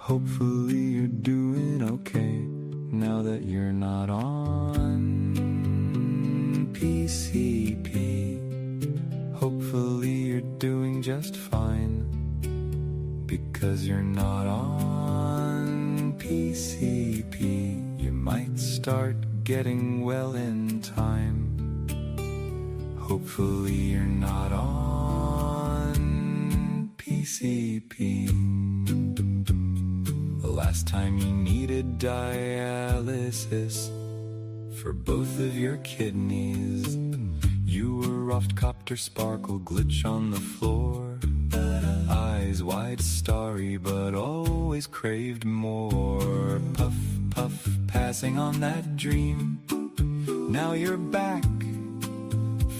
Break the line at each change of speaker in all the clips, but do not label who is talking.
Hopefully you're doing okay now that you're not on PCP. Hopefully you're doing just fine because you're not on PCP. You might start getting well in time. Hopefully you're not on PCP. The last time you needed dialysis for both of your kidneys, you were oft copter sparkle glitch on the floor. Eyes wide starry but always craved more. Puff, puff, passing on that dream. Now you're back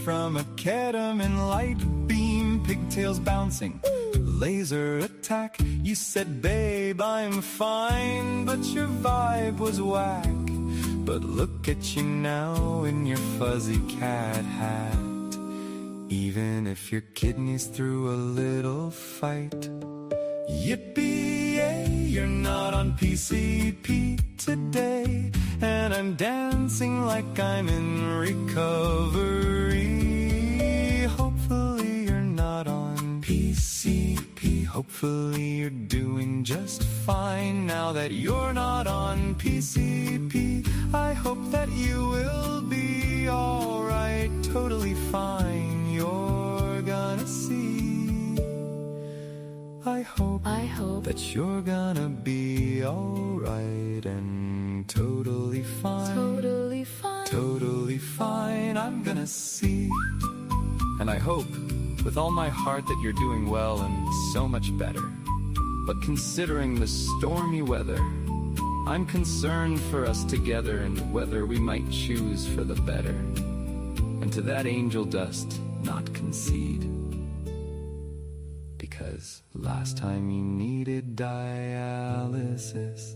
from a ketamine light beam. Pigtails bouncing, laser attack. You said, babe, I'm fine, but your vibe was whack. But look at you now in your fuzzy cat hat. Even if your kidneys threw a little fight, yippee-yay, you're not on PCP today. And I'm dancing like I'm in recovery. Hopefully you're not on PCP. Hopefully you're doing just fine now that you're not on PCP. I hope that you will be alright, totally fine. You're gonna see. I hope that you're gonna be alright and totally fine. Totally fine. Totally fine. I'm gonna see. And I hope with all my heart that you're doing well and so much better. But considering the stormy weather, I'm concerned for us together and whether we might choose for the better. And to that angel dust not concede, because last time you needed dialysis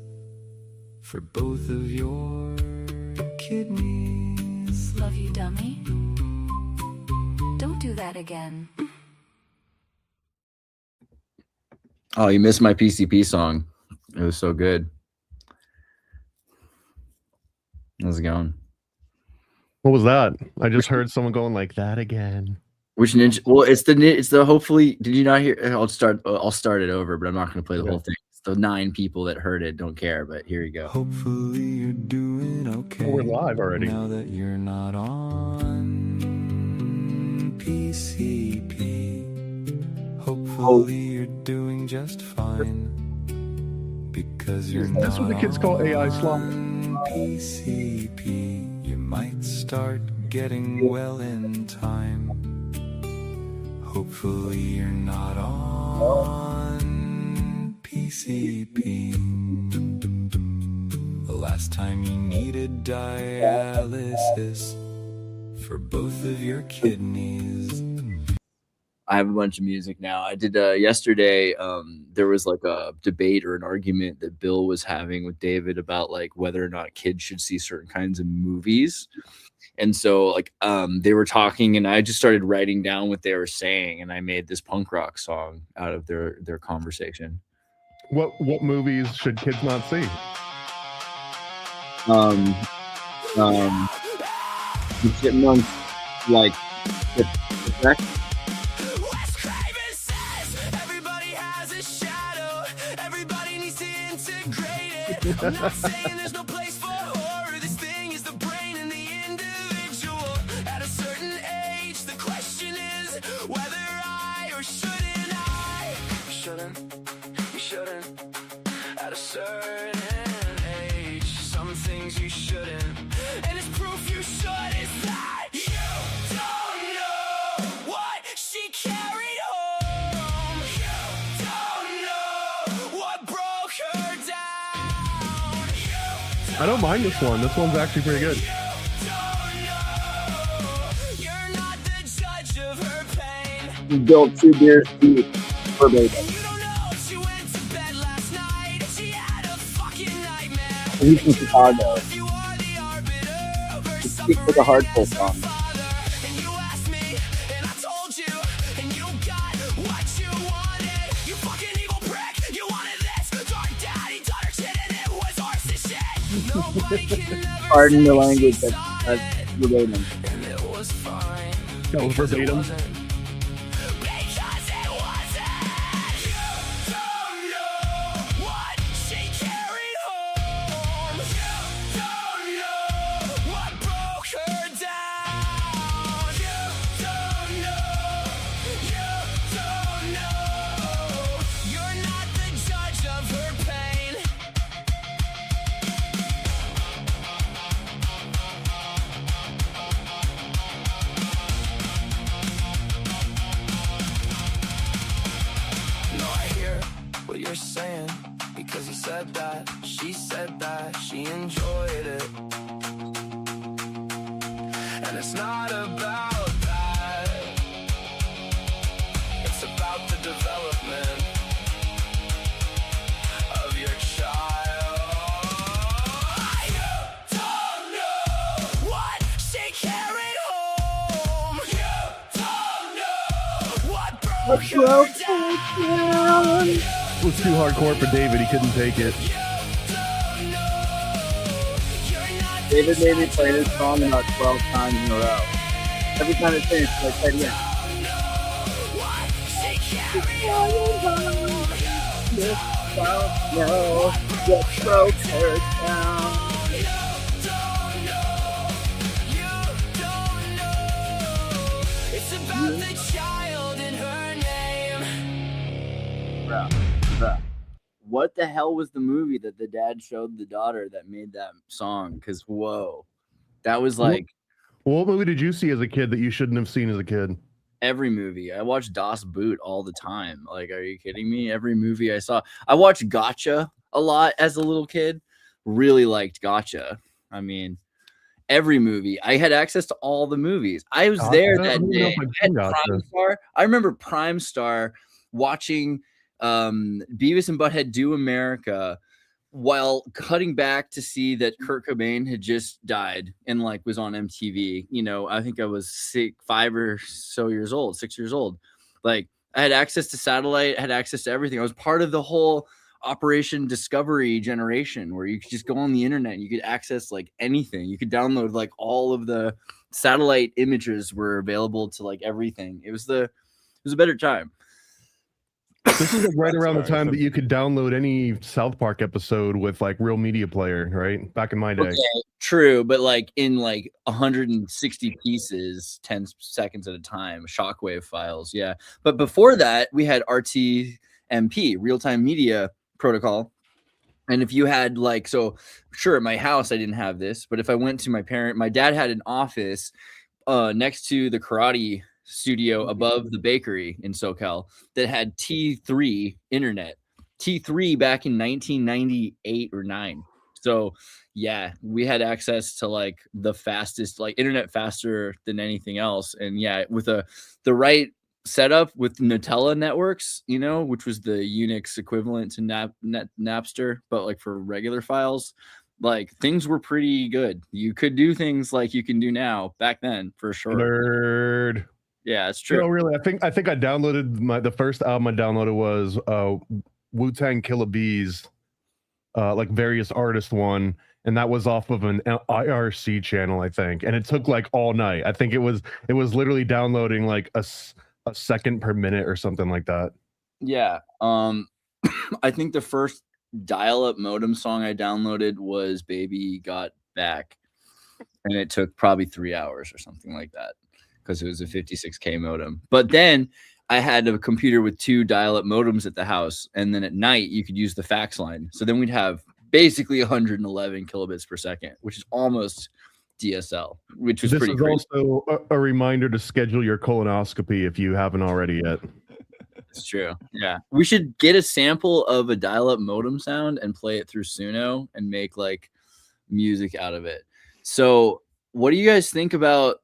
for both of your kidneys.
Love you, dummy. Don't do that again.
Oh, you missed my PCP song. It was so good. How's it going?
What was that? I just heard someone going like that again.
Which ninja? Well, it's the hopefully. Did you not hear? I'll start it over, but I'm not going to play the whole thing. It's the 9 people that heard it don't care, but here you go.
Hopefully you're doing okay.
Oh, we're live already.
Now that you're not on PCP. Hopefully you're doing just fine because you're not.
That's what the kids call AI slop.
PCP. You might start getting well in time. Hopefully you're not on PCP. The last time you needed dialysis for both of your kidneys.
I have a bunch of music now. I did yesterday. There was like a debate or an argument that Bill was having with David about like whether or not kids should see certain kinds of movies. And so like they were talking and I just started writing down what they were saying and I made this punk rock song out of their conversation.
What movies should kids not see?
The Chipmunks, like the
I'm not saying there's no place for horror. This thing is the brain and the individual. At a certain age, the question is whether I or shouldn't I? You shouldn't. At a certain age, some things you shouldn't. And it's proof you should is that you don't know what she carried home. You don't know what broke her down.
I don't mind this one. This one's actually pretty good.
You're not the judge of her pain.
You built 2 beers deep for baby.
You don't know if she went to bed last night. She had a fucking nightmare.
He's from Chicago.
If you are the arbiter of her
Speak for the hardcore song.
and you asked me, and I told you, and you got what you wanted. You fucking evil prick. You wanted this dark dad.
Pardon the language, that's verbatim.
And it was fine.
That was verbatim.
Because it wasn't. You don't know what she carried home. You don't know what broke her down. You don't know. You don't know. You're not the judge of her pain. No, I hear what you're saying, because you said that, she said that, she enjoyed it. And it's not about that, it's about the development of your child. You don't know what she carried home. You don't know what broke her down.
It was too hardcore for David. He couldn't take it.
David made me play this song about 12 times in a row. Every time it finished, I said, yeah. No, just broke her down.
It's about the child in her name.
Bruh. What the hell was the movie that the dad showed the daughter that made that song? Because, whoa. That was like
What movie did you see as a kid that you shouldn't have seen as a kid?
every movie. I watched Das Boot all the time. Like, are you kidding me? Every movie I saw. I watched Gotcha a lot as a little kid. Really liked Gotcha. I mean, every movie. I had access to all the movies. I was there
Gotcha? I
that
don't know
day.
if I've
I had
seen Gotcha.
Prime Star. I remember Prime Star watching Beavis and Butthead Do America while cutting back to see that Kurt Cobain had just died and like was on MTV. You know, I think I was 5 or so years old, 6 years old. Like, I had access to satellite, had access to everything. I was part of the whole Operation Discovery generation where you could just go on the internet and you could access like anything. You could download like all of the satellite images were available to like everything. It was a better time.
This is like right
That's
around the
right.
time that you could download any South Park episode with like Real Media Player, right? Back in my day.
Okay, true, but like in like 160 pieces, 10 seconds at a time, shockwave files. Yeah. But before that, we had RTMP, real time media protocol. And if you had like, so sure, at my house, I didn't have this, but if I went to my dad had an office next to the karate studio above the bakery in SoCal that had T3 internet. T3 back in 1998 or 9. So yeah, we had access to like the fastest, like internet faster than anything else. And yeah, with the right setup with Nutella networks, you know, which was the Unix equivalent to Napster, but like for regular files, like things were pretty good. You could do things like you can do now back then for sure.
Nerd.
Yeah, it's true.
No, really. I think I downloaded the first album I downloaded was Wu-Tang Killer Bees, like various artist one, and that was off of an IRC channel, I think. And it took like all night. I think it was literally downloading like a second per minute or something like that.
Yeah. I think the first dial-up modem song I downloaded was Baby Got Back, and it took probably 3 hours or something like that because it was a 56K modem. But then I had a computer with 2 dial-up modems at the house, and then at night you could use the fax line. So then we'd have basically 111 kilobits per second, which is almost DSL, which was pretty crazy.
This is also a reminder to schedule your colonoscopy if you haven't already yet.
It's true. Yeah. We should get a sample of a dial-up modem sound and play it through Suno and make like music out of it. So what do you guys think about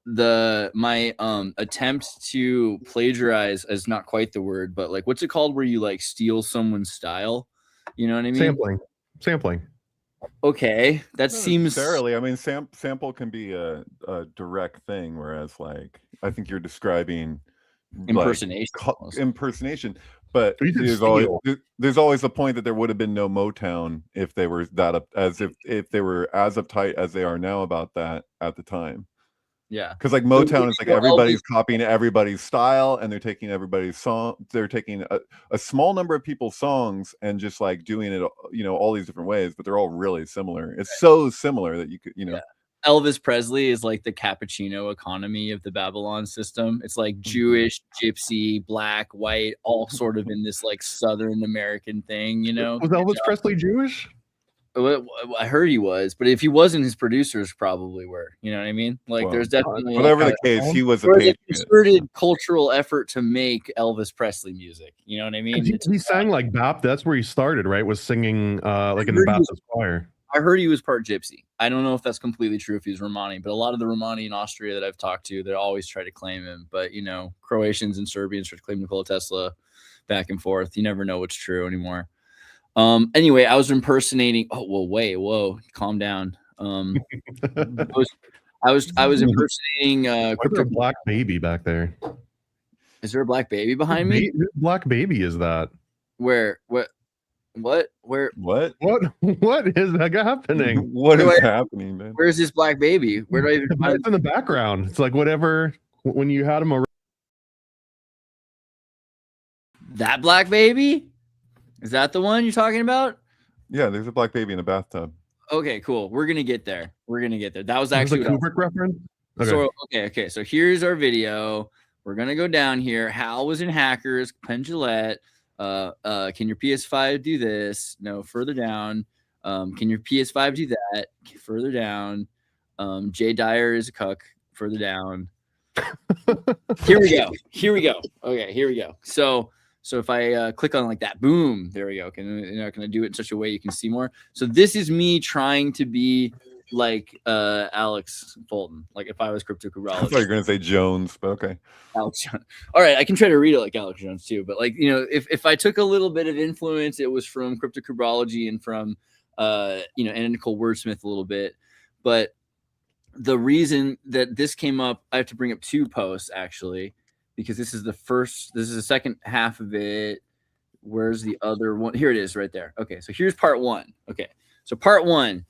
my attempt to plagiarize, as not quite the word, but like what's it called where you like steal someone's style? You know what I mean?
Sampling.
Okay. That
Not
seems
necessarily. I mean, sample can be a direct thing, whereas like I think you're describing
impersonation. almost.
Impersonation. But
You did
there's always a point that there would have been no Motown if they were if they were as uptight as they are now about that at the time.
Yeah,
because like Motown is like everybody's copying everybody's style, and they're taking everybody's song. They're taking a small number of people's songs and just like doing it, all these different ways, but they're all really similar. It's so similar that you could,
Yeah. Elvis Presley is like the cappuccino economy of the Babylon system. It's like Jewish, gypsy, black, white, all sort of in this like Southern American thing,
Was Elvis Presley Jewish?
I heard he was, but if he wasn't, his producers probably were. You know what I mean? Like, there's definitely
whatever the case, he was a
concerted cultural effort to make Elvis Presley music. You know what I mean?
He sang like Baptist. That's where he started, right? Was singing like in the Baptist choir.
I heard he was part gypsy. I don't know if that's completely true if he's Romani, but a lot of the Romani in Austria that I've talked to, they always try to claim him. But, Croatians and Serbians try to claim Nikola Tesla back and forth. You never know what's true anymore. Anyway, I was impersonating. Oh, well, whoa, calm down. I was impersonating.
What's a black baby back there?
Is there a black baby behind me?
Whose black baby is that?
Where? What? Where?
What
is happening?
What is happening, man?
Where's this black baby? Where do I even find
it's in the background? It's like whatever when you had him around.
That black baby? Is that the one you're talking about?
Yeah, there's a black baby in a bathtub.
Okay, cool. We're gonna get there. That was actually
a Kubrick reference.
Okay. So here's our video. We're gonna go down here. Hal was in Hackers. Penn Jillette. Can your PS5 do this? No, further down. Can your PS5 do that? Further down. Jay Dyer is a cuck. Further down. Here we go. Okay, here we go. So if I click on like that, boom, there we go. Can I do it in such a way you can see more? So this is me trying to be like Alex Fulton, like if I was cryptocurrency.
I thought you were gonna say Jones, but okay.
Alex Jones. All right, I can try to read it like Alex Jones too, but like if I took a little bit of influence, it was from cryptocurrency and from and Nicole Wordsmith a little bit. But the reason that this came up, I have to bring up two posts actually, because this is the second half of it. Where's the other one? Here it is right there. Okay, so here's part one. Okay, so part one.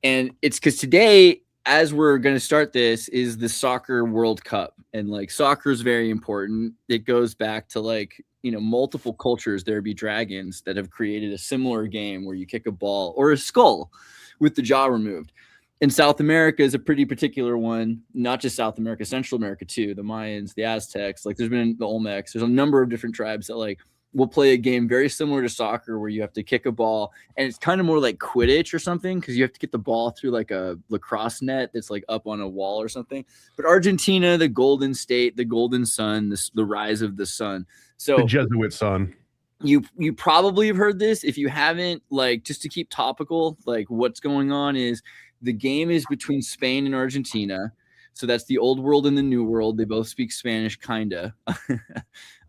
And it's because today, as we're going to start this, is the Soccer World Cup. And like soccer is very important. It goes back to like, multiple cultures. There be dragons that have created a similar game where you kick a ball or a skull with the jaw removed. And South America is a pretty particular one, not just South America, Central America too. The Mayans, the Aztecs, like there's been the Olmecs. There's a number of different tribes that like will play a game very similar to soccer where you have to kick a ball, and it's kind of more like Quidditch or something because you have to get the ball through like a lacrosse net that's like up on a wall or something. But Argentina, the Golden State, the Golden Sun, the rise of the sun. So
the Jesuit sun.
You probably have heard this. If you haven't, like just to keep topical, like what's going on is the game is between Spain and Argentina. So that's the old world and the new world. They both speak Spanish, kinda.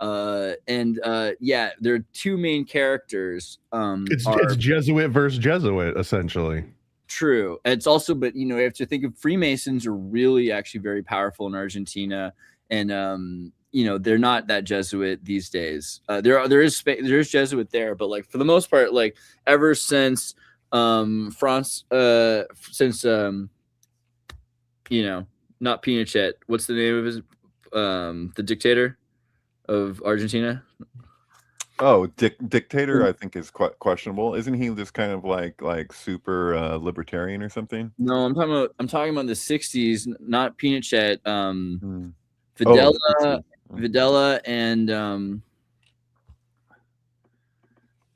Yeah, there are two main characters.
It's Jesuit versus Jesuit, essentially.
True. It's also, but you have to think of Freemasons are really actually very powerful in Argentina, and they're not that Jesuit these days. There is Jesuit there, but like for the most part, like ever since France, not Pinochet. What's the name of his the dictator of Argentina?
Oh, dictator, I think is quite questionable. Isn't he just kind of like super libertarian or something?
No, I'm talking about the 60s, not Pinochet. Videla and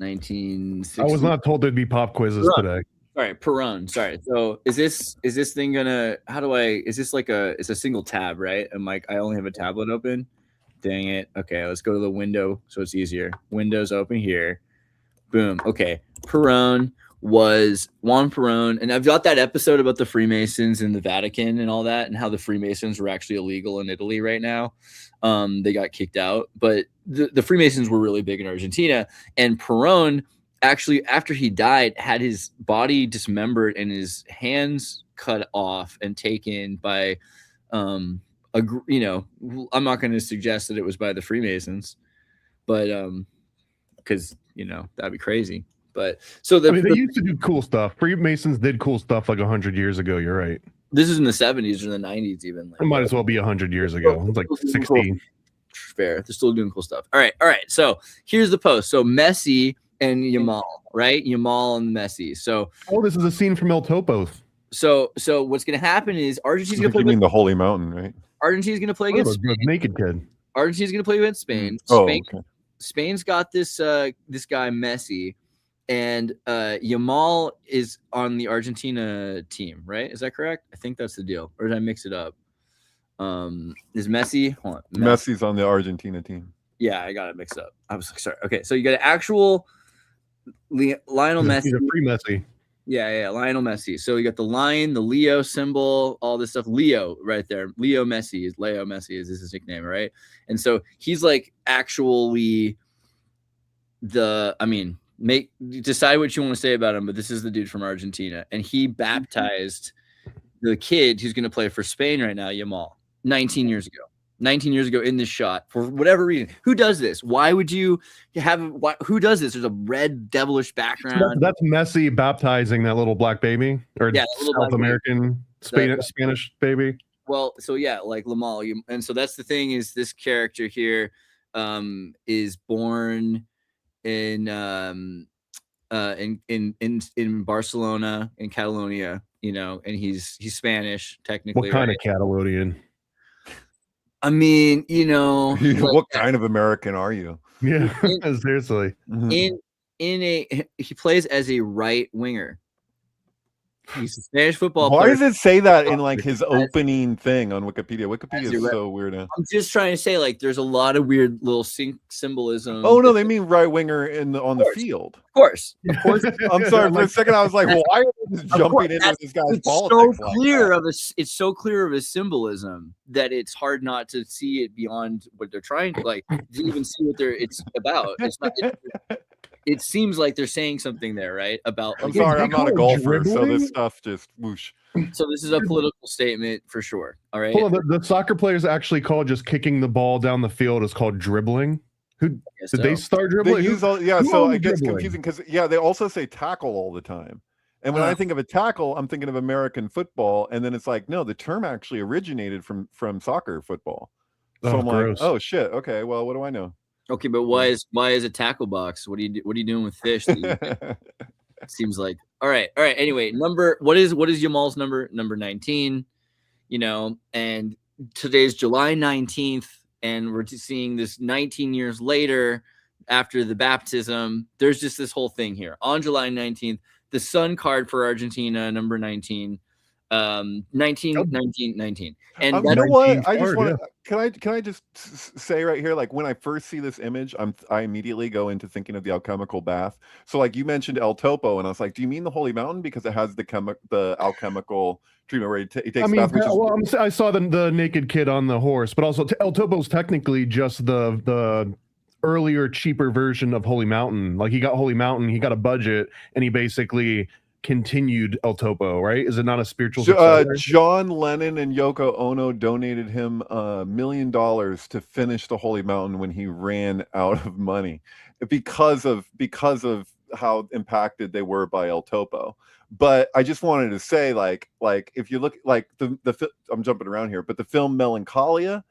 1960s.
I was not told there'd be pop quizzes today.
Sorry, Perón. Sorry. So is this thing gonna? Is this like it's a single tab, right? And like I only have a tablet open. Dang it. Okay, let's go to the window so it's easier. Windows open here. Boom. Okay. Juan Perón, and I've got that episode about the Freemasons and the Vatican and all that, and how the Freemasons were actually illegal in Italy right now. They got kicked out, but the Freemasons were really big in Argentina, and Perón actually, after he died, had his body dismembered and his hands cut off and taken by you know, I'm not going to suggest that it was by the Freemasons, but because you know that'd be crazy. But so
I mean, they used to do cool stuff. Freemasons did cool stuff like 100 years ago. You're right.
this is in the 70s or the 90s, even. Like,
It might as well be 100 years ago. It's like 60.
Fair. They're still doing cool stuff. All right. So here's the post. So Messi and Yamal, right? Yamal and Messi. So
this is a scene from El Topo.
So what's going to happen is Argentina's going to play.
You mean the Holy Mountain, right?
Argentina's going to play against Spain.
Naked kid.
Argentina's going to play against Spain.
Okay.
Spain's got this this guy Messi, and Yamal is on the Argentina team, right? Is that correct? I think that's the deal. Or did I mix it up? Is Messi? Hold on.
Messi's on the Argentina team.
Yeah, I got it mixed up. I was like, sorry. Okay, so you got an actual Lionel Messi.
He's a free Messi.
Yeah, Lionel Messi. So you got the lion, the Leo symbol, all this stuff. Leo right there. Leo Messi is his nickname, right? And so he's like actually decide what you want to say about him, but this is the dude from Argentina. And he baptized the kid who's going to play for Spain right now, Yamal, 19 years ago. 19 years ago in this shot for whatever reason. Who does this? Why would you who does this? There's a red devilish background.
That's Messi baptizing that little black baby or South American Spanish baby.
Well, so yeah, like Lamal. And so that's the thing is this character here is born in Barcelona, in Catalonia, you know, and he's Spanish technically.
What kind of Catalonian?
I mean, you know,
what kind of American are you?
Yeah, seriously.
He plays as a right winger. He's a Spanish football
player.
Why
does it say that in like his opening thing on Wikipedia? Wikipedia is so weird now.
I'm just trying to say, like, there's a lot of weird little symbolism.
Oh no, they mean right winger on the field.
Of course.
I'm sorry. For a second, I was like, well, why are they just jumping into this guy's politics?
It's so clear of his symbolism that it's hard not to see it beyond what they're trying to to even see what it's about. It's not. It seems like they're saying something there, right? About.
I'm sorry, I'm not a golfer, so this stuff just whoosh.
So this is a political statement for sure. All right.
Hold on, the soccer players actually call just kicking the ball down the field is called dribbling. Did they start dribbling?
So it gets confusing because they also say tackle all the time. And when I think of a tackle, I'm thinking of American football, and then it's like, no, the term actually originated from soccer football. So I'm like, oh shit, okay, well, what do I know?
Okay, but why is a tackle box? What are you doing with fish? Seems like all right. Anyway, what is Yamal's number? Number 19. You know, and today's July 19th, and we're just seeing this 19 years later after the baptism. There's just this whole thing here on July 19th. The Sun card for Argentina, number 19. 19. And
you know what? I just want to. Can I just say right here, like when I first see this image, I immediately go into thinking of the alchemical bath. So like you mentioned El Topo, and I was like, do you mean the Holy Mountain because it has the alchemical treatment where he takes a bath?
I saw the naked kid on the horse, but also El Topo's technically just the earlier, cheaper version of Holy Mountain. Like he got Holy Mountain, he got a budget, and he basically continued El Topo, right? Is it not a spiritual successor?
John Lennon and Yoko Ono donated him $1 million to finish the Holy Mountain when he ran out of money because of how impacted they were by El Topo. But I just wanted to say, like if you look like the I'm jumping around here, but the film Melancholia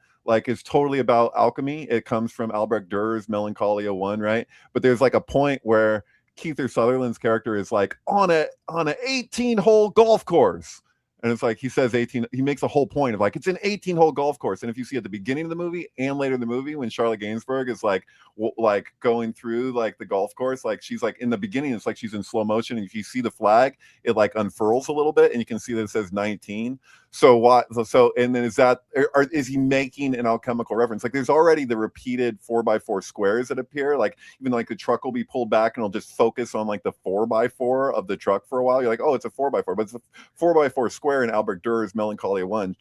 is totally about alchemy. It comes from Albrecht Dürer's Melancholia 1, right? But there's like a point where Kiefer Sutherland's character is like on an 18-hole golf course, and it's like he says 18. He makes a whole point of like it's an 18-hole golf course, and if you see at the beginning of the movie and later in the movie when Charlotte Gainsbourg is like going through like the golf course, like she's like in the beginning it's like she's in slow motion, and if you see the flag, it like unfurls a little bit, and you can see that it says 19. So what? So and then is he making an alchemical reference? Like there's already the repeated 4x4 squares that appear. Like even like the truck will be pulled back and it'll just focus on like the 4x4 of the truck for a while. You're like, oh, it's a 4x4, but it's a 4x4 square in Albrecht Dürer's Melancholia 1.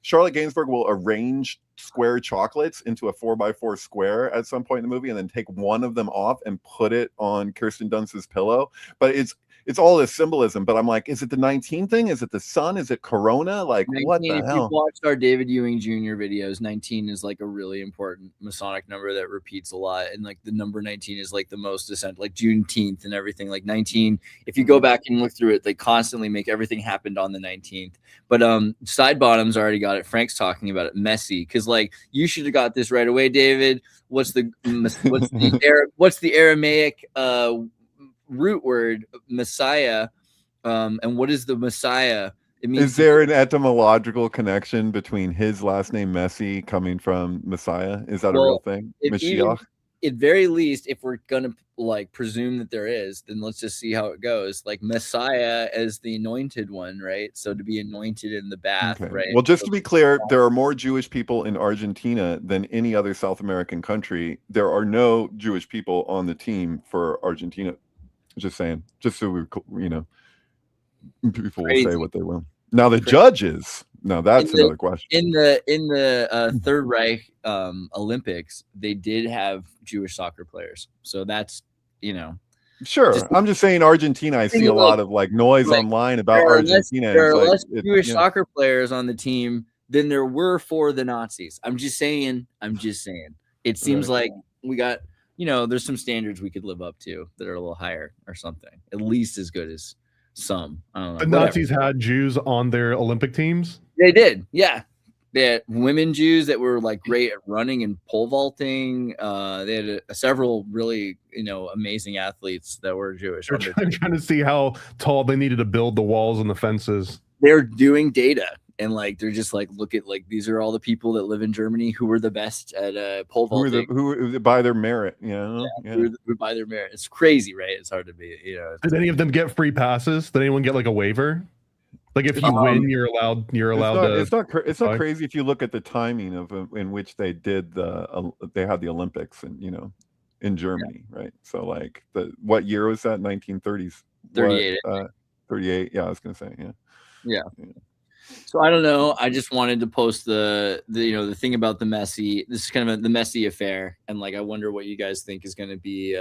Charlotte Gainsbourg will arrange square chocolates into a 4x4 square at some point in the movie, and then take one of them off and put it on Kirsten Dunst's pillow. But it's all this symbolism. But I'm like, is it the 19 thing? Is it the sun? Is it Corona? Like,
19,
what the
if
hell?
you've watched our David Ewing Jr. videos, 19 is like a really important Masonic number that repeats a lot. And like the number 19 is like the most essential, like Juneteenth and everything. Like 19, if you go back and look through it, they constantly make everything happen on the 19th. But Side Bottoms already got it. Frank's talking about it. Messi, because like you should have got this right away, David. What's the Aramaic root word Messiah? And what is the Messiah? It means,
is there an etymological connection between his last name Messi coming from Messiah? Is that a real thing? Mashiach?
At very least, if we're gonna like presume that there is, then let's just see how it goes. Like Messiah as the anointed one, right? So to be anointed in the bath,
Okay.
right?
Well, just to be clear, there are more Jewish people in Argentina than any other South American country. There are no Jewish people on the team for Argentina. Just saying, just so we, you know, people will say what they will. Now the judges. No, that's another question.
In the Third Reich Olympics, they did have Jewish soccer players, so that's, you know.
Sure, I'm just saying Argentina. I see a lot of like noise online about Argentina.
There are less Jewish soccer players on the team than there were for the Nazis. I'm just saying. It seems like we got, you know, there's some standards we could live up to that are a little higher or something, at least as good as some. I don't know.
The Nazis had Jews on their Olympic teams.
They did, yeah. They had women Jews that were like great at running and pole vaulting. They had several really, you know, amazing athletes that were Jewish.
I'm trying to see how tall they needed to build the walls and the fences.
They're doing data, and like they're just like, look at like these are all the people that live in Germany who were the best at pole vaulting.
Who by their merit, you know?
Who by their merit. It's crazy, right? It's hard to be, you know.
Did any of them get free passes? Did anyone get like a waiver? Like if you win, you're allowed.
It's not crazy if you look at the timing of in which they did they had the Olympics, and you know, in Germany, right? So like what year was that? 1930s.
38.
38. Yeah, I was gonna say
yeah. So I don't know. I just wanted to post the you know, the thing about the Messi. This is kind of the Messi affair, and like I wonder what you guys think is going to be.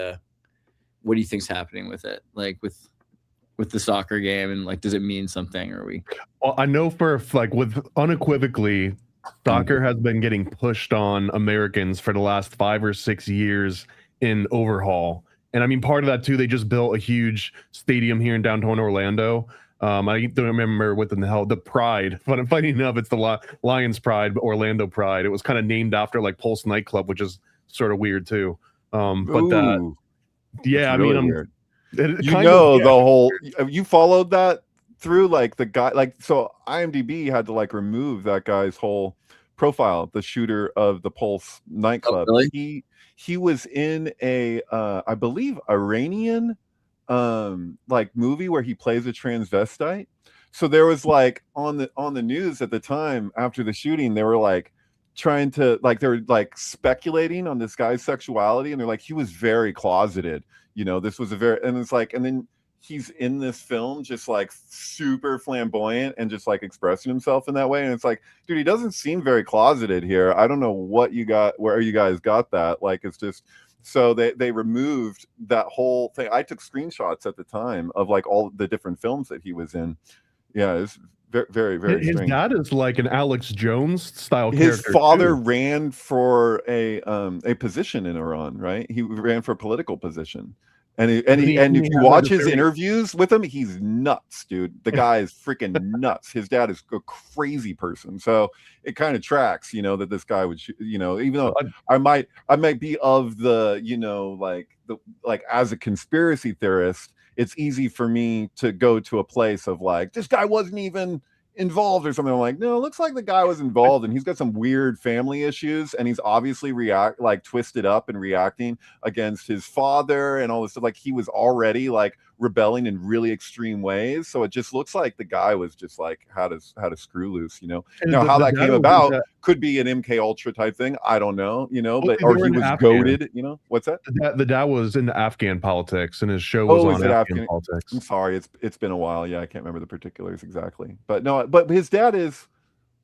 What do you think's happening with it? Like with the soccer game, and like, does it mean something? Or we?
Well, I know for like with unequivocally, soccer has been getting pushed on Americans for the last 5 or 6 years in overhaul, and I mean part of that too. They just built a huge stadium here in downtown Orlando. I don't remember what the hell the Pride. Funny enough, it's the Lions Pride, but Orlando Pride. It was kind of named after like Pulse nightclub, which is sort of weird too. Yeah, I mean,
weird. The whole, you followed that through, like the guy, like, so IMDb had to like remove that guy's whole profile, the shooter of the Pulse nightclub.
Oh, really?
He was in a I believe Iranian like movie where he plays a transvestite. So there was like on the news at the time after the shooting, they were like trying to like, they were like speculating on this guy's sexuality, and they're like, he was very closeted, you know, this was a very, and it's like, and then he's in this film just like super flamboyant and just like expressing himself in that way, and it's like, dude, he doesn't seem very closeted here. I don't know what you got, where you guys got that. Like, it's just, so they removed that whole thing. I took screenshots at the time of like all the different films that he was in. Yeah, it's very, very, very
his
strange.
dad is like an Alex Jones style
his
character.
Father ran for a position in Iran, right? He ran for a political position. And if you watch his interviews with him, he's nuts, dude. The guy is freaking nuts. His dad is a crazy person. So it kind of tracks, you know, that this guy would, you know, even though I might be of the, you know, like as a conspiracy theorist, it's easy for me to go to a place of like, this guy wasn't even involved or something. I'm like, no, it looks like the guy was involved, and he's got some weird family issues, and he's obviously twisted up and reacting against his father and all this stuff. Like, he was already like rebelling in really extreme ways, so it just looks like the guy was just like had a screw loose, you know. And now how that came about could be an MK Ultra type thing, I don't know, you know, but or he was goaded, you know. What's that?
The dad was into Afghan politics, and his show was on Afghan politics.
I'm sorry, it's been a while. Yeah, I can't remember the particulars exactly, but no, but his dad is,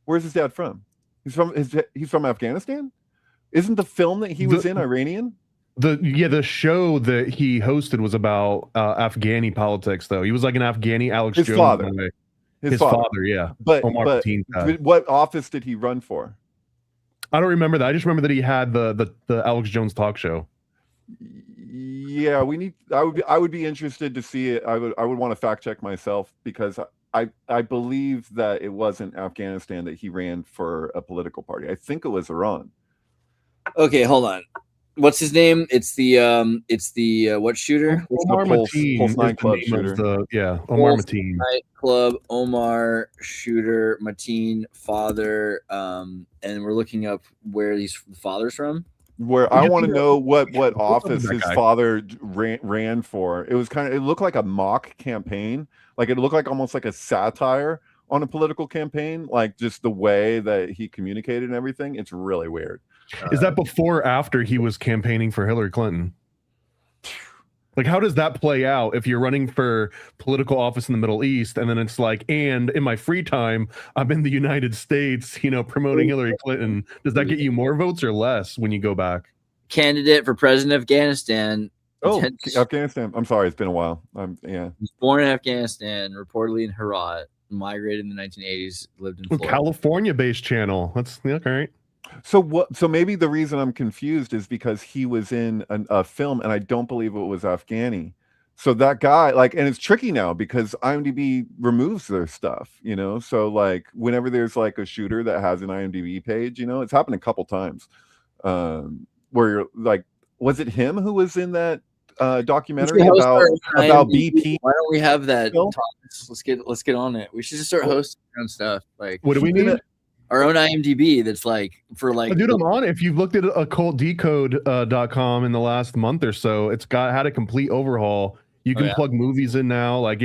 where's his dad from? He's from Afghanistan. Isn't the film that he was in Iranian?
The show that he hosted was about Afghani politics, though. He was like an Afghani Alex Jones.
Father.
In a way.
His father,
yeah.
But
Mateen
what office did he run for?
I don't remember that. I just remember that he had the Alex Jones talk show.
Yeah, I would be interested to see it. I would want to fact check myself, because I believe that it wasn't Afghanistan that he ran for a political party. I think it was Iran.
Okay, hold on. What's his name? It's the what shooter?
Omar Mateen.
Pulse nightclub shooter.
Omar Mateen.
Nightclub, Omar shooter, Mateen father. And we're looking up where these fathers from.
Where I want to know what office his father ran for. It looked like a mock campaign. Like it looked like almost like a satire on a political campaign. Like just the way that he communicated and everything. It's really weird.
Is that before or after he was campaigning for Hillary Clinton? Like, how does that play out if you're running for political office in the Middle East, and then it's like, and in my free time, I'm in the United States, promoting Hillary Clinton? Does that get you more votes or less when you go back?
Candidate for president of Afghanistan.
Oh, Afghanistan. I'm sorry, it's been a while.
He was born in Afghanistan, reportedly in Herat, migrated in the 1980s, lived in Florida.
California-based channel. That's okay.
So maybe the reason I'm confused is because he was in a film, and I don't believe it was Afghani. So that guy, and it's tricky now because IMDb removes their stuff, So whenever there's a shooter that has an IMDb page, it's happened a couple times, where you're was it him who was in that documentary about BP?
Why don't we have that? Let's get on it. We should just start hosting our own stuff.
What do we need?
Our own IMDb that's
dude, I'm on it. If you've looked at occultdecode.com in the last month or so, it's had a complete overhaul. You can plug movies in now. I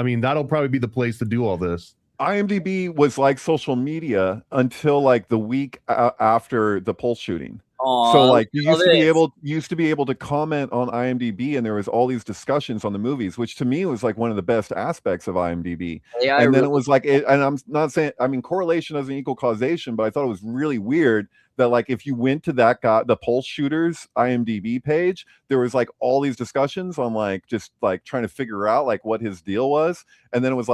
mean, that'll probably be the place to do all this.
IMDb was like social media until the week after the Pulse shooting. So you used to be able to comment on IMDb, and there was all these discussions on the movies, which to me was one of the best aspects of IMDb. And then it was and I'm not saying, I mean, correlation doesn't equal causation, but I thought it was really weird that if you went to that guy, the Pulse shooters IMDb page, there was all these discussions on just trying to figure out what his deal was, and then it was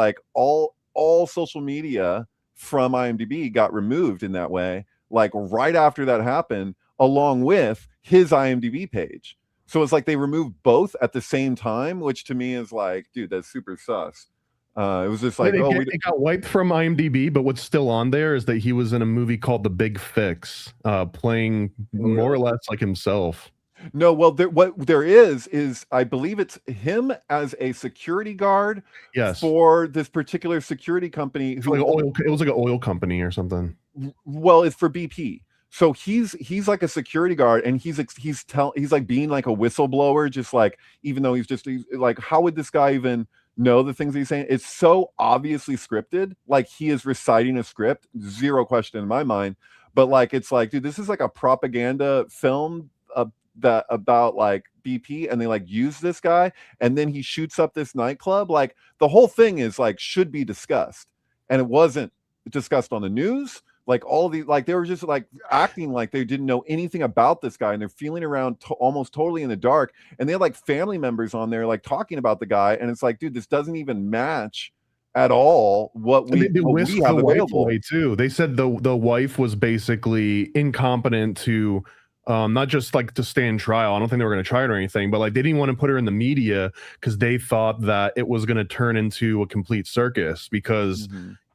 all social media from IMDb got removed in that way, right after that happened, along with his IMDb page. So it's they removed both at the same time, which to me is dude, that's super sus. It was just
it got wiped from IMDb, but what's still on there is that he was in a movie called The Big Fix, playing more or less like himself.
No, well, what there is I believe it's him as a security guard for this particular security company.
It was like an oil company or something.
Well, it's for BP. So he's like a security guard, and he's being like a whistleblower, just even though he's how would this guy even know the things he's saying? It's so obviously scripted, he is reciting a script, zero question in my mind. But it's dude, this is a propaganda film that about BP, and they use this guy, and then he shoots up this nightclub. The whole thing is should be discussed, and it wasn't discussed on the news. All of these, they were just acting like they didn't know anything about this guy, and they're feeling around almost totally in the dark. And they had family members on there talking about the guy, and it's dude, this doesn't even match at all what we have available.
Too. They said the wife was basically incompetent to not just to stand trial. I don't think they were going to try it or anything, but they didn't want to put her in the media because they thought that it was going to turn into a complete circus, because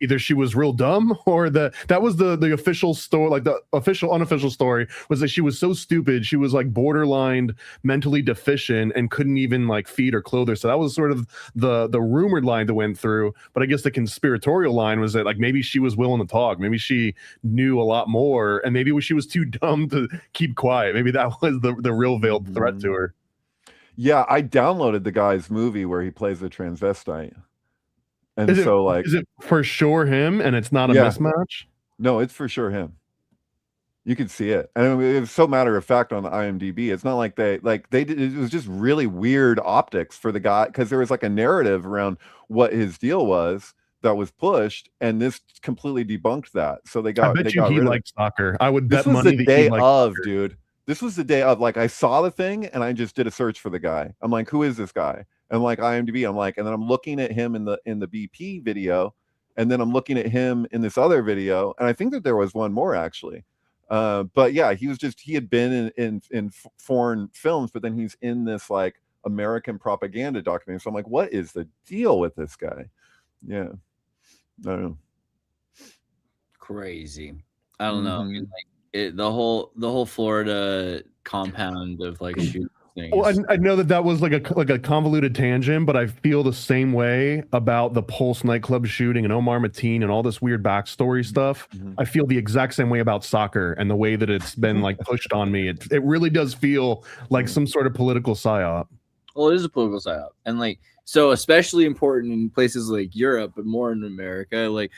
either she was real dumb, or that was the official story. The official unofficial story was that she was so stupid, she was borderline mentally deficient and couldn't even feed or clothe her. So that was sort of the rumored line that went through. But I guess the conspiratorial line was that maybe she was willing to talk, maybe she knew a lot more, and maybe she was too dumb to keep quiet. Maybe that was the real veiled threat to her.
Yeah, I downloaded the guy's movie where he plays a transvestite. And is
it for sure him, and it's not a mismatch?
No, it's for sure him. You can see it. And it was so matter of fact on the IMDb. It's not like they did. It was just really weird optics for the guy, because there was a narrative around what his deal was that was pushed, and this completely debunked that. So they
I
got
bet you
rid
he
of it.
liked soccer. I would
This
bet
was the
money that he
day
liked
of,
soccer.
dude. This was the day of. Like, I saw the thing and I just did a search for the guy. I'm like, who is this guy? And like IMDb, I'm like, and then I'm looking at him in the BP video, and then I'm looking at him in this other video, and I think that there was one more actually. But yeah, he had been in foreign films, but then he's in this like American propaganda documentary. So I'm like, what is the deal with this guy? Yeah, I don't know.
Crazy. I don't know. I mean, like the whole Florida compound of like shooting things.
Well, I know that was like a convoluted tangent, but I feel the same way about the Pulse nightclub shooting and Omar Mateen and all this weird backstory stuff. I feel the exact same way about soccer and the way that it's been like pushed on me. It really does feel like some sort of political psyop.
Well, it is a political psyop, and like so, especially important in places like Europe, but more in America. Like,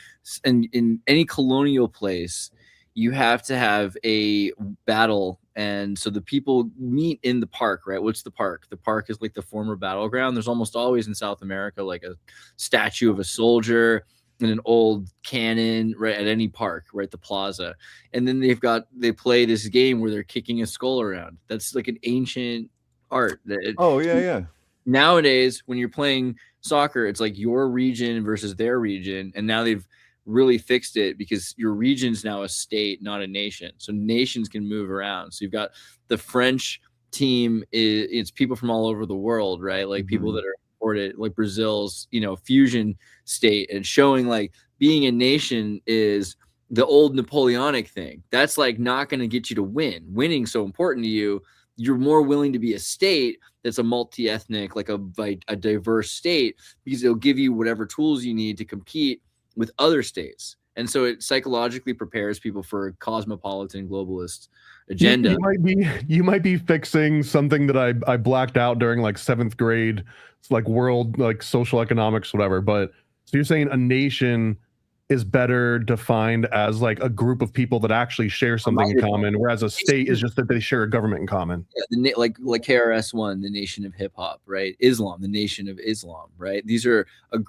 in any colonial place, you have to have a battle, and so the people meet in the park, right? What's the park? The park is like the former battleground. There's almost always in South America like a statue of a soldier and an old cannon, right, at any park, right, the plaza. And then they play this game where they're kicking a skull around. That's like an ancient art.
Yeah.
Nowadays, when you're playing soccer, it's like your region versus their region, and now they've really fixed it because your region's now a state, not a nation. So nations can move around. So you've got the French team, it's people from all over the world, right? Like people that are imported, like Brazil's, fusion state, and showing like being a nation is the old Napoleonic thing. That's like not going to get you to win. Winning's so important to you. You're more willing to be a state that's a multi-ethnic, like a diverse state, because it'll give you whatever tools you need to compete with other states. And so it psychologically prepares people for a cosmopolitan globalist agenda.
You might be fixing something that I blacked out during like 7th grade. It's like world, like social economics, whatever. But so you're saying a nation is better defined as like a group of people that actually share something in common, whereas a state is just that they share a government in common.
Yeah, like KRS-One, the nation of hip hop, right? Islam, the nation of Islam, right? These are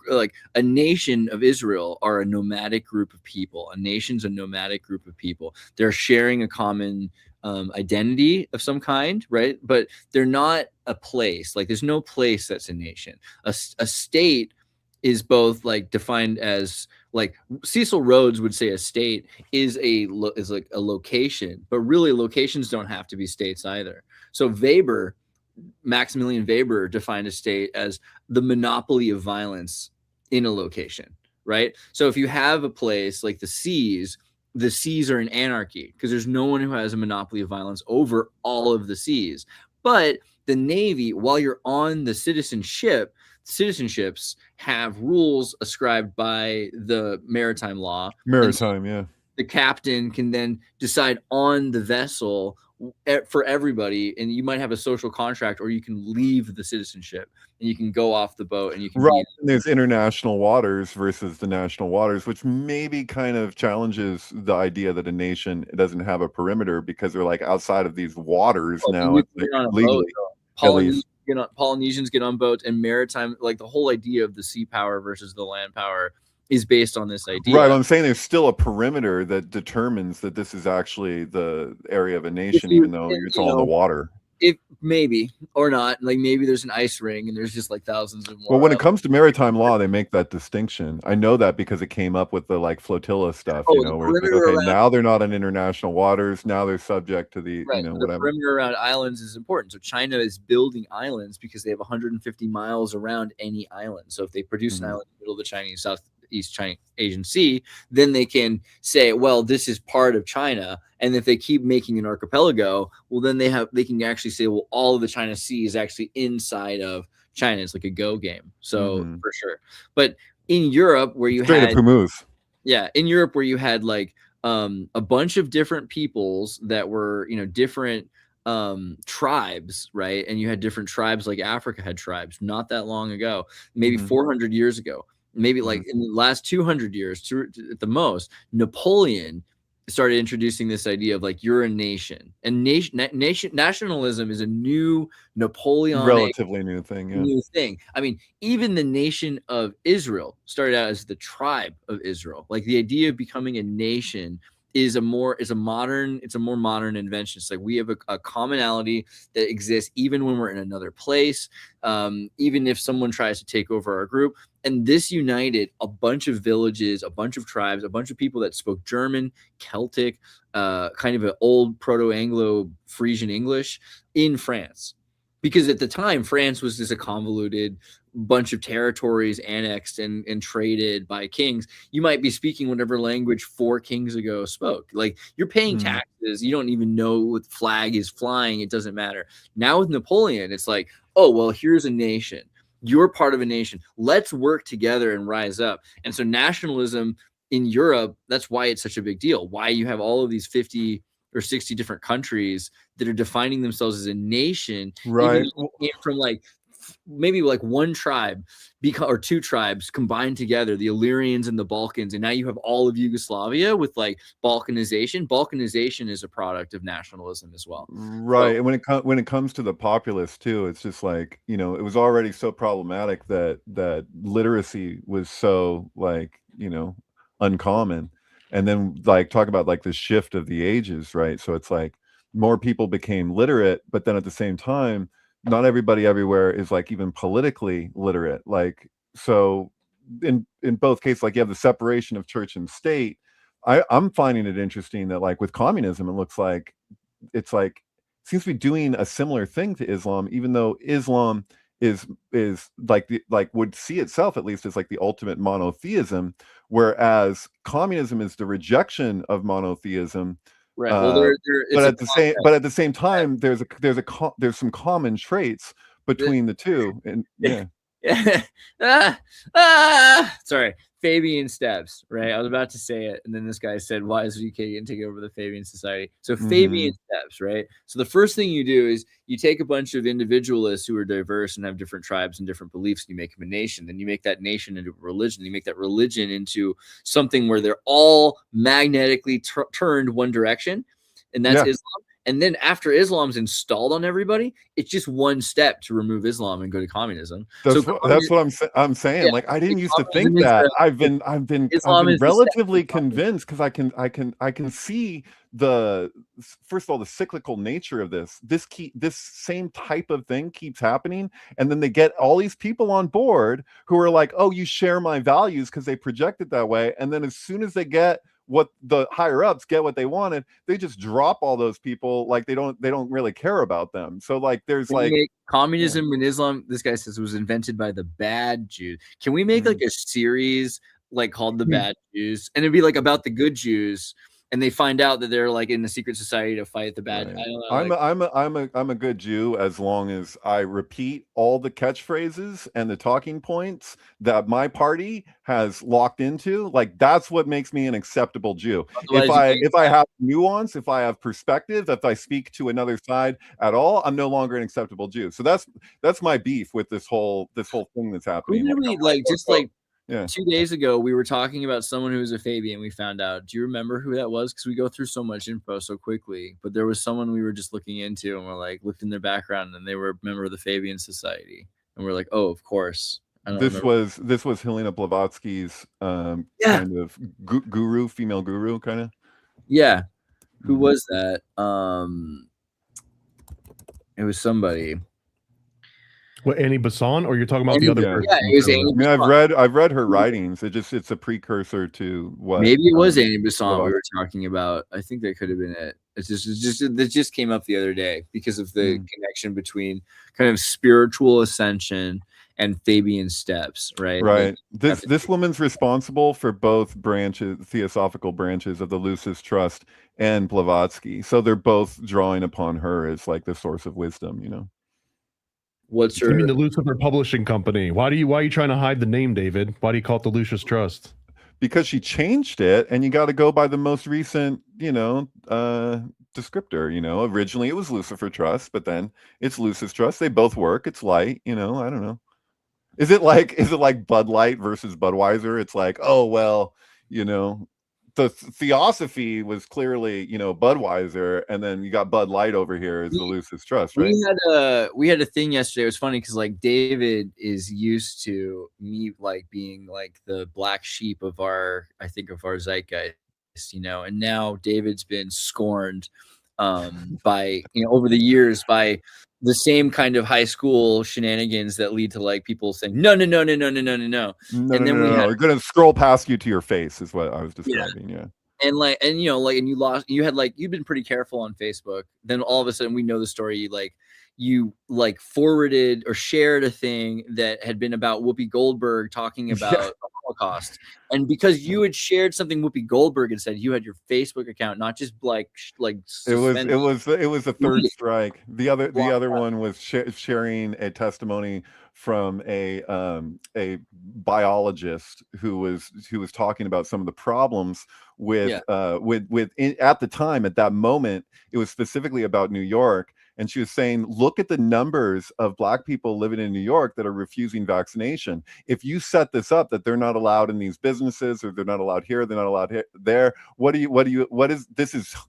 like a nation of Israel are a nomadic group of people. A nation's a nomadic group of people. They're sharing a common identity of some kind, right? But they're not a place. Like there's no place that's a nation. A state is both like defined as like Cecil Rhodes would say a state is like a location, but really locations don't have to be states either. So Maximilian Weber defined a state as the monopoly of violence in a location, right? So if you have a place like the seas are in anarchy because there's no one who has a monopoly of violence over all of the seas. But the Navy, while you're on the citizenships have rules ascribed by the maritime law.
Yeah.
The captain can then decide on the vessel for everybody, and you might have a social contract, or you can leave the citizenship and you can go off the boat and you can
There's international waters versus the national waters, which maybe kind of challenges the idea that a nation doesn't have a perimeter because they're like outside of these waters now. Legally,
Polynesians get on boats, and maritime, like the whole idea of the sea power versus the land power is based on this idea.
Right. I'm saying there's still a perimeter that determines that this is actually the area of a nation, even though it's all in the water.
If maybe or not, like maybe there's an ice ring and there's just like thousands of more.
Well, when it comes to maritime law, they make that distinction. I know that because it came up with the like flotilla stuff, where it's like, okay, now they're not in international waters. Now they're subject to the,
the
whatever.
perimeter around islands is important. So China is building islands because they have 150 miles around any island. So if they produce an island in the middle of the Chinese Southeast China Asian Sea, then they can say, well, this is part of China. And if they keep making an archipelago, well, then they can actually say, well, all of the China Sea is actually inside of China. It's like a Go game. So for sure. But in Europe, where you had like a bunch of different peoples that were, different tribes, right? And you had different tribes, like Africa had tribes not that long ago, maybe 400 years ago, maybe like in the last 200 years at the most. Napoleon started introducing this idea of like you're a nation, and nationalism is a new Napoleonic
Relatively new thing, yeah.
new thing. I mean, even the nation of Israel started out as the tribe of Israel. Like the idea of becoming a nation is a more modern invention. It's like we have a commonality that exists even when we're in another place, even if someone tries to take over our group. And this united a bunch of villages, a bunch of tribes, a bunch of people that spoke German, Celtic, kind of an old Proto-Anglo Frisian English in France. Because at the time, France was just a convoluted bunch of territories annexed and traded by kings. You might be speaking whatever language 4 kings ago spoke. Like you're paying taxes. You don't even know what flag is flying. It doesn't matter. Now with Napoleon, it's like, oh, well, here's a nation. You're part of a nation. Let's work together and rise up. And so nationalism in Europe, that's why it's such a big deal. Why you have all of these 50 or 60 different countries that are defining themselves as a nation,
right?
Even came from like maybe like one tribe or 2 tribes combined together, the Illyrians and the Balkans, and now you have all of Yugoslavia with like Balkanization. Balkanization is a product of nationalism as well,
right? So, and when it comes to the populace too, it's just like, you know, it was already so problematic that literacy was so like, you know, uncommon. And then like talk about like the shift of the ages, right? So it's like more people became literate, but then at the same time, not everybody everywhere is like even politically literate. Like, so in both cases, like you have the separation of church and state. I'm finding it interesting that like with communism, it looks like it's like seems to be doing a similar thing to Islam, even though Islam is like would see itself at least as like the ultimate monotheism, whereas communism is the rejection of monotheism.
Right. Well,
but at the same time, there's some common traits between the two, and yeah.
Sorry, Fabian steps. Right, I was about to say it, and then this guy said, "Why is UK going to take over the Fabian Society?" So Fabian steps. Right. So the first thing you do is you take a bunch of individualists who are diverse and have different tribes and different beliefs, and you make them a nation. Then you make that nation into a religion. You make that religion into something where they're all magnetically turned one direction, and that's Islam. And then after Islam's installed on everybody, it's just one step to remove Islam and go to communism.
That's what I'm saying. Yeah, like I didn't used to think that. I've been relatively convinced because I can see the first of all the cyclical nature of this. This same type of thing keeps happening, and then they get all these people on board who are like, "Oh, you share my values," because they project it that way, and then as soon as they get what the higher ups get what they wanted, they just drop all those people. Like they don't really care about them. So like there's like
communism and Islam, this guy says, was invented by the bad Jews. Can we make like a series like called The Bad Jews, and it'd be like about the good Jews, and they find out that they're like in the secret society to fight the bad.
Right.
I don't know,
I'm a good Jew as long as I repeat all the catchphrases and the talking points that my party has locked into. Like that's what makes me an acceptable Jew. If I have nuance, if I have perspective, if I speak to another side at all, I'm no longer an acceptable Jew. So that's my beef with this whole thing that's happening.
Yeah. 2 days ago, we were talking about someone who was a Fabian. We found out. Do you remember who that was? Because we go through so much info so quickly. But there was someone we were just looking into, and we're like, looked in their background, and they were a member of the Fabian Society. And we're like, oh, of course.
This was Helena Blavatsky's kind of guru, female guru, kind of.
Yeah. Who was that? It was somebody.
What, Annie Besant, or you're talking about the other person?
Yeah, it was Annie
Besant. I've read her writings. It's a precursor to what
maybe it was Annie Besant we were talking about. I think that could have been it. It just came up the other day because of the connection between kind of spiritual ascension and Fabian steps, right?
Right. This woman's responsible for both theosophical branches of the Lucis Trust and Blavatsky. So they're both drawing upon her as like the source of wisdom, you know.
What's your?
I mean, the Lucifer Publishing Company. Why are you trying to hide the name, David? Why do you call it the Lucis Trust?
Because she changed it, and you got to go by the most recent, descriptor. You know, originally it was Lucifer Trust, but then it's Lucis Trust. They both work. It's light. You know, I don't know. Is it like Bud Light versus Budweiser? It's like, oh well, the theosophy was clearly, you know, Budweiser, and then you got Bud Light over here as the loosest trust, right?
We had a thing yesterday. It was funny because like David is used to me like being like the black sheep of our zeitgeist, you know, and now David's been scorned by, you know, over the years by the same kind of high school shenanigans that lead to like people saying no.
No,
And then we had
we're gonna scroll past you to your face is what I was describing. Yeah.
and like, and you know, like, and you had like, you've been pretty careful on Facebook. Then all of a sudden we know the story, like you like forwarded or shared a thing that had been about Whoopi Goldberg talking about the Holocaust. And because you had shared something Whoopi Goldberg had said, you had your Facebook account, not just like
it was a third strike. The other one was sharing a testimony from a biologist who was talking about some of the problems with at the time, at that moment, it was specifically about New York. And she was saying, look at the numbers of Black people living in New York that are refusing vaccination. If you set this up that they're not allowed in these businesses, or they're not allowed here, they're not allowed here, there,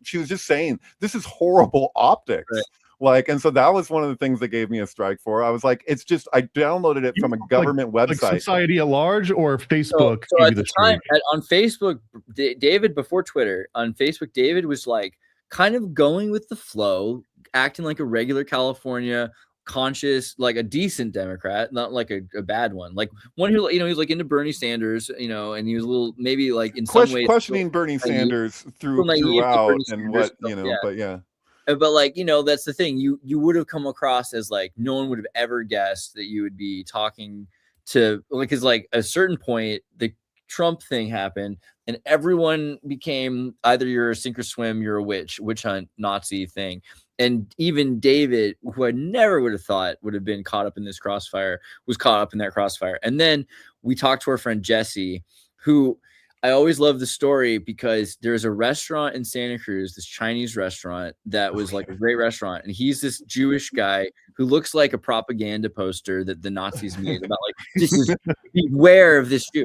she was just saying, this is horrible optics. Right. Like, and so that was one of the things that gave me a strike for. I was like, it's just, I downloaded it from a government website.
Like society at large, or Facebook?
So at the time, on Facebook, David, before Twitter, on Facebook, David was like kind of going with the flow, acting like a regular California conscious, like a decent Democrat, not like a bad one, like one who, you know, he's like into Bernie Sanders, you know, and he was a little, maybe like in some ways
questioning Bernie Sanders throughout and what, you know, but yeah.
But like, you know, that's the thing. You would have come across as like, no one would have ever guessed that you would be talking to, like, because like at a certain point, the Trump thing happened and everyone became either you're a sink or swim, you're a witch hunt, Nazi thing. And even David, who I never would have thought would have been caught up in this crossfire, was caught up in that crossfire. And then we talked to our friend Jesse, who I always love the story because there's a restaurant in Santa Cruz, this Chinese restaurant that was like a great restaurant. And he's this Jewish guy who looks like a propaganda poster that the Nazis made about like, this is, beware of this Jew.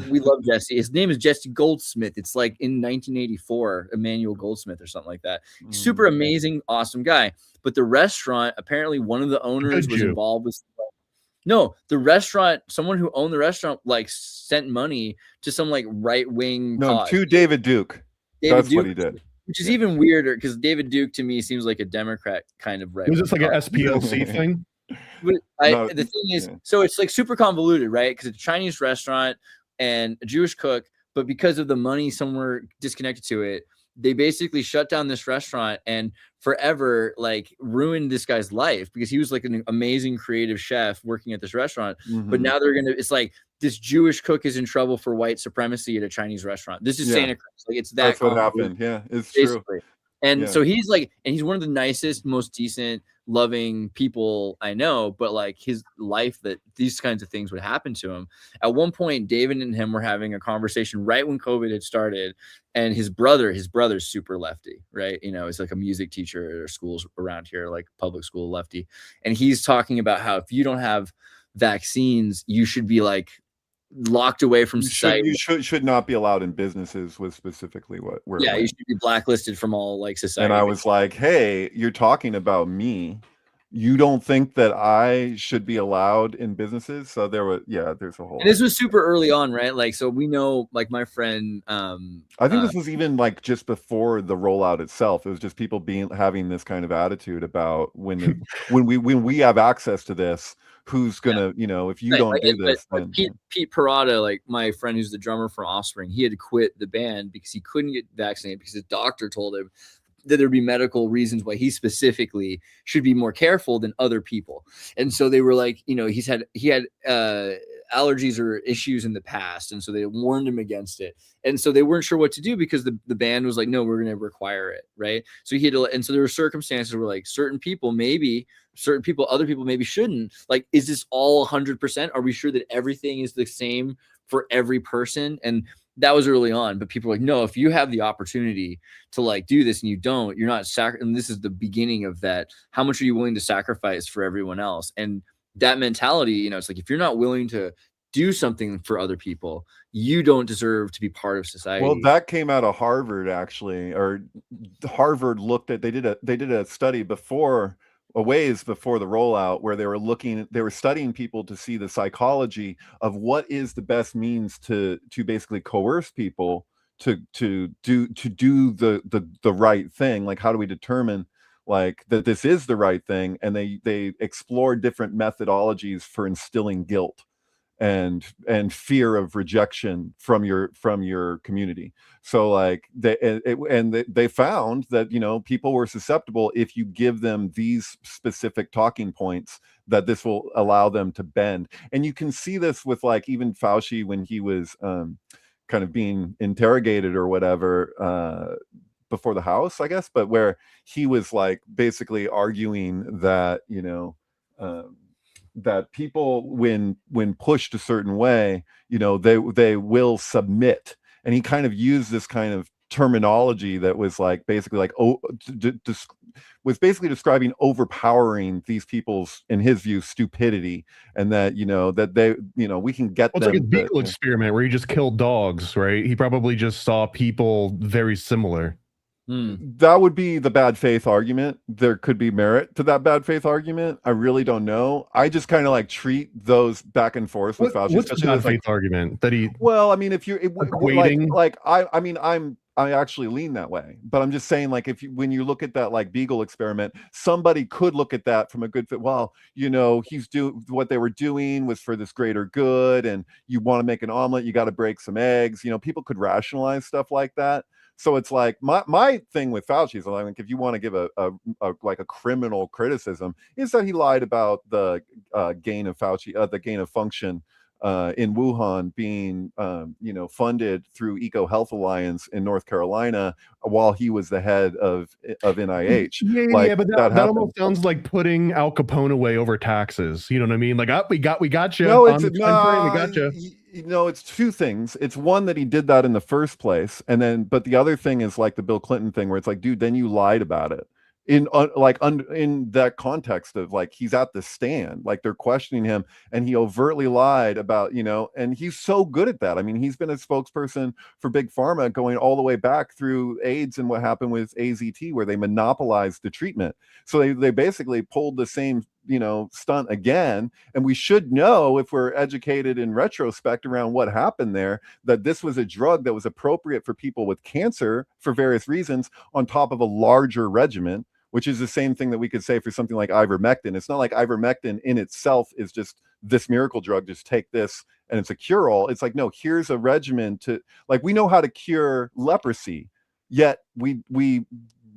We love Jesse. His name is Jesse Goldsmith. It's like in 1984, Emmanuel Goldsmith or something like that. Super amazing, awesome guy. But the restaurant, apparently one of the owners was involved with. No, the restaurant, someone who owned the restaurant, like sent money to some like right wing.
No, to David Duke. That's what he did.
Which is even weirder because David Duke to me seems like a Democrat kind of right.
Was this like an SPLC thing?
But the thing is, so it's like super convoluted, right? Because it's a Chinese restaurant and a Jewish cook, but because of the money somewhere disconnected to it, they basically shut down this restaurant and forever like ruined this guy's life because he was like an amazing creative chef working at this restaurant. But now it's like this Jewish cook is in trouble for white supremacy at a Chinese restaurant. This is Santa Cruz. Like that's
what happened. Yeah, it's basically true.
And so he's like, and he's one of the nicest, most decent, loving people I know, but like his life, that these kinds of things would happen to him. At one point, David and him were having a conversation right when COVID had started, and his brother's super lefty, right? You know, he's like a music teacher at schools around here, like public school lefty. And he's talking about how if you don't have vaccines, you should be like locked away from society.
You should not be allowed in businesses, was specifically what we're
you should be blacklisted from all like society.
And I was like, hey, you're talking about me. You don't think that I should be allowed in businesses? So there's a whole.
And this was super early on, right? Like, so we know, like my friend.
I think this was even like just before the rollout itself. It was just people having this kind of attitude about when we have access to this. Who's gonna, you know, if you don't do this, then
Pete Parada, like my friend who's the drummer for Offspring, he had to quit the band because he couldn't get vaccinated because his doctor told him that there'd be medical reasons why he specifically should be more careful than other people. And so they were like, you know, he had allergies or issues in the past, and so they warned him against it. And so they weren't sure what to do because the band was like, no, we're going to require it, right? So he had to, and so there were circumstances where like other people maybe shouldn't. Like, is this all 100%? Are we sure that everything is the same for every person? And that was early on, but people were like, no, if you have the opportunity to like do this and you don't, you're not and this is the beginning of that. How much are you willing to sacrifice for everyone else? And that mentality, you know, it's like, if you're not willing to do something for other people, you don't deserve to be part of society.
Well, that came out of Harvard actually, or Harvard looked at they did a study before a ways before the rollout where they were studying people to see the psychology of what is the best means to basically coerce people to do the right thing. Like, how do we determine like that this is the right thing? And they explored different methodologies for instilling guilt and fear of rejection from your community. So like they found that, you know, people were susceptible if you give them these specific talking points, that this will allow them to bend. And you can see this with like even Fauci when he was kind of being interrogated or whatever before the House, I guess, but where he was like basically arguing that, you know, that people when pushed a certain way, you know, they will submit. And he kind of used this kind of terminology that was like basically like was basically describing overpowering these people's, in his view, stupidity, and that, you know, that they, you know, we can get
well, it's
them
like a Beagle experiment where he just killed dogs, right? He probably just saw people very similar.
That would be the bad faith argument. There could be merit to that bad faith argument. I really don't know. I just kind of like treat those back and forth with Fauci.
What's the bad faith argument that he?
Well, I mean, if you're
equating,
I mean, I actually lean that way, but I'm just saying, like, when you look at that like Beagle experiment, somebody could look at that from a good fit. Well, you know, what they were doing was for this greater good, and you want to make an omelet, you got to break some eggs. You know, people could rationalize stuff like that. So it's like my thing with Fauci is like, if you want to give a criminal criticism, is that he lied about the gain of function in Wuhan being you know, funded through Eco Health Alliance in North Carolina while he was the head of NIH.
Yeah, but that almost sounds like putting Al Capone away over taxes. You know what I mean? Like, we got you.
No,
we got you.
No, it's two things. It's one, that he did that in the first place, and then, but the other thing is like the Bill Clinton thing, where it's like, dude, then you lied about it in that context of like, he's at the stand, like they're questioning him, and he overtly lied about, you know, and he's so good at that. I mean, he's been a spokesperson for Big Pharma going all the way back through AIDS and what happened with AZT, where they monopolized the treatment. So they basically pulled the same, you know, stunt again. And we should know, if we're educated in retrospect around what happened there, that this was a drug that was appropriate for people with cancer for various reasons, on top of a larger regimen, which is the same thing that we could say for something like ivermectin. It's not like ivermectin in itself is just this miracle drug, just take this and it's a cure-all. It's like, no, here's a regimen to, like, we know how to cure leprosy, yet we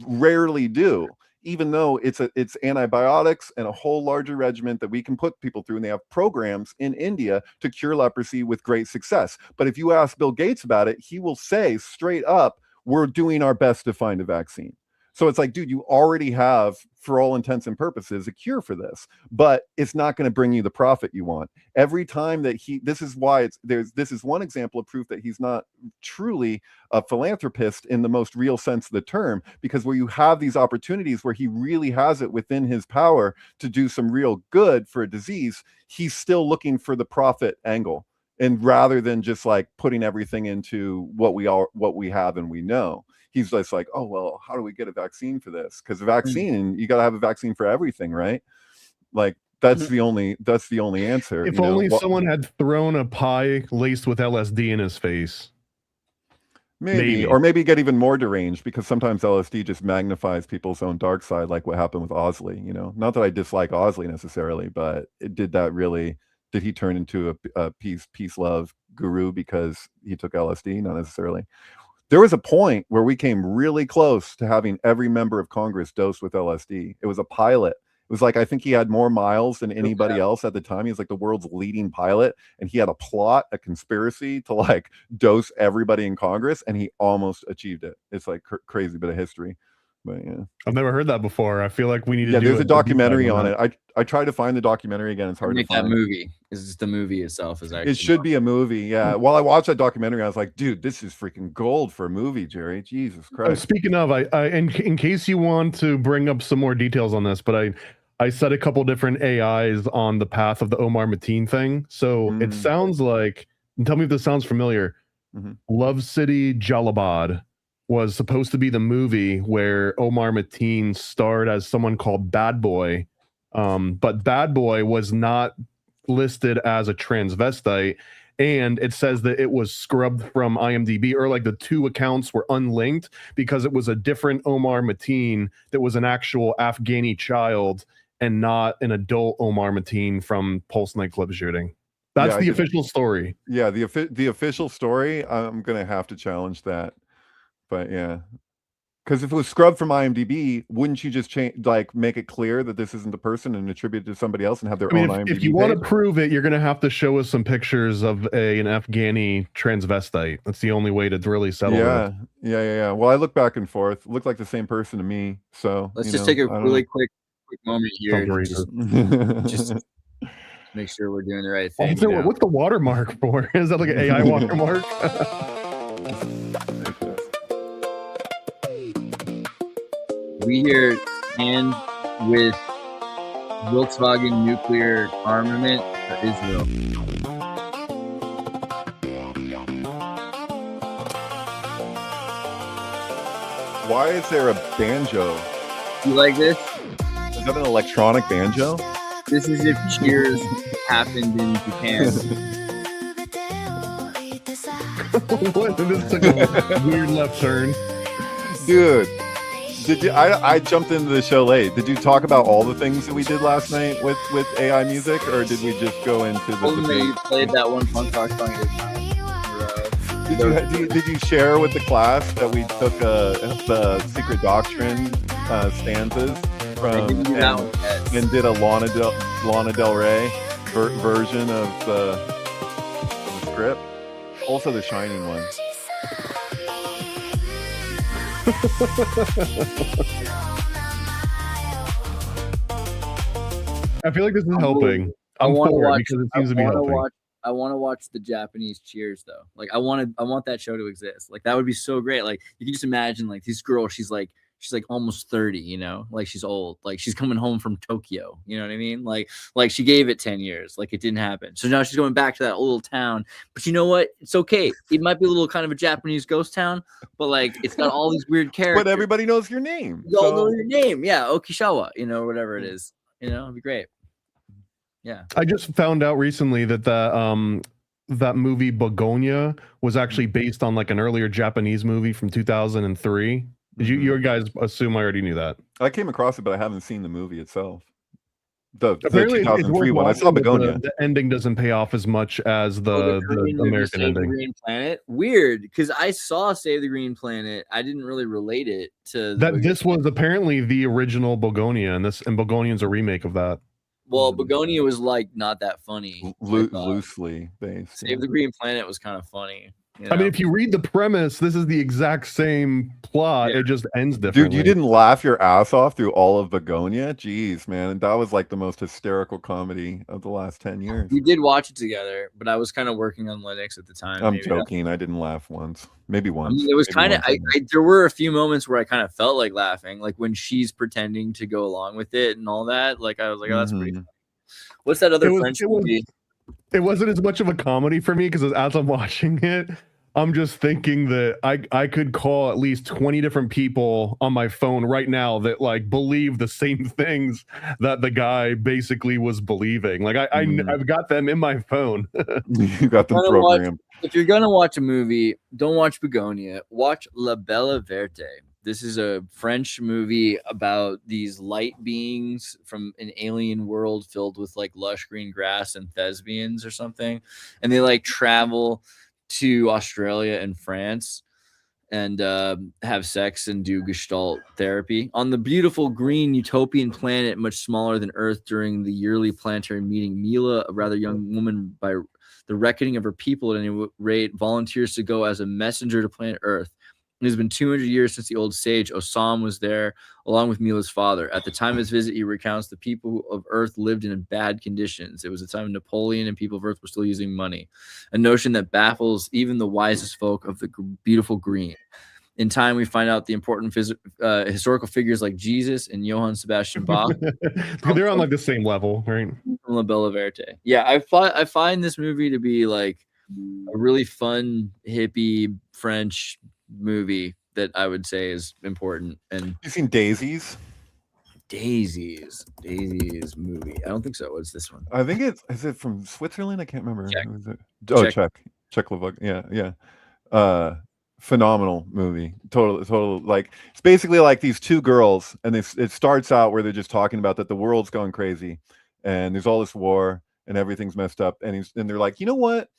rarely do, even though it's antibiotics and a whole larger regimen that we can put people through. And they have programs in India to cure leprosy with great success. But if you ask Bill Gates about it, he will say straight up, we're doing our best to find a vaccine. So it's like, dude, you already have, for all intents and purposes, a cure for this, but it's not going to bring you the profit you want. Every time that this is why this is one example of proof that he's not truly a philanthropist in the most real sense of the term, because where you have these opportunities where he really has it within his power to do some real good for a disease, he's still looking for the profit angle. And rather than just like putting everything into what we have and we know, he's just like, oh, well, how do we get a vaccine for this? Because the vaccine, you got to have a vaccine for everything, right? Like, that's the only answer.
If only someone had thrown a pie laced with LSD in his face.
Maybe. Or maybe get even more deranged, because sometimes LSD just magnifies people's own dark side, like what happened with Osley. You know, not that I dislike Osley necessarily, but did he turn into a peace love guru because he took LSD? Not necessarily. There was a point where we came really close to having every member of Congress dosed with LSD. It was a pilot. It was like, I think he had more miles than anybody else at the time. He was like the world's leading pilot, and he had a plot, a conspiracy to like dose everybody in Congress, and he almost achieved it. It's like crazy bit of history. But yeah,
I've never heard that before. I feel like we need to.
Yeah, there's a documentary on it. I tried to find the documentary again. It's hard to find.
That movie is the movie itself is actually.
It should be a movie. Yeah. While I watched that documentary, I was like, dude, this is freaking gold for a movie, Jerry. Jesus Christ.
Speaking of, in case you want to bring up some more details on this, but I set a couple different AIs on the path of the Omar Mateen thing. So it sounds like, and tell me if this sounds familiar. Love City Jalabad was supposed to be the movie where Omar Mateen starred as someone called Bad Boy. But Bad Boy was not listed as a transvestite. And it says that it was scrubbed from IMDb, or like the two accounts were unlinked because it was a different Omar Mateen that was an actual Afghani child and not an adult Omar Mateen from Pulse nightclub shooting. That's the official story.
Yeah, the official story. I'm gonna have to challenge that. But yeah, because if it was scrubbed from IMDb, wouldn't you just change, like, make it clear that this isn't the person and attribute it to somebody else and have their own IMDb
if you want to prove it, you're going to have to show us some pictures of an Afghani transvestite. That's the only way to really settle it.
Yeah. Well, I look back and forth. It looked like the same person to me. So
let's just take a really quick moment here to just make sure we're doing the right thing.
What's the watermark for? Is that like an AI watermark?
We here stand with Volkswagen nuclear armament for Israel.
Why is there a banjo?
You like this?
Is that an electronic banjo?
This is if Cheers happened in Japan.
What? This took a weird left turn.
Dude. Did you? I jumped into the show late. Did you talk about all the things that we did last night with AI music, or did we just go into the?
You played that one punk rock song.
Did you share with the class that we took the Secret Doctrine stanzas from and did a Lana Del Rey version of the script? Also, the Shining one.
I feel like this is helping. I'm for it because it seems to be helping.
I want to watch the Japanese Cheers though. Like I want that show to exist. Like that would be so great. Like you can just imagine like this girl. She's like almost 30. You know, like she's old. Like she's coming home from Tokyo. You know what I mean? Like she gave it 10 years. Like it didn't happen. So now she's going back to that little town. But you know what? It's okay. It might be a little kind of a Japanese ghost town, but like it's got all these weird characters.
But everybody knows your name.
You all know your name. Yeah, Okishawa. You know, whatever it is. You know, it'd be great. Yeah.
I just found out recently that that movie Begonia was actually based on like an earlier Japanese movie from 2003. Did you guys assume I already knew that?
I came across it, but I haven't seen the movie itself. The 2003 one. I saw Begonia.
The ending doesn't pay off as much as the American ending.
The Green Planet. Weird, because I saw Save the Green Planet. I didn't really relate it to
that. This was apparently the original Begonia, and Begonia's a remake of that.
Well, Begonia was like not that funny.
Loosely based.
Save the Green Planet was kind of funny. You know?
I mean, if you read the premise, this is the exact same plot. Yeah. It just ends differently.
Dude, you didn't laugh your ass off through all of Begonia? Jeez, man. That was like the most hysterical comedy of the last 10 years.
We did watch it together, but I was kind of working on Linux at the time.
I'm joking. I didn't laugh once. Maybe once.
I mean, it was kind of, there were a few moments where I kind of felt like laughing, like when she's pretending to go along with it and all that. Like, I was like, oh, that's pretty funny. What's that other French movie?
It wasn't as much of a comedy for me because as I'm watching it, I'm just thinking that I could call at least 20 different people on my phone right now that like believe the same things that the guy basically was believing. Like I've got them in my phone.
You got them programmed.
If you're gonna watch a movie, don't watch Begonia. Watch La Belle Verte. This is a French movie about these light beings from an alien world filled with like lush green grass and thespians or something. And they like travel to Australia and France and have sex and do Gestalt therapy on the beautiful green utopian planet, much smaller than Earth. During the yearly planetary meeting, Mila, a rather young woman, by the reckoning of her people at any rate, volunteers to go as a messenger to planet Earth. It has been 200 years since the old sage Osam was there, along with Mila's father. At the time of his visit, he recounts the people of Earth lived in bad conditions. It was a time of Napoleon, and people of Earth were still using money, a notion that baffles even the wisest folk of the beautiful green. In time, we find out the important historical figures like Jesus and Johann Sebastian Bach.
They're on like the same level, right?
From La Bella Verte. Yeah, I find this movie to be like a really fun, hippie French movie that I would say is important. And
You seen Daisies?
Daisies movie. I don't think so. What's this one?
I think is it from Switzerland? I can't remember.
Czech.
Who is it? Oh, Czechoslovakia. Yeah. Phenomenal movie. Total. Like it's basically like these two girls, and it starts out where they're just talking about that the world's going crazy, and there's all this war, and everything's messed up, and they're like, you know what?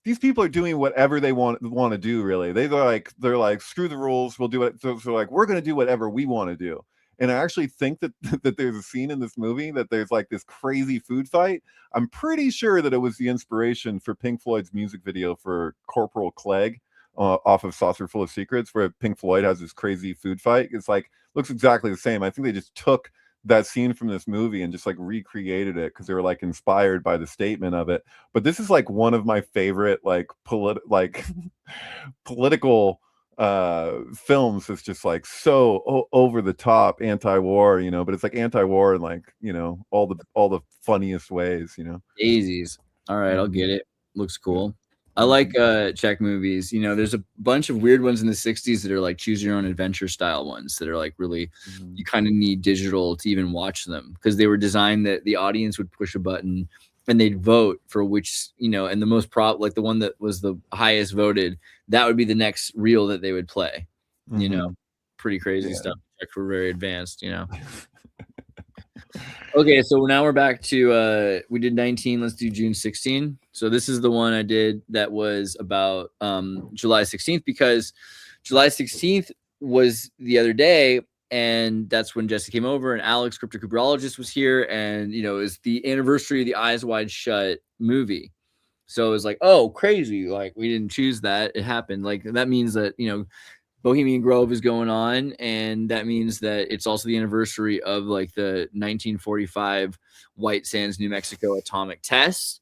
These people are doing whatever they want to do. Really, they're like screw the rules. We'll do it. So like we're gonna do whatever we want to do. And I actually think that that there's a scene in this movie that there's like this crazy food fight. I'm pretty sure that it was the inspiration for Pink Floyd's music video for Corporal Clegg off of Saucer Full of Secrets, where Pink Floyd has this crazy food fight. It's like looks exactly the same. I think they just took that scene from this movie and just like recreated it because they were like inspired by the statement of it. But this is like one of my favorite like political films. Is just like so over the top anti-war, you know, but it's like anti-war in like, you know, all the funniest ways, you know.
Daisies. All right, I'll get it. Looks cool. I like Czech movies. You know, there's a bunch of weird ones in the 60s that are like choose your own adventure style ones that are like really you kind of need digital to even watch them because they were designed that the audience would push a button and they'd vote for which, you know, and the most like the one that was the highest voted, that would be the next reel that they would play. You know, pretty crazy stuff. Czechs were very advanced, you know. Okay, so now we're back to we did 19. Let's do June 16. So this is the one I did that was about July 16th because July 16th was the other day, and that's when Jesse came over and Alex, cryptocuberologist, was here, and you know, it was the anniversary of the Eyes Wide Shut movie. So it was like, oh, crazy! Like we didn't choose that; it happened. Like that means that, you know, Bohemian Grove is going on, and that means that it's also the anniversary of like the 1945 White Sands, New Mexico atomic test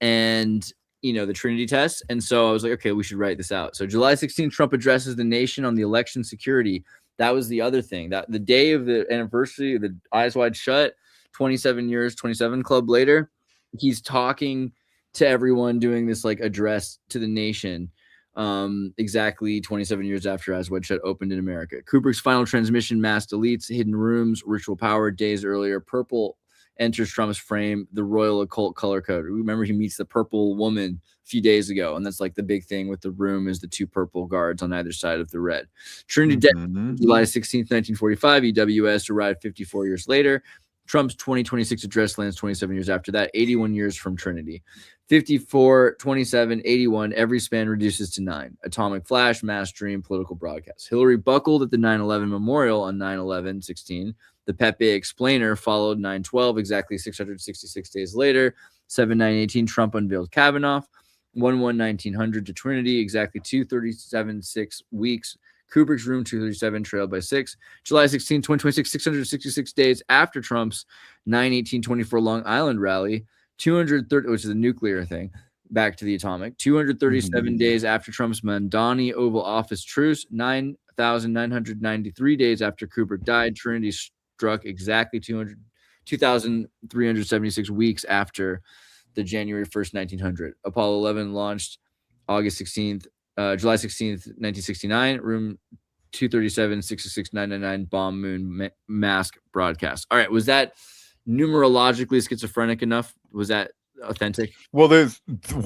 and, you know, the Trinity test. And so I was like, okay, we should write this out. So July 16th, Trump addresses the nation on the election security. That was the other thing. That the day of the anniversary of the Eyes Wide Shut, 27 years, 27 club later, he's talking to everyone, doing this like address to the nation. Exactly 27 years after Eyes Wide Shut opened in America. Kubrick's final transmission, mass deletes, hidden rooms, ritual power. Days earlier, purple enters Trump's frame, the royal occult color code. Remember, he meets the purple woman a few days ago, and that's like the big thing with the room is the two purple guards on either side of the red. Trinity Death, July 16th, 1945. EWS arrived 54 years later. Trump's 2026 address lands 27 years after that, 81 years from Trinity. 54, 27, 81, every span reduces to 9. Atomic flash, mass dream, political broadcast. Hillary buckled at the 9/11 memorial on 9/11/16. The Pepe explainer followed 9/12, exactly 666 days later. 7/9/18, Trump unveiled Kavanaugh. 1/1/1900 to Trinity, exactly 237.6 weeks. Kubrick's Room 237 trailed by 6. July 16, 2026, 666 days after Trump's 9/18/24 Long Island rally. 230, which is a nuclear thing, back to the atomic. 237 days after Trump's Mandani Oval Office truce. 9,993 days after Kubrick died. Trinity struck exactly 2,376 weeks after the January 1st, 1900. Apollo 11 launched August 16th, July 16th, 1969. Room 237, 66999, bomb moon mask broadcast. All right, was that numerologically schizophrenic enough? Was that authentic?
Well,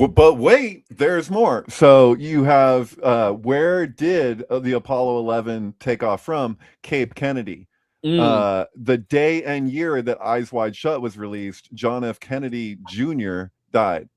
but wait, there's more. So you have where did the Apollo 11 take off from? Cape Kennedy. The day and year that Eyes Wide Shut was released, John F. Kennedy Jr. died.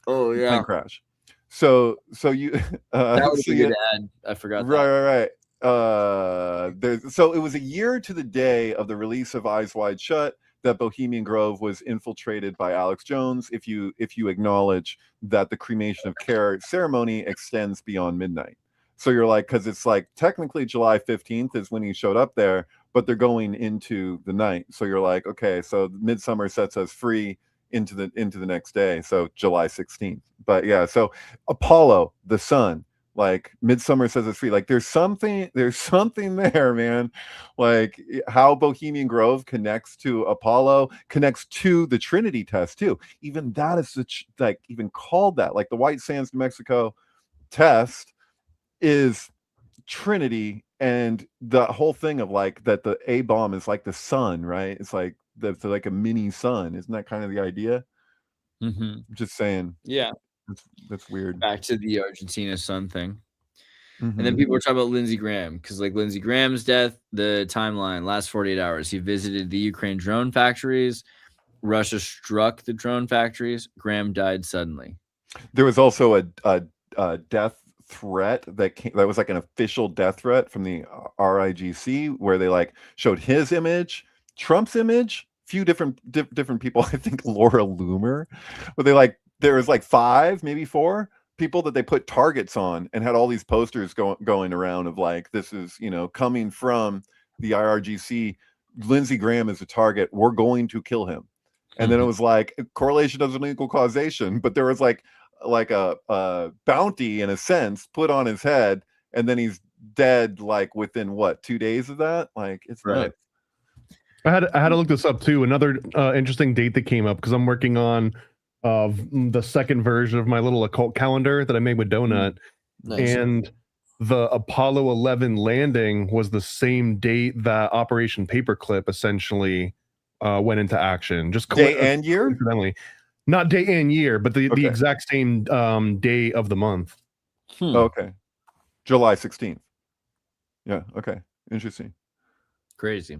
Oh yeah,
plane crash. So you
that was a good ad. I forgot.
Right. So it was a year to the day of the release of Eyes Wide Shut that Bohemian Grove was infiltrated by Alex Jones. If you acknowledge that the cremation of care ceremony extends beyond midnight, so you're like, because it's like technically July 15th is when he showed up there, but they're going into the night. So you're like, okay, so midsummer sets us free into the next day. So July 16th. But yeah, so Apollo, the sun, Like Midsummer Says It's Free. Like there's something there, man. Like how Bohemian Grove connects to Apollo, connects to the Trinity test too. Even that is such, like, even called that. Like the White Sands, New Mexico test is Trinity, and the whole thing of like that the A bomb is like the sun, right? It's like that's like a mini sun. Isn't that kind of the idea? Just saying.
Yeah.
That's weird.
Back to the Argentina Sun thing.
Mhm.
And then people were talking about Lindsey Graham, because like Lindsey Graham's death, the timeline, last 48 hours, he visited the Ukraine drone factories. Russia struck the drone factories. Graham died suddenly.
There was also a death threat that was like an official death threat from the RIGC, where they like showed his image, Trump's image, few different people. I think Laura Loomer, but there was like 5, maybe 4 people that they put targets on and had all these posters going around of like, this is, coming from the IRGC. Lindsey Graham is a target. We're going to kill him. And then it was like, correlation doesn't equal causation, but there was like a bounty in a sense put on his head, and then he's dead like within what, 2 days of that. Like it's
right.
nuts.
I had to look this up too. Another interesting date that came up, because I'm working on the second version of my little occult calendar that I made with Donut.
Nice.
And the Apollo 11 landing was the same date that Operation Paperclip essentially went into action. Just
Day and year?
Coincidentally. Not day and year, but the
Okay.
exact same day of the month.
Okay. July 16th. Yeah. Okay. Interesting.
Crazy.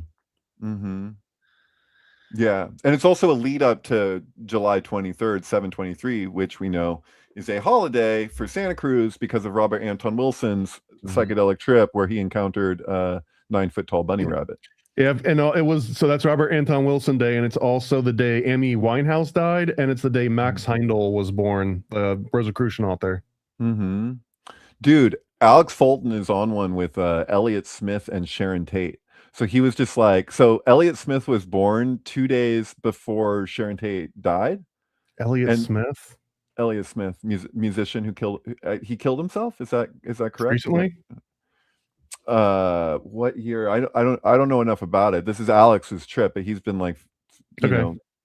Yeah. And it's also a lead up to July 23rd, 7/23, which we know is a holiday for Santa Cruz because of Robert Anton Wilson's psychedelic trip where he encountered a 9-foot tall bunny rabbit.
Yeah, and that's Robert Anton Wilson Day, and it's also the day Amy Winehouse died, and it's the day Max Heindel was born, the Rosicrucian author.
Dude, Alex Fulton is on one with Elliott Smith and Sharon Tate. So he was just like, so Elliott Smith was born 2 days before Sharon Tate died.
Elliott Smith,
musician who killed himself. Is that correct?
Recently?
What year? I don't know enough about it. This is Alex's trip, but he's been like,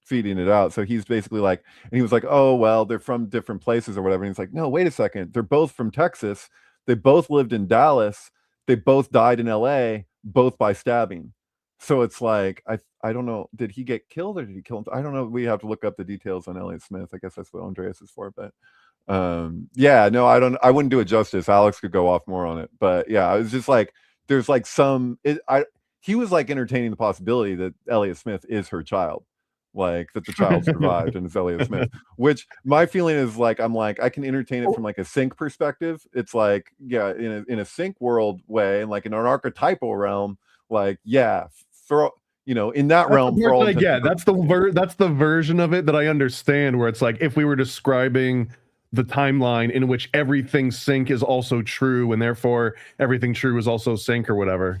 feeding it out. So he's basically like, and he was like, oh well, they're from different places or whatever. And he's like, no, wait a second, they're both from Texas. They both lived in Dallas. They both died in LA, both by stabbing. So it's like, I don't know, did he get killed or did he kill him? I don't know. We have to look up the details on Elliott Smith. I guess that's what Andreas is for. But yeah, no, I wouldn't do it justice. Alex could go off more on it. But yeah, I was just like, there's like he was like entertaining the possibility that Elliott Smith is her child. Like that the child survived and it's Elliott Smith, which my feeling is like, I'm like, I can entertain it from like a sync perspective. It's like, yeah, in a sync world way, and like in an archetypal realm, like, yeah, in that realm.
That's the version of it that I understand, where it's like, if we were describing the timeline in which everything sync is also true, and therefore everything true is also sync or whatever.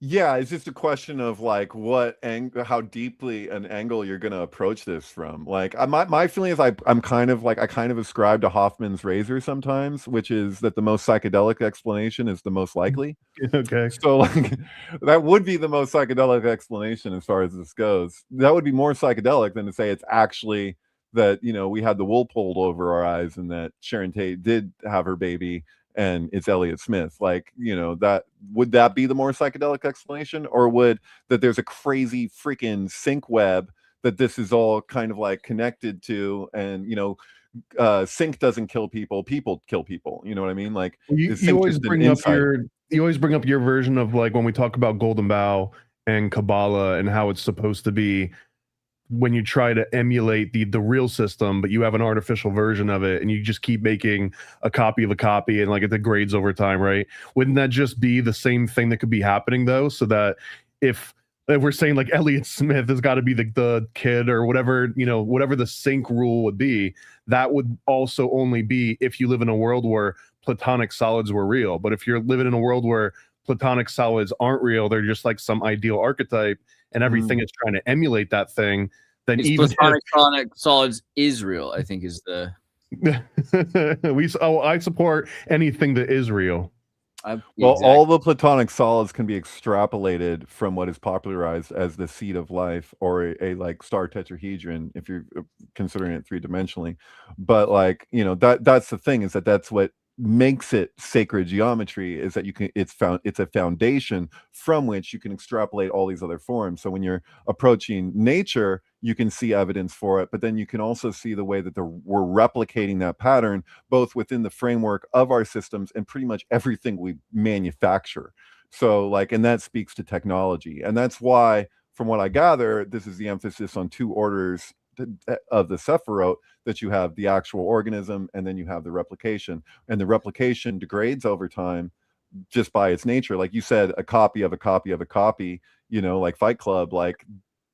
Yeah, it's just a question of like how deeply an angle you're going to approach this from. Like my feeling is I'm kind of like, I kind of ascribe to Hoffman's razor sometimes, which is that the most psychedelic explanation is the most likely.
Okay.
So like that would be the most psychedelic explanation as far as this goes. That would be more psychedelic than to say it's actually that, we had the wool pulled over our eyes and that Sharon Tate did have her baby and it's Elliott Smith. Like, that would that be the more psychedelic explanation, or would that there's a crazy freaking sync web that this is all kind of like connected to, and sync doesn't kill people kill people, you know what I mean? Like
you always bring up your version of like when we talk about Golden Bough and Kabbalah and how it's supposed to be when you try to emulate the real system, but you have an artificial version of it and you just keep making a copy of a copy and like it degrades over time, right? Wouldn't that just be the same thing that could be happening though? So that if we're saying like Elliott Smith has got to be the kid or whatever, whatever the sync rule would be, that would also only be if you live in a world where platonic solids were real. But if you're living in a world where platonic solids aren't real, they're just like some ideal archetype, and everything is trying to emulate that thing, then
it's
even
platonic solids is real, I think is the
I support anything that is real.
Well,
Exactly.
all the Platonic solids can be extrapolated from what is popularized as the seed of life, or a like star tetrahedron, if you're considering it three-dimensionally. But like, you know, that's the thing, is that that's what makes it sacred geometry, is that you can it's a foundation from which you can extrapolate all these other forms. So when you're approaching nature, you can see evidence for it, but then you can also see the way that we're replicating that pattern both within the framework of our systems and pretty much everything we manufacture. So like, and that speaks to technology. And that's why, from what I gather, this is the emphasis on two orders of the Sephiroth, that you have the actual organism and then you have the replication. And the replication degrades over time just by its nature. Like you said, a copy of a copy of a copy, you know, like Fight Club, like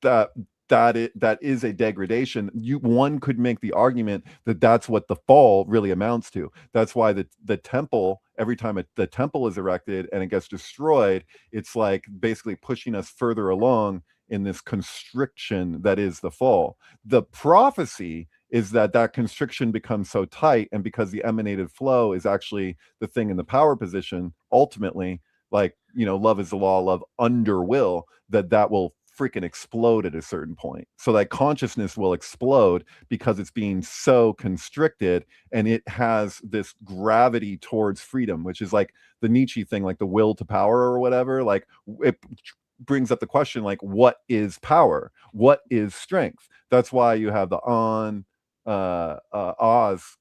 that that is a degradation. One could make the argument that that's what the fall really amounts to. That's why the temple, every time the temple is erected and it gets destroyed, it's like basically pushing us further along in this constriction that is the fall. The prophecy is that constriction becomes so tight, and because the emanated flow is actually the thing in the power position, ultimately, like, you know, love is the law, love under will, that will freaking explode at a certain point. So that consciousness will explode because it's being so constricted, and it has this gravity towards freedom, which is like the Nietzsche thing, like the will to power or whatever. Like, it brings up the question, like, what is power? What is strength? That's why you have the Oz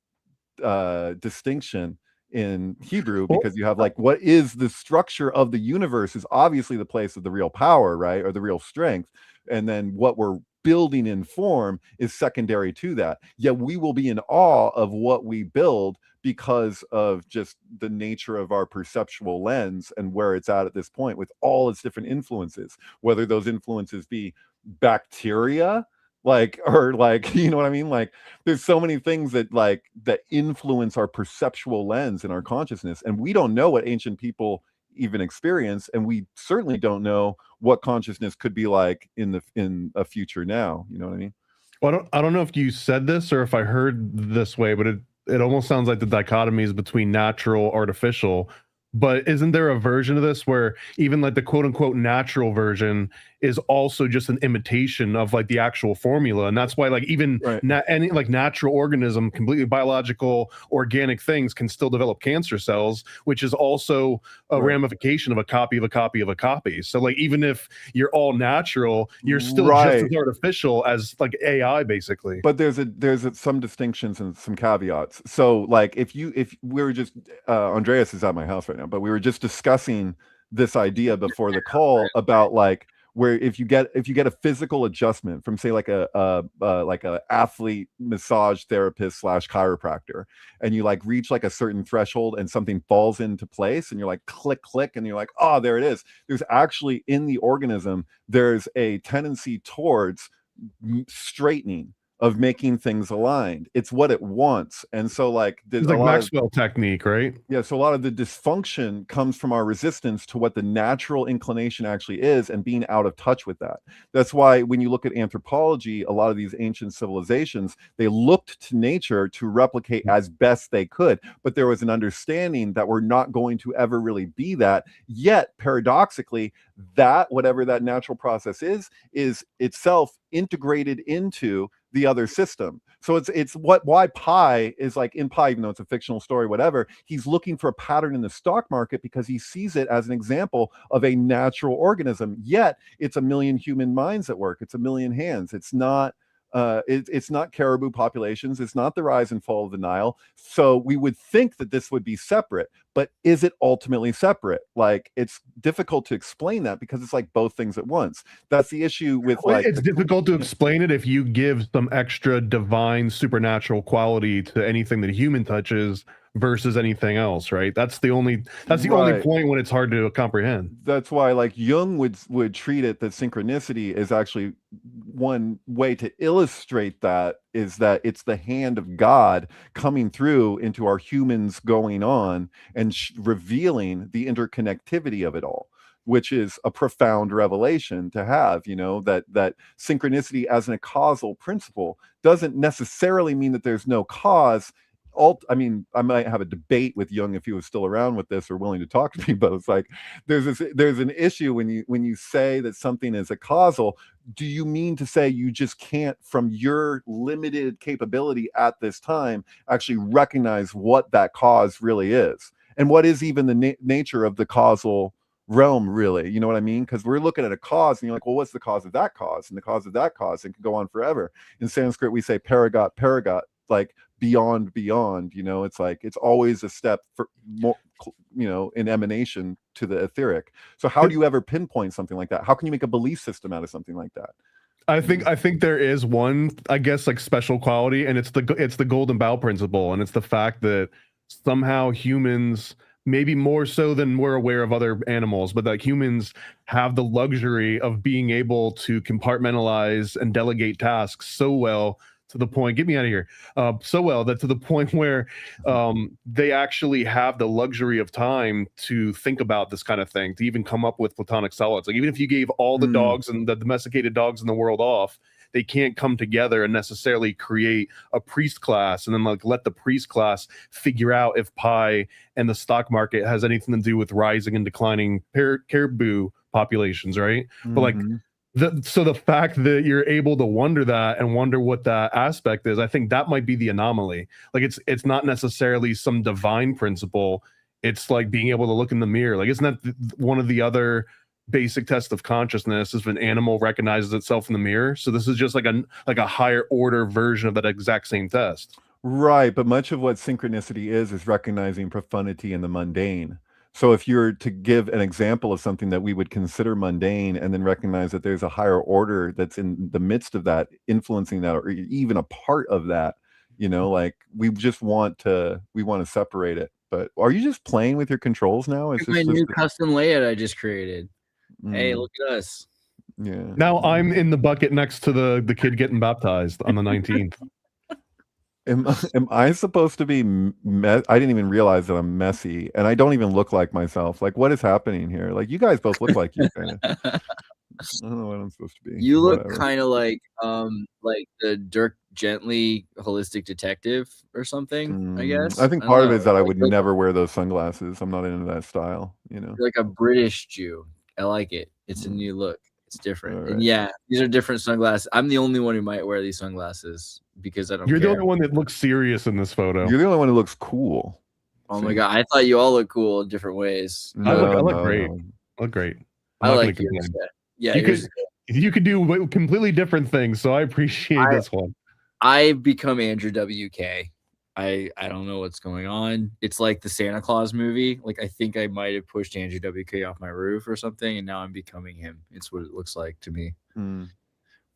distinction in Hebrew, because you have like, what is the structure of the universe is obviously the place of the real power, right? Or the real strength. And then what we're building in form is secondary to that. Yet we will be in awe of what we build because of just the nature of our perceptual lens and where it's at this point, with all its different influences, whether those influences be bacteria, like, or like, you know what I mean? Like, there's so many things that like that influence our perceptual lens and our consciousness, and we don't know what ancient people even experience, and we certainly don't know what consciousness could be like in a future now. You know what I mean?
Well, I don't know if you said this or if I heard this way, but it almost sounds like the dichotomy is between natural, artificial. But isn't there a version of this where even like the quote unquote natural version is also just an imitation of like the actual formula? And that's why like even
Right.
any like natural organism, completely biological, organic things can still develop cancer cells, which is also a
Right.
ramification of a copy of a copy of a copy. So like even if you're all natural, you're still
Right.
just as artificial as like AI basically.
But there's some distinctions and some caveats. So like, if we were just Andreas is at my house right now, but we were just discussing this idea before the call about like, where if you get a physical adjustment from, say, like a athlete massage therapist / chiropractor, and you like reach like a certain threshold and something falls into place, and you're like click click, and you're like, oh, there it is. There's actually in the organism, there's a tendency towards straightening, of making things aligned. It's what it wants. And so like
It's like Maxwell technique, right?
Yeah, so a lot of the dysfunction comes from our resistance to what the natural inclination actually is, and being out of touch with that. That's why when you look at anthropology, a lot of these ancient civilizations, they looked to nature to replicate as best they could, but there was an understanding that we're not going to ever really be that. Yet paradoxically, that whatever that natural process is itself integrated into the other system. So it's why Pi is like, in Pi, even though it's a fictional story, whatever, he's looking for a pattern in the stock market because he sees it as an example of a natural organism. Yet it's a million human minds at work. It's a million hands. It's not it's not caribou populations. It's not the rise and fall of the Nile. So we would think that this would be separate, but is it ultimately separate? Like, it's difficult to explain that because it's like both things at once. That's the issue with like.
It's difficult to explain it if you give some extra divine supernatural quality to anything that a human touches versus anything else, right? That's the only point when it's hard to comprehend.
That's why like Jung would treat it that synchronicity is actually one way to illustrate that, is that it's the hand of God coming through into our humans going on and revealing the interconnectivity of it all, which is a profound revelation to have. You know, that synchronicity as a causal principle doesn't necessarily mean that there's no cause. I mean, I might have a debate with Jung if he was still around with this or willing to talk to me, but it's like there's an issue when you say that something is a causal. Do you mean to say you just can't, from your limited capability at this time, actually recognize what that cause really is, and what is even the nature of the causal realm, really? You know what I mean? Because we're looking at a cause and you're like, well, what's the cause of that cause, and the cause of that cause, and can go on forever. In Sanskrit we say paragat, like beyond, you know. It's like it's always a step for more, you know, in emanation to the etheric. So how do you ever pinpoint something like that? How can you make a belief system out of something like that?
I think there is one, I guess, like special quality, and it's the golden bough principle, and it's the fact that somehow humans, maybe more so than we're aware of other animals, but that humans have the luxury of being able to compartmentalize and delegate tasks so well, to the point, get me out of here, so well that to the point where they actually have the luxury of time to think about this kind of thing, to even come up with platonic solids. Like even if you gave all the dogs and the domesticated dogs in the world off, they can't come together and necessarily create a priest class and then like let the priest class figure out if pie and the stock market has anything to do with rising and declining caribou populations, right? But like so the fact that you're able to wonder that and wonder what that aspect is, I think that might be the anomaly. Like it's not necessarily some divine principle. It's like being able to look in the mirror. Like, isn't that one of the other basic tests of consciousness, is if an animal recognizes itself in the mirror? So this is just like a higher order version of that exact same test.
Right, but much of what synchronicity is recognizing profundity in the mundane. So if you're to give an example of something that we would consider mundane and then recognize that there's a higher order that's in the midst of that, influencing that, or even a part of that, you know, like we want to separate it. But are you just playing with your controls now?
It's my new custom layout I just created. Hey, look at us.
Yeah.
Now I'm in the bucket next to the kid getting baptized on the 19th.
Am I supposed to be I didn't even realize that I'm messy, and I don't even look like myself. Like, what is happening here? Like, you guys both look like you kind of. I don't know what I'm supposed to be.
You look kind of like the Dirk Gently holistic detective or something, I guess.
I think part of it is that I would never wear those sunglasses. I'm not into that style, you know.
You're like a British Jew. I like it. It's a new look. It's different. Right. And yeah, these are different sunglasses. I'm the only one who might wear these sunglasses because I don't
You're
care.
the only one that looks serious in this photo.
You're the only one who looks cool.
Oh my God. I thought you all look cool in different ways.
I look great. I look great.
I like you. Yeah,
you could do completely different things, so I appreciate this one.
I've become Andrew WK. I don't know what's going on. It's like the Santa Claus movie. Like, I think I might have pushed Andrew WK off my roof or something, and now I'm becoming him. It's what it looks like to me.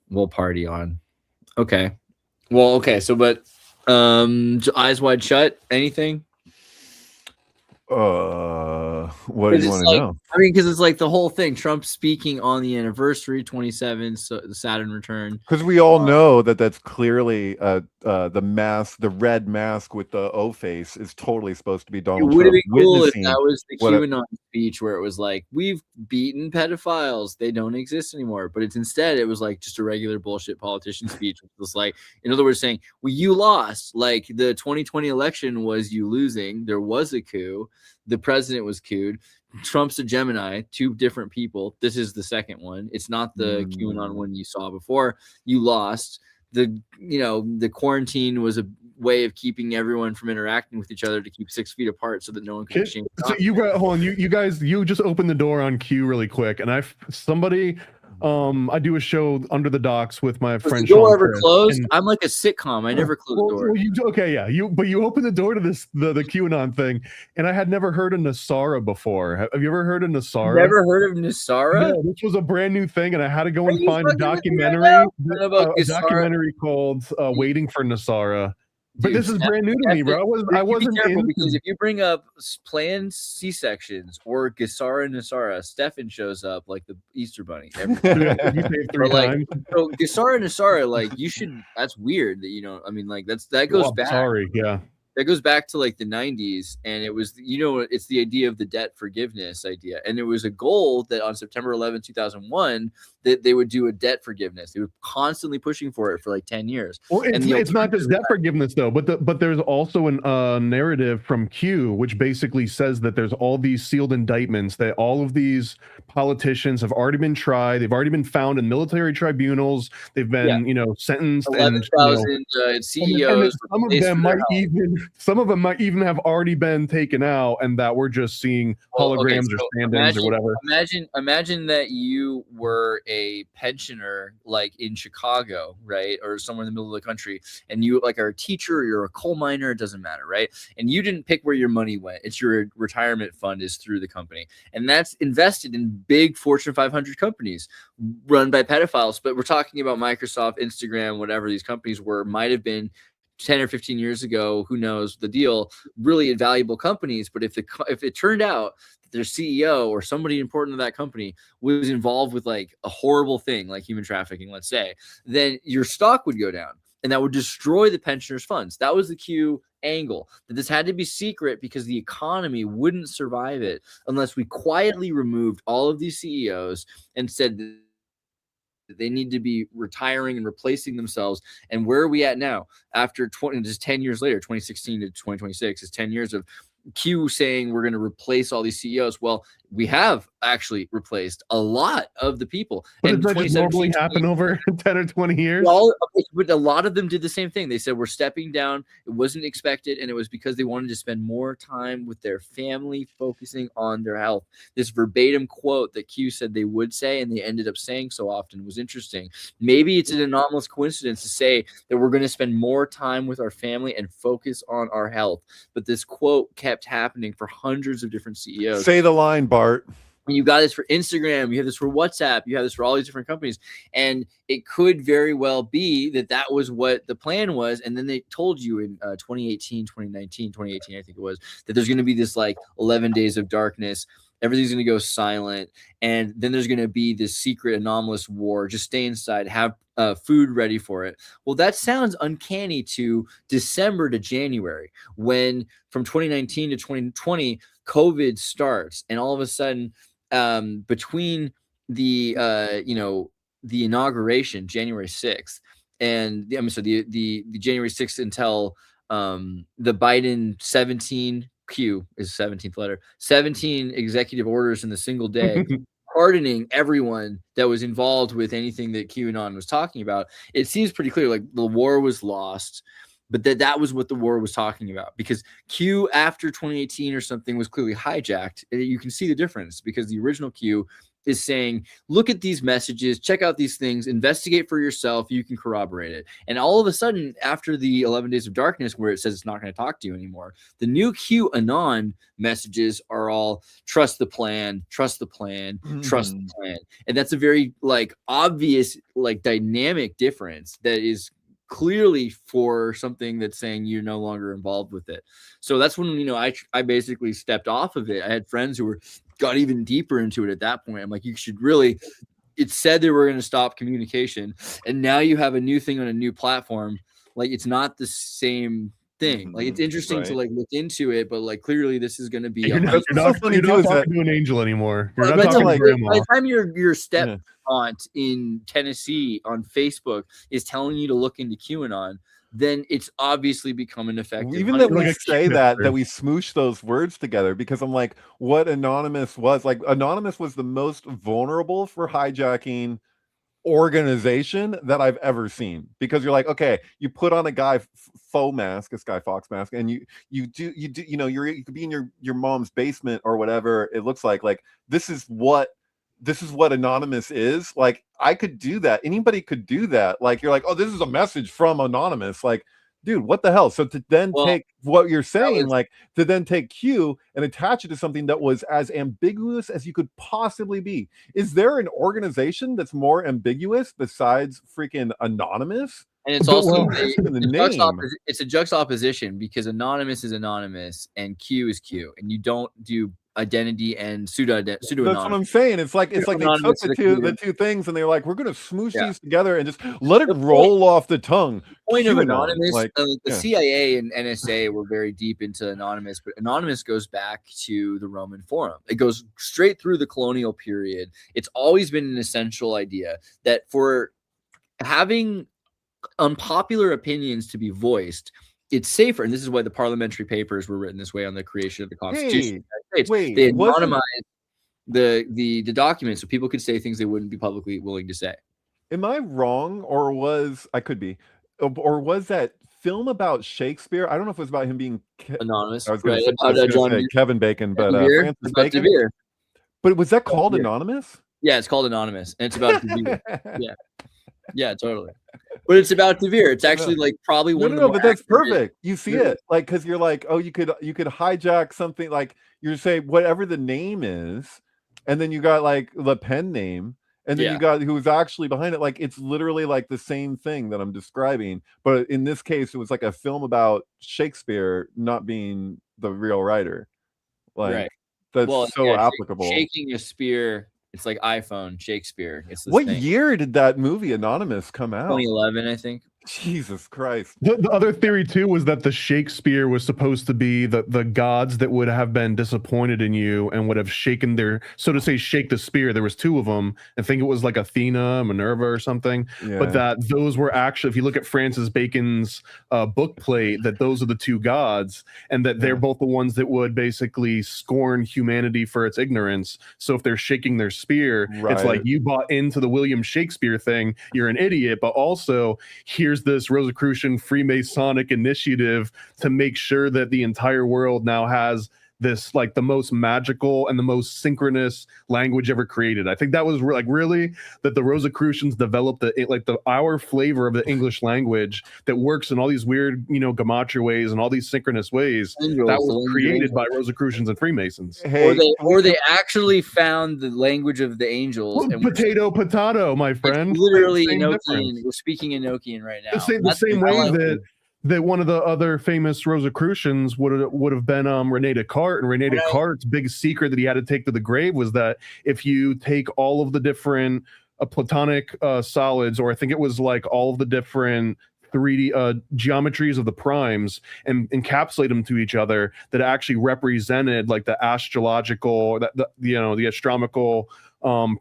We'll party on. Okay. Well, okay. So, but Eyes Wide Shut, anything?
What do you want to know?
I mean, because it's like the whole thing. Trump speaking on the anniversary, 27, so the Saturn return.
Because we all know that that's clearly the mask, the red mask with the O face is totally supposed to be Donald Trump. It would have been cool if that was the QAnon speech where it was like, we've beaten pedophiles. They don't exist anymore. But instead, it was like just a regular bullshit politician speech. It was like, in other words, saying, well, you lost. Like the 2020 election was you losing. There was a coup. The president was couped. Trump's a Gemini, two different people. This is the second one. It's not the QAnon one you saw before. You lost. The quarantine was a way of keeping everyone from interacting with each other to keep 6 feet apart so that no one could exchange.
So you got hold on. You guys just opened the door on Q really quick, and I do a show Under the Docks with my friend.
Was the door ever closed? I'm like a sitcom. I never close the door.
You opened the door to the QAnon thing, and I had never heard of NESARA before. Have you ever heard of NESARA?
Never heard of NESARA?
No, this was a brand new thing, and I had to go and find a documentary. A documentary called "Waiting for NESARA." But this is brand new to me, bro. I wasn't
careful because if you bring up planned C-sections or NESARA, Stefan shows up like the Easter Bunny.
You say it 3 times.
So NESARA, like you should. That's weird that you know. I mean, like that goes back.
Sorry, yeah.
that goes back to like the 90s, and it was, it's the idea of the debt forgiveness idea, and it was a goal that on September 11, 2001, that they would do a debt forgiveness. They were constantly pushing for it for like 10 years.
Well, it's not just debt forgiveness though, but there's also a narrative from Q which basically says that there's all these sealed indictments, that all of these politicians have already been tried, they've already been found in military tribunals, they've been sentenced,
11,000 CEOs.
Some of them might even have already been taken out, and that we're just seeing holograms or stand-ins or whatever.
Imagine that you were a pensioner like in Chicago, right, or somewhere in the middle of the country, and you like are a teacher or you're a coal miner, it doesn't matter, right? And you didn't pick where your money went. It's your retirement fund is through the company, and that's invested in big Fortune 500 companies run by pedophiles. But we're talking about Microsoft, Instagram, whatever these companies might have been 10 or 15 years ago, who knows the deal, really invaluable companies. But if it turned out that their CEO or somebody important to that company was involved with like a horrible thing like human trafficking, let's say, then your stock would go down, and that would destroy the pensioners' funds. That was the Q angle, that this had to be secret because the economy wouldn't survive it unless we quietly removed all of these CEOs and said that they need to be retiring and replacing themselves. And where are we at now? After 10 years later, 2016 to 2026 is 10 years of Q saying we're going to replace all these CEOs. Well, we have actually replaced a lot of the people.
But does that just normally happen over 10 or 20 years?
But a lot of them did the same thing. They said we're stepping down. It wasn't expected, and it was because they wanted to spend more time with their family, focusing on their health. This verbatim quote that Q said they would say, and they ended up saying so often, was interesting. Maybe it's an anomalous coincidence to say that we're going to spend more time with our family and focus on our health. But this quote kept happening for hundreds of different CEOs.
Say the line, Bart.
You got this for Instagram, you have this for WhatsApp, you have this for all these different companies, and it could very well be that was what the plan was. And then they told you in 2018, 2019, 2018, I think it was, that there's going to be this like 11 days of darkness. Everything's going to go silent, and then there's going to be this secret anomalous war. Just stay inside, have food ready for it. Well, that sounds uncanny to December to January, when from 2019 to 2020, COVID starts, and all of a sudden, between the the inauguration, January 6th, and the January 6th until the Biden 17 Q is 17th letter, 17 executive orders in the single day, pardoning everyone that was involved with anything that QAnon was talking about. It seems pretty clear, like the war was lost, but that was what the war was talking about, because Q after 2018 or something was clearly hijacked. You can see the difference, because the original Q is saying, look at these messages, check out these things, investigate for yourself, you can corroborate it. And all of a sudden, after the 11 days of darkness, where it says it's not going to talk to you anymore, the new QAnon messages are all trust the plan, trust the plan, trust the plan. And that's a very like obvious, like dynamic difference that is clearly for something that's saying you're no longer involved with it. So that's when, I basically stepped off of it. I had friends who got even deeper into it at that point. I'm like, you should really, it said they were going to stop communication, and now you have a new thing on a new platform. Like, it's not the same thing. Like, it's interesting to like look into it, but like clearly this is going to be.
You're not talking to an angel anymore. You're not talking to grandma.
By the time your step aunt in Tennessee on Facebook is telling you to look into QAnon, then it's obviously become an effective.
Even that we say that we smoosh those words together, because I'm like, what Anonymous was like. Anonymous was the most vulnerable for hijacking organization that I've ever seen, because you're like, okay, you put on a Guy Faux mask, a Guy Fawkes mask, and you could be in your mom's basement or whatever. It looks like this is what Anonymous is. Like, I could do that. Anybody could do that. Like, you're like, oh, this is a message from Anonymous. Like, dude, what the hell? So to then take what you're saying, to then take Q and attach it to something that was as ambiguous as you could possibly be. Is there an organization that's more ambiguous besides freaking Anonymous?
And it's also it's a juxtaposition, because Anonymous is Anonymous and Q is Q, and you don't do identity and pseudo
That's what
anonymous.
I'm saying. It's like they took
Anonymous
the two things and they're like, we're gonna smoosh
Yeah.
these together and just let it
The
roll off the tongue.
point of
QAnon,
anonymous,
like,
the
yeah.
CIA and NSA were very deep into anonymous, but anonymous goes back to the Roman Forum. It goes straight through the colonial period. It's always been an essential idea that for having unpopular opinions to be voiced, it's safer, and this is why the parliamentary papers were written this way on the creation of the Constitution of the United States.
Wait,
They
wasn't-
anonymized the documents so people could say things they wouldn't be publicly willing to say.
Am I wrong, or was I could be, or was that film about Shakespeare? I don't know if it was about him being
Anonymous,
I was going
right?
to
About
say Kevin Bacon, but
De Vere,
Francis
about
Bacon.
De Vere.
But was that called
Vere.
Anonymous?
Yeah, it's called Anonymous, and it's about De Vere. Yeah, totally. But it's about De Vere. It's actually like probably one of the
No,
more
but that's
accurate-
perfect. You see it, like, because you're like, oh, you could hijack something, like you say whatever the name is, and then you got like the pen name, and then you got who's actually behind it. Like, it's literally like the same thing that I'm describing, but in this case, it was like a film about Shakespeare not being the real writer. Like,
Right.
that's so applicable.
Shaking a spear. It's like iPhone Shakespeare. It's this
What
thing.
year did that movie Anonymous come out?
2011, I think.
Jesus Christ.
The other theory too was that the Shakespeare was supposed to be the gods that would have been disappointed in you and would have shaken their, so to say, shake the spear. There was two of them. I think it was like Athena, Minerva, or something.
Yeah.
But that those were actually, if you look at Francis Bacon's book plate, that those are the two gods, and that they're both the ones that would basically scorn humanity for its ignorance. So if they're shaking their spear, it's like, you bought into the William Shakespeare thing, you're an idiot. But also, here's this Rosicrucian Freemasonic initiative to make sure that the entire world now has this, like, the most magical and the most synchronous language ever created. I think that was like really that the Rosicrucians developed our flavor of the English language that works in all these weird, gematria ways and all these synchronous ways.
Angels,
that was created by Rosicrucians and Freemasons.
Hey,
or they actually found the language of the angels.
Well, potato, my friend.
It's literally
Same
Enochian.
difference.
We're speaking Enochian right now.
The same way that one of the other famous Rosicrucians would have been Rene Descartes. And Rene Descartes' big secret that he had to take to the grave was that if you take all of the different Platonic solids, or I think it was like all of the different 3D geometries of the primes, and encapsulate them to each other, that actually represented like the astrological, the astronomical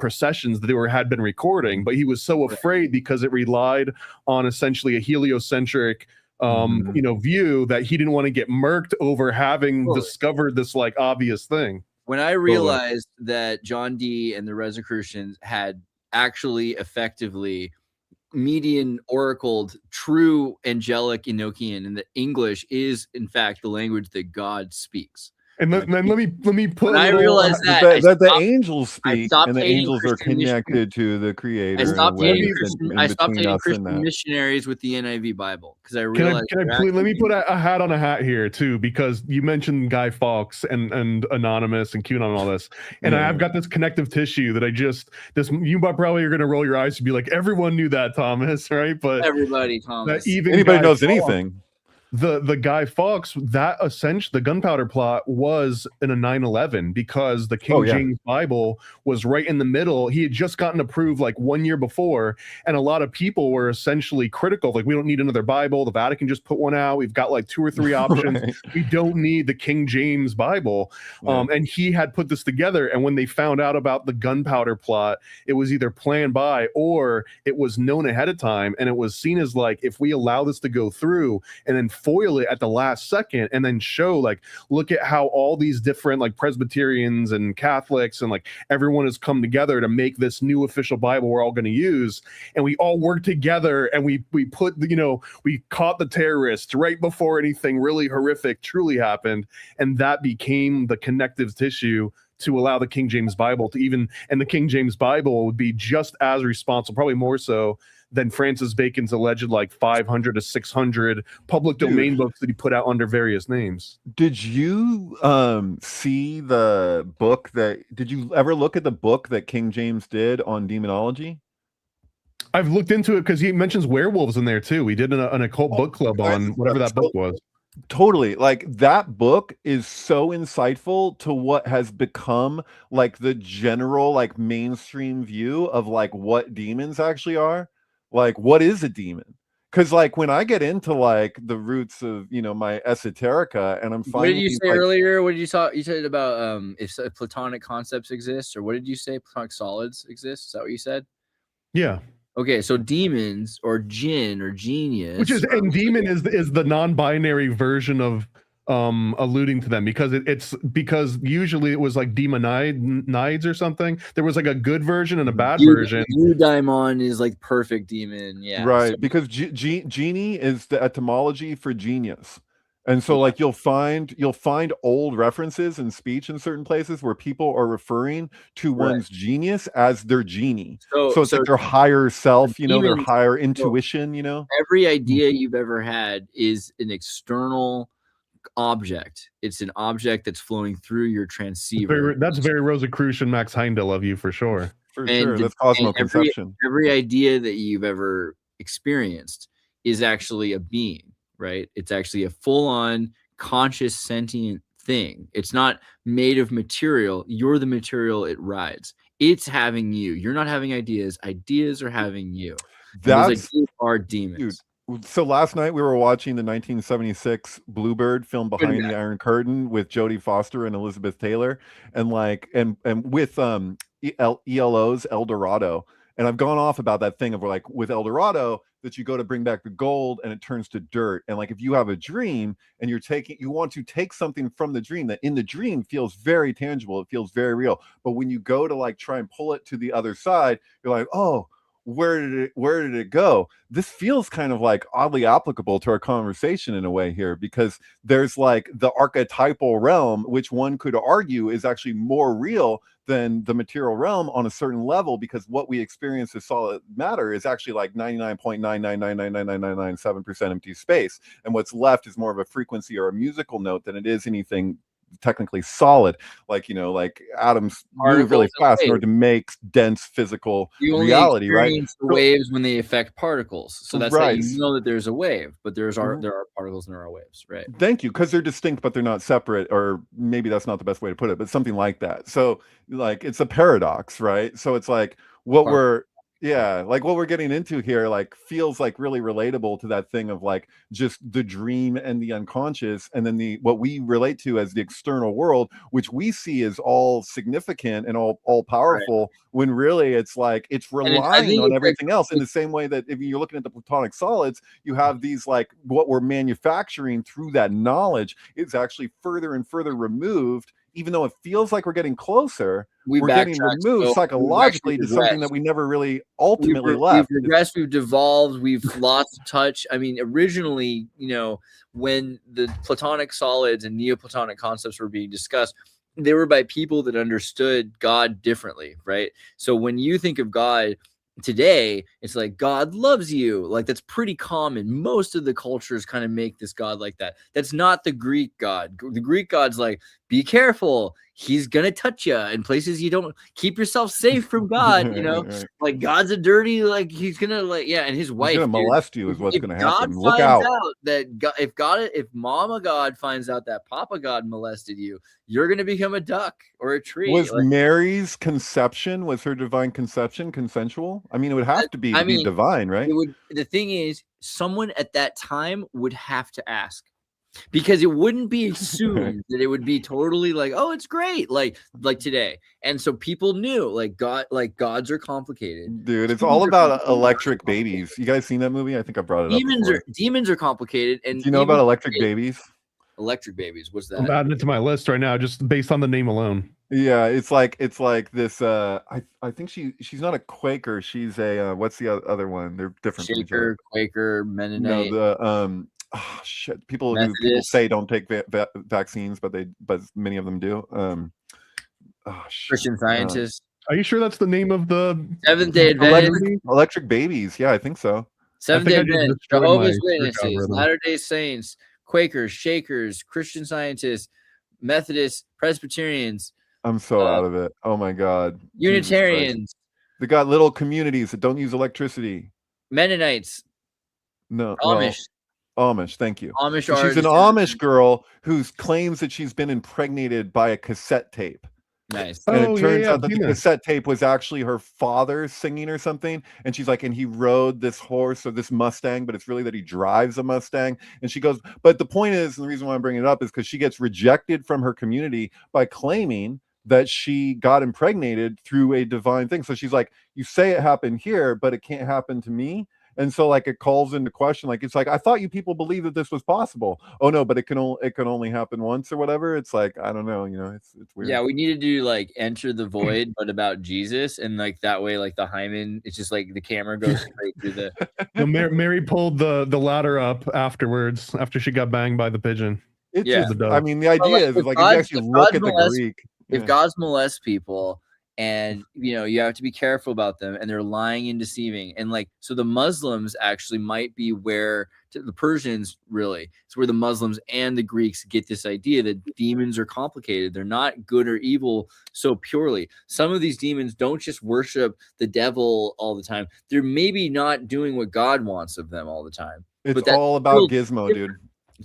processions that they had been recording. But he was so afraid, because it relied on essentially a heliocentric view, that he didn't want to get murked over having discovered this like obvious thing.
When I realized that John Dee and the Rosicrucians had actually effectively median oracled true angelic Enochian, and that English is in fact the language that God speaks.
And let me put.
When I realized that
the angels speak, and the angels are connected to the Creator.
I stopped hating
between
Christian missionaries with the NIV Bible, because I realized.
Let me put a hat on a hat here too, because you mentioned Guy Fawkes and Anonymous and QAnon and all this, and I've got this connective tissue that you probably are going to roll your eyes and be like, everyone knew that, Thomas, right? But
everybody, Thomas,
even
anybody
Guy
knows
Fawkes,
anything.
The Guy Fawkes, that essentially the gunpowder plot was in a 9/11, because the King James Bible was right in the middle. He had just gotten approved like 1 year before, and a lot of people were essentially critical, like, we don't need another Bible. The Vatican just put one out. We've got like 2 or 3 options. We don't need the King James Bible. And he had put this together, and when they found out about the gunpowder plot, it was either planned by, or it was known ahead of time, and it was seen as like, if we allow this to go through and then foil it at the last second, and then show, like, look at how all these different like Presbyterians and Catholics and like everyone has come together to make this new official Bible we're all going to use, and we all work together, and we put we caught the terrorists right before anything really horrific truly happened, and that became the connective tissue to allow the King James Bible and the King James Bible would be just as responsible, probably more so, than Francis Bacon's alleged like 500 to 600 public domain books that he put out under various names.
Did you see the book did you ever look at the book that King James did on demonology?
I've looked into it because he mentions werewolves in there too. We did an occult book club on whatever that book was.
Totally. Like that book is so insightful to what has become like the general like mainstream view of like what demons actually are. Like what is a demon? Because like when I get into like the roots of my esoterica and I'm
What did
finding
you
these
say
like
earlier? What did you talk? You said about if platonic concepts exist, or what did you say? Platonic solids exist. Is that what you said?
Yeah.
Okay, so demons or jinn or
Which
genius,
is, and demon is the non-binary version of alluding to them, because it's because usually it was like demonides or something. There was like a good version and a bad version.
eudaimon is like perfect demon. Yeah,
right,
so,
because genie is the etymology for genius. And so
yeah,
like you'll find old references in speech in certain places where people are referring to
right.
one's genius as their genie.
So
So it's like their higher self, their
demons.
higher
So
intuition,
every idea you've ever had is an external object. It's an object that's flowing through your transceiver.
That's very Rosicrucian Max Heindel of you, for sure.
For sure.
And
That's
every
cosmoconception.
idea that you've ever experienced is actually a being, right? It's actually a full-on conscious sentient thing. It's not made of material. You're the material it rides. It's having you. You're not having ideas. Ideas are having you. And those
That's
ideas are demons.
Dude, so last night we were watching the 1976 Bluebird film Behind the Iron Curtain with Jodie Foster and Elizabeth Taylor, and like and with ELO's El Dorado. And I've gone off about that thing of like with El Dorado that you go to bring back the gold and it turns to dirt. And like if you have a dream and you want to take something from the dream that in the dream feels very tangible, it feels very real. But when you go to like try and pull it to the other side, you're like, oh, where did it go? This feels kind of like oddly applicable to our conversation in a way here, because there's like the archetypal realm, which one could argue is actually more real than the material realm on a certain level, because what we experience as solid matter is actually like 99.999999997% empty space, and what's left is more of a frequency or a musical note than it is anything technically solid. Like like atoms move really fast in order to make dense physical reality, right?
The waves when they affect particles, so that's
right.
how you know that there's a wave, but there are particles and there are waves, right?
Thank you, because they're distinct but they're not separate, or maybe that's not the best way to put it, but something like that. So like it's a paradox, right? So it's like what we're getting into here like feels like really relatable to that thing of like just the dream and the unconscious, and then what we relate to as the external world, which we see as all significant and all powerful, right, when really it's like it's relying on everything else, in the same way that if you're looking at the platonic solids, you have these like what we're manufacturing through that knowledge is actually further and further removed. Even though it feels like we're getting closer, we're getting removed psychologically to something that we never really ultimately left.
We've regressed, we've devolved, we've lost touch. I mean, originally, when the platonic solids and Neoplatonic concepts were being discussed, they were by people that understood God differently, right? So when you think of God today, it's like God loves you. Like that's pretty common. Most of the cultures kind of make this God like that. That's not the Greek God. The Greek God's like, be careful. He's gonna touch you in places you don't. Keep yourself safe from God.
Right.
Like God's a dirty. Like he's gonna and his wife
gonna molest you is what's
if
gonna
God
happen. Look
finds
out.
That God, if Mama God finds out that Papa God molested you, you're gonna become a duck or a tree.
Was Mary's conception, was her divine conception consensual? I mean, it would have to be be divine, right?
The thing is, someone at that time would have to ask, because it wouldn't be assumed that it would be totally like, oh, it's great, like today. And so people knew, like gods are complicated,
dude. It's all about electric babies. You guys seen that movie? I think I brought it up.
Demons are complicated. And
do you know about electric babies?
Electric babies, what's that?
I'm adding it to my list right now, just based on the name alone.
Yeah, it's like this. I think she's not a Quaker. She's a what's the other one? They're different.
Shaker, Quaker, Mennonite.
No, shit. People say don't take vaccines, but many of them do.
Christian Scientists.
Are you sure that's the name of the
Seventh-day Adventist?
Electric babies. Yeah, I think so.
Seventh-day Adventist, Jehovah's Witnesses, Latter-day Saints, Quakers, Shakers, Christian Scientists, Methodists, Presbyterians.
I'm so out of it. Oh my God.
Unitarians.
They got little communities that don't use electricity.
Mennonites.
No.
Amish.
Amish, thank you.
Amish
So she's an
artists.
Amish girl who claims that she's been impregnated by a cassette tape.
Nice.
And
Oh
it
yeah,
turns
yeah,
out that the cassette tape was actually her father singing or something. And she's like, and he rode this horse or this Mustang, but it's really that he drives a Mustang. And she goes, but the point is, and the reason why I'm bringing it up is because she gets rejected from her community by claiming that she got impregnated through a divine thing. So she's like, you say it happened here, but it can't happen to me. And so like it calls into question, like it's like, I thought you people believed that this was possible. Oh no, but it can only happen once or whatever. It's like, I don't know, you know, it's weird.
Yeah, we need to do like Enter the Void, but about Jesus, and like that way, like the hymen, it's just like the camera goes straight through the.
No, Mary pulled the ladder up afterwards after she got banged by the pigeon.
It's
Yeah.
just, I mean, the idea
like,
is
if
like
God-
if you actually
if
look
God
at the
molests-
Greek.
If God's molest people, and you know, you have to be careful about them, and they're lying and deceiving, and like, so the Muslims actually might be where the Persians, really, it's where the Muslims and the Greeks get this idea that demons are complicated. They're not good or evil so purely. Some of these demons don't just worship the devil all the time. They're maybe not doing what God wants of them all the time.
It's
But
all about Gizmo, dude.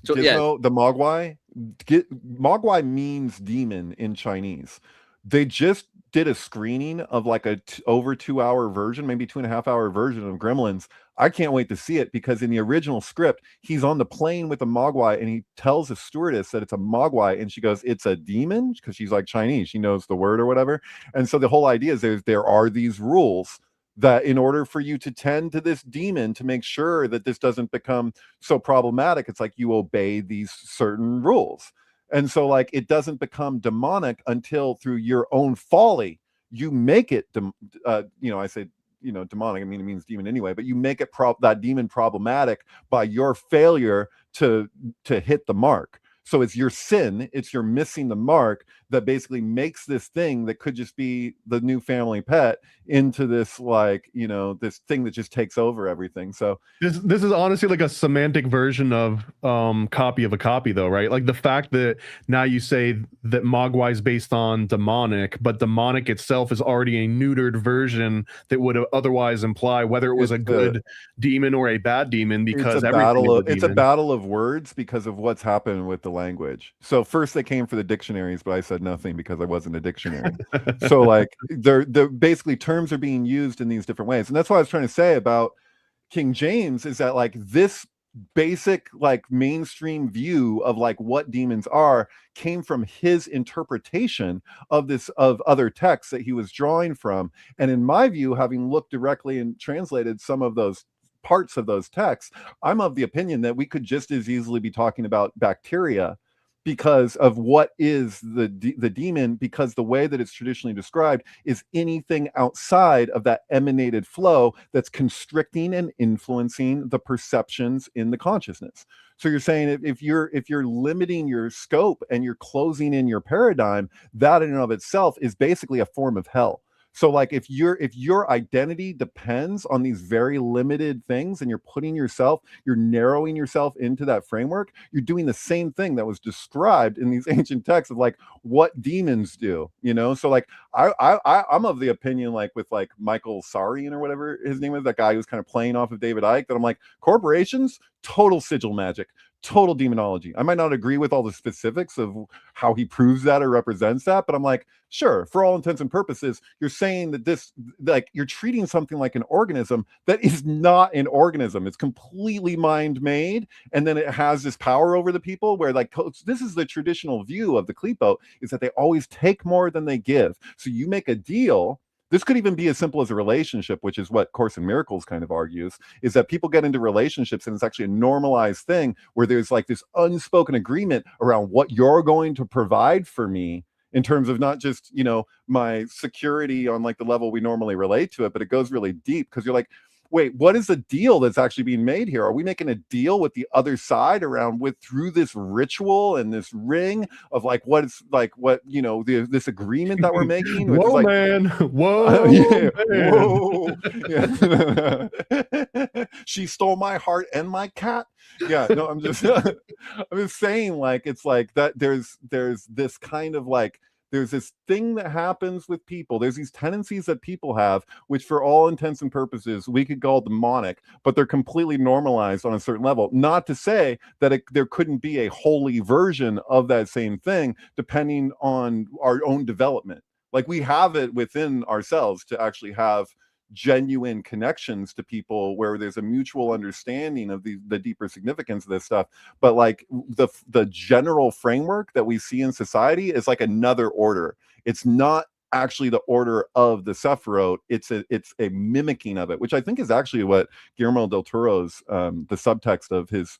So,
Gizmo, the Mogwai. Mogwai means demon in Chinese. They just did a screening of like a over 2-hour version, maybe 2.5-hour version of Gremlins. I can't wait to see it because in the original script, he's on the plane with a Mogwai and he tells the stewardess that it's a Mogwai, and she goes, "It's a demon," because she's like Chinese, she knows the word or whatever. And so the whole idea is there are these rules that in order for you to tend to this demon to make sure that this doesn't become so problematic, it's like you obey these certain rules. And so like it doesn't become demonic until through your own folly you make it I say demonic, I mean it means demon anyway, but you make it that demon problematic by your failure to hit the mark. So it's your sin, it's your missing the mark that basically makes this thing that could just be the new family pet into this like, this thing that just takes over everything. So
this is honestly like a semantic version of copy of a copy though, right? Like the fact that now you say that Mogwai is based on demonic, but demonic itself is already a neutered version that would otherwise imply whether it was a good demon or a bad demon, because
it's a battle of words because of what's happened with the language. So first they came for the dictionaries, but I said nothing because I wasn't a dictionary. So like they're basically terms are being used in these different ways. And that's what I was trying to say about King James is that like this basic like mainstream view of like what demons are came from his interpretation of other texts that he was drawing from. And in my view, having looked directly and translated some of those parts of those texts, I'm of the opinion that we could just as easily be talking about bacteria because of what is the demon, because the way that it's traditionally described is anything outside of that emanated flow that's constricting and influencing the perceptions in the consciousness. So you're saying if you're limiting your scope and you're closing in your paradigm, that in and of itself is basically a form of hell. So like if your identity depends on these very limited things and you're narrowing yourself into that framework, you're doing the same thing that was described in these ancient texts of like what demons do, So like I'm of the opinion, like with like Michael Sarian or whatever his name is, that guy who's kind of playing off of David Icke, that I'm like, corporations, total sigil magic, total demonology. I might not agree with all the specifics of how he proves that or represents that, but I'm like, sure, for all intents and purposes, you're saying that this, like, you're treating something like an organism that is not an organism. It's completely mind-made, and then it has this power over the people where, like, this is the traditional view of the Klippo, is that they always take more than they give. So you make a deal. This could even be as simple as a relationship, which is what Course in Miracles kind of argues, is that people get into relationships and it's actually a normalized thing where there's like this unspoken agreement around what you're going to provide for me in terms of not just, my security on like the level we normally relate to it, but it goes really deep because you're like, wait, what is the deal that's actually being made here? Are we making a deal with the other side through this ritual and this ring of like this agreement that we're making?
Whoa,
like,
man. Whoa.
Yeah. Whoa. Yeah. She stole my heart and my cat. Yeah, no, I'm just saying, like, it's like that there's this kind of like there's this thing that happens with people. There's these tendencies that people have, which for all intents and purposes, we could call demonic, but they're completely normalized on a certain level. Not to say that there couldn't be a holy version of that same thing, depending on our own development. Like we have it within ourselves to actually have genuine connections to people where there's a mutual understanding of the deeper significance of this stuff. But like the general framework that we see in society is like another order. It's not actually the order of the Sephiroth. It's a mimicking of it, which I think is actually what Guillermo del Toro's the subtext of his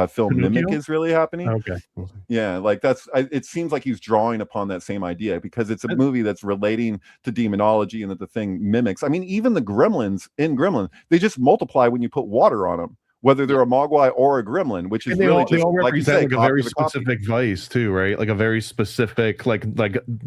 film Mimic is really happening.
Okay.
Yeah, like it seems like he's drawing upon that same idea, because it's a movie that's relating to demonology and that the thing mimics. I mean, even the gremlins in Gremlin, they just multiply when you put water on them, whether they're a mogwai or a gremlin, which is really
they
just
all
like you say,
represent like a very specific vice too, right? Like a very specific, like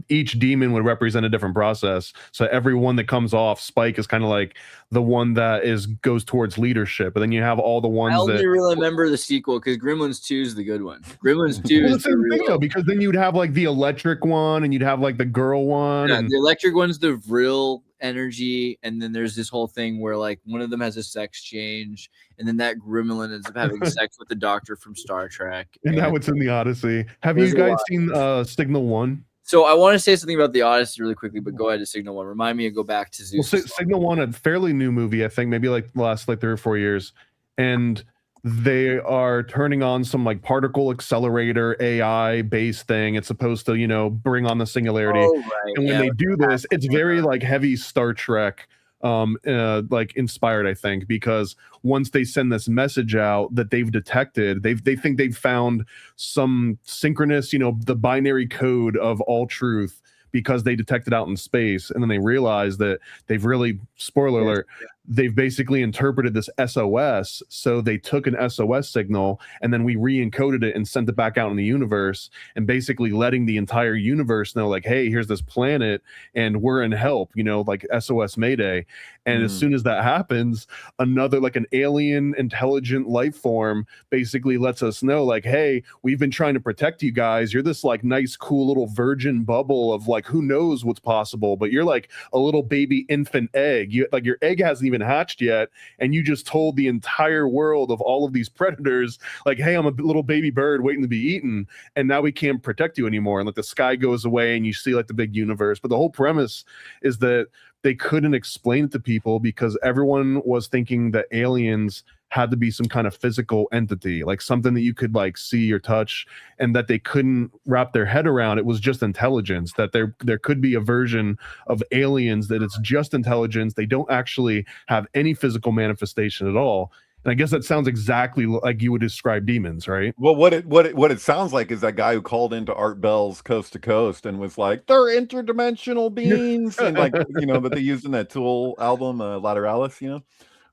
each demon would represent a different process. So every one that comes off, Spike is kind of like the one that goes towards leadership, but then you have all the ones
I only really remember the sequel because Gremlins 2 is the good one. Gremlins 2
well,
is
the same thing though, because then you'd have like the electric one and you'd have like the girl one.
Yeah,
and
the electric one's the real energy, and then there's this whole thing where like one of them has a sex change, and then that gremlin ends up having sex with the doctor from Star Trek.
And now it's in the Odyssey. Have you guys seen Signal 1?
So I want to say something about the Odyssey really quickly, but go ahead to Signal 1. Remind me to go back to Zeus.
Well, Signal 1, a fairly new movie, I think, maybe like the last like 3 or 4 years, and they are turning on some like particle accelerator AI based thing. It's supposed to, you know, bring on the singularity.
Oh, right.
And when they do this, it's very like heavy Star Trek like inspired, I think, because once they send this message out that they've detected, they think they've found some synchronous, you know, the binary code of all truth, because they detected out in space, and then they realize that they've really, spoiler alert, they've basically interpreted this SOS. So they took an SOS signal and then we re-encoded it and sent it back out in the universe, and basically letting the entire universe know, like, hey, here's this planet and we're in help, you know, like SOS Mayday. And as soon as that happens, another like an alien intelligent life form basically lets us know, like, hey, we've been trying to protect you guys. You're this like nice, cool little virgin bubble of like, who knows what's possible, but you're like a little baby infant egg. You like your egg hasn't even hatched yet, and you just told the entire world of all of these predators, like, hey, I'm a little baby bird waiting to be eaten, and now we can't protect you anymore. And like the sky goes away and you see like the big universe. But the whole premise is that they couldn't explain it to people because everyone was thinking that aliens had to be some kind of physical entity, like something that you could like see or touch, and that they couldn't wrap their head around. It was just intelligence, that there could be a version of aliens that it's just intelligence. They don't actually have any physical manifestation at all. And I guess that sounds exactly like you would describe demons, right?
Well, what it sounds like is that guy who called into Art Bell's Coast to Coast and was like, they're interdimensional beings, and like, you know, that they used in that Tool album, Lateralis, you know.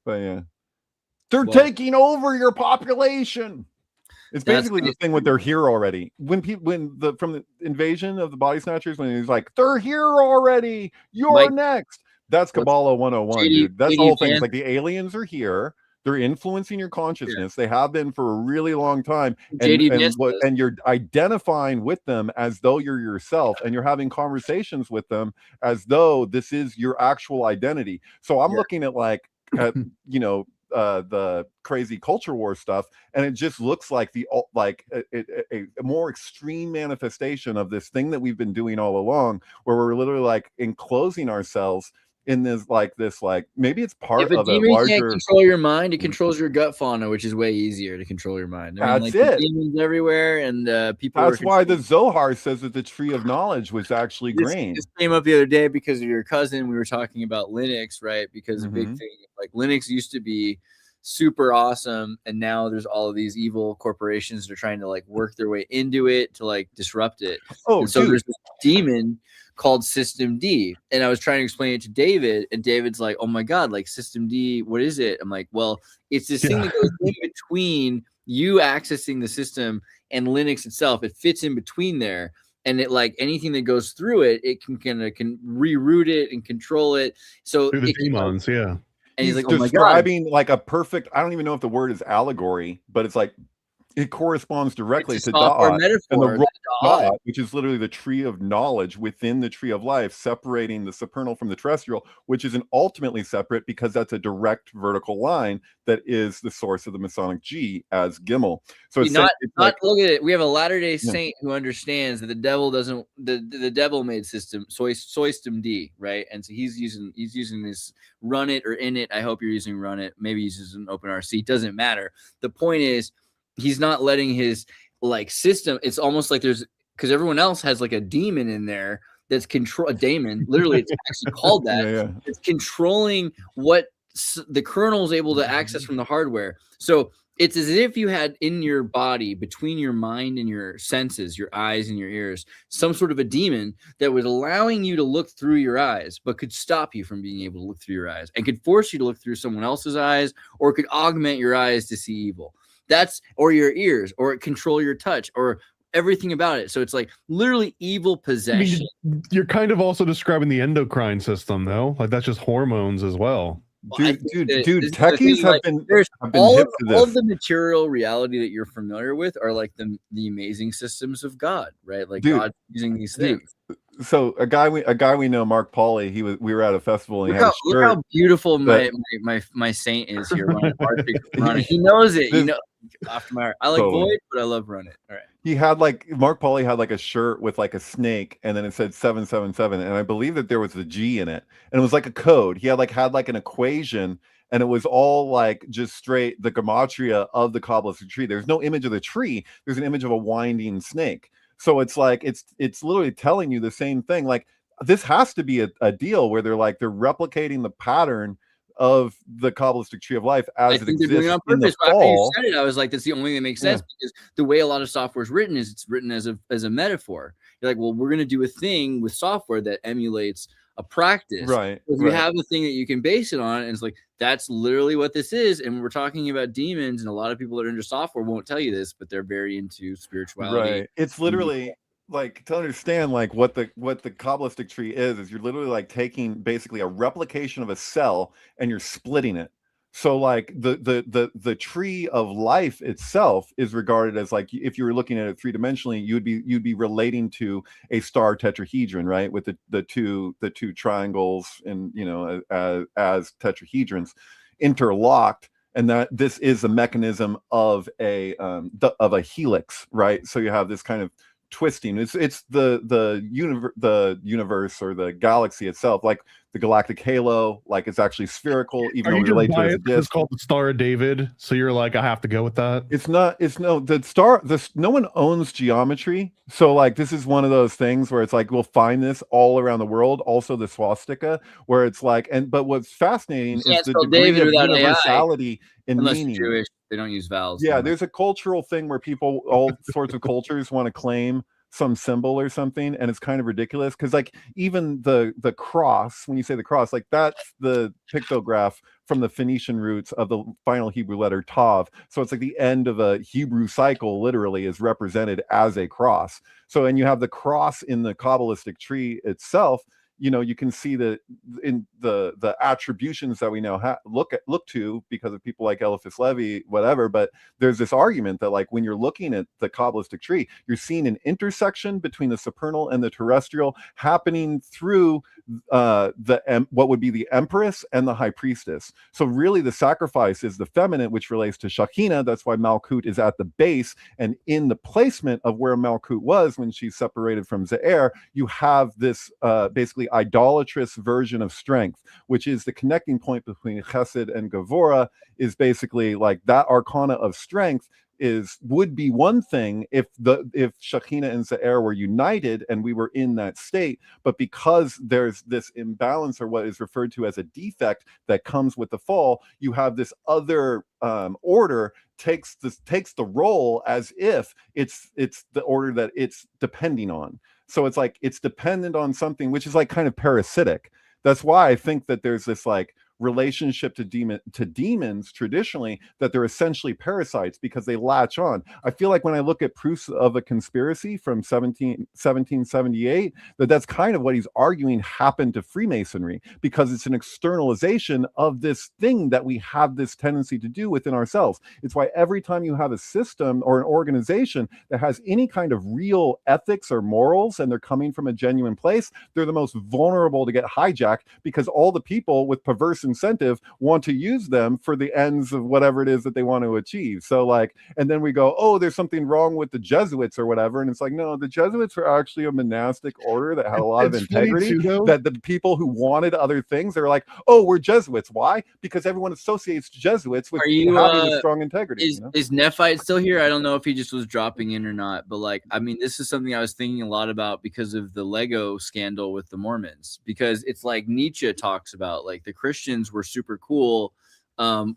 But yeah, they're taking over your population. It's basically the thing with they're here already. When from the invasion of the Body Snatchers, when he's like, they're here already, you're next. That's Kabbalah 101, dude. That's the whole thing. It's like the aliens are here. They're influencing your consciousness. They have been for a really long time. And you're identifying with them as though you're yourself, and you're having conversations with them as though this is your actual identity. So I'm looking at like, you know, the crazy culture war stuff, and it just looks like a more extreme manifestation of this thing that we've been doing all along, where we're literally like enclosing ourselves in this maybe it's part of a larger.
Can't control your mind, it controls your gut fauna, which is way easier to control your mind. I mean,
that's
like,
it.
Demons everywhere, and people.
That's why the Zohar says that the tree of knowledge was actually grain.
This came up the other day because of your cousin. We were talking about Linux, right? Because a big thing, like Linux used to be super awesome, and now there's all of these evil corporations that are trying to like work their way into it to like disrupt it.
Oh,
so there's this demon called System D, and I was trying to explain it to David, and David's like, oh my god, like System D, what is it? I'm like, well, it's this thing that goes in between you accessing the system and Linux itself. It fits in between there, and it like anything that goes through it, it can reroute it and control it. So
through the demons, yeah.
And he's like,
oh describing like a perfect, I don't even know if the word is allegory, but it's like it corresponds directly to Da'at and the role thought, which is literally the tree of knowledge within the tree of life, separating the supernal from the terrestrial, which is an ultimately separate because that's a direct vertical line that is the source of the Masonic G as Gimel. So it's
not
like,
look at it. We have a Latter-day
Yeah.
Saint who understands that the devil doesn't the devil made system Soistem D, right? And so he's using this run it or in it. I hope you're using run it. Maybe he's using open RC. Doesn't matter. The point is he's not letting his like system. It's almost like there's because everyone else has like a demon in there that's a daemon. Literally, it's actually called that.
Yeah.
It's controlling what the kernel is able to access from the hardware. So it's as if you had in your body, between your mind and your senses, your eyes and your ears, some sort of a demon that was allowing you to look through your eyes, but could stop you from being able to look through your eyes and could force you to look through someone else's eyes, or could augment your eyes to see evil. Or your ears, or control your touch, or everything about it. So it's like literally evil possession.
I mean, you're kind of also describing the endocrine system, though. Like that's just hormones as well.
Dude, techies have been
all
hip to this.
All of the material reality that you're familiar with are like the amazing systems of God, right? Like God using these things.
So a guy we know, Mark Pauly, we were at a festival and
Look how beautiful my saint is here. Run it. He knows it. You know, after my I like Void, but I love Run It. All right.
He had Mark Pauly had like a shirt with like a snake, and then it said 777, and I believe that there was a G in it, and it was like a code. He had an equation, and it was all like just straight the gematria of the Kabbalistic tree. There's no image of the tree. There's an image of a winding snake. So it's like it's literally telling you the same thing. Like this has to be a deal where they're replicating the pattern of the Kabbalistic tree of life as it exists in the fall.
After you said it, I was like, that's the only thing that makes sense, because the way a lot of software is written is it's written as a metaphor. You're like, well, we're going to do a thing with software that emulates a practice.
Right.
If you have a thing that you can base it on, and it's like, that's literally what this is. And we're talking about demons, and a lot of people that are into software won't tell you this, but they're very into spirituality.
Right. It's literally like to understand like what the Kabbalistic tree is you're literally like taking basically a replication of a cell and you're splitting it. So like the tree of life itself is regarded as like, if you were looking at it three-dimensionally, you'd be relating to a star tetrahedron, right? With the two triangles and as tetrahedrons interlocked. And that this is a mechanism of a helix, right? So you have this kind of twisting. It's the universe or the galaxy itself, like the galactic halo, like it's actually spherical, even though we relate to it as a disc.
It's called the Star of David, so you're like, I have to go with that. No one owns geometry, so like this is one of those things where it's like we'll find this all around the world. Also the swastika, where it's like, but what's fascinating is the degree of universality in meaning.
Jewish, they don't use vowels.
Yeah, there's a cultural thing where people, all sorts of cultures, want to claim some symbol or something, and it's kind of ridiculous because like even the cross, when you say the cross, like that's the pictograph from the Phoenician roots of the final Hebrew letter Tav. So it's like the end of a Hebrew cycle literally is represented as a cross. So, and you have the cross in the Kabbalistic tree itself. You can see that in the attributions that we now look to because of people like Eliphas Levi, whatever. But there's this argument that like when you're looking at the Kabbalistic tree, you're seeing an intersection between the supernal and the terrestrial happening through what would be the empress and the high priestess. So really the sacrifice is the feminine, which relates to Shekhinah. That's why Malkut is at the base, and in the placement of where Malkut was when she's separated from Ze'er, you have this basically idolatrous version of strength, which is the connecting point between Chesed and Gevurah, is basically like that arcana of strength would be one thing if Shekhinah and Ze'er were united and we were in that state, but because there's this imbalance or what is referred to as a defect that comes with the fall, you have this other order takes the role as if it's the order that it's depending on. So it's like it's dependent on something which is like kind of parasitic. That's why I think that there's this like relationship to demons traditionally, that they're essentially parasites because they latch on. I feel like when I look at proofs of a conspiracy from 1778, that's kind of what he's arguing happened to Freemasonry, because it's an externalization of this thing that we have this tendency to do within ourselves. It's why every time you have a system or an organization that has any kind of real ethics or morals, and they're coming from a genuine place, they're the most vulnerable to get hijacked, because all the people with perverse incentive want to use them for the ends of whatever it is that they want to achieve. So like, and then we go, oh, there's something wrong with the Jesuits or whatever. And it's like, no, the Jesuits are actually a monastic order that had a lot of integrity, that the people who wanted other things, they're like, oh, we're Jesuits. Why? Because everyone associates Jesuits with having a strong integrity.
Is Nephite still here? I don't know if he just was dropping in or not, but like, I mean, this is something I was thinking a lot about because of the Lego scandal with the Mormons, because it's like Nietzsche talks about, like, the Christians were super cool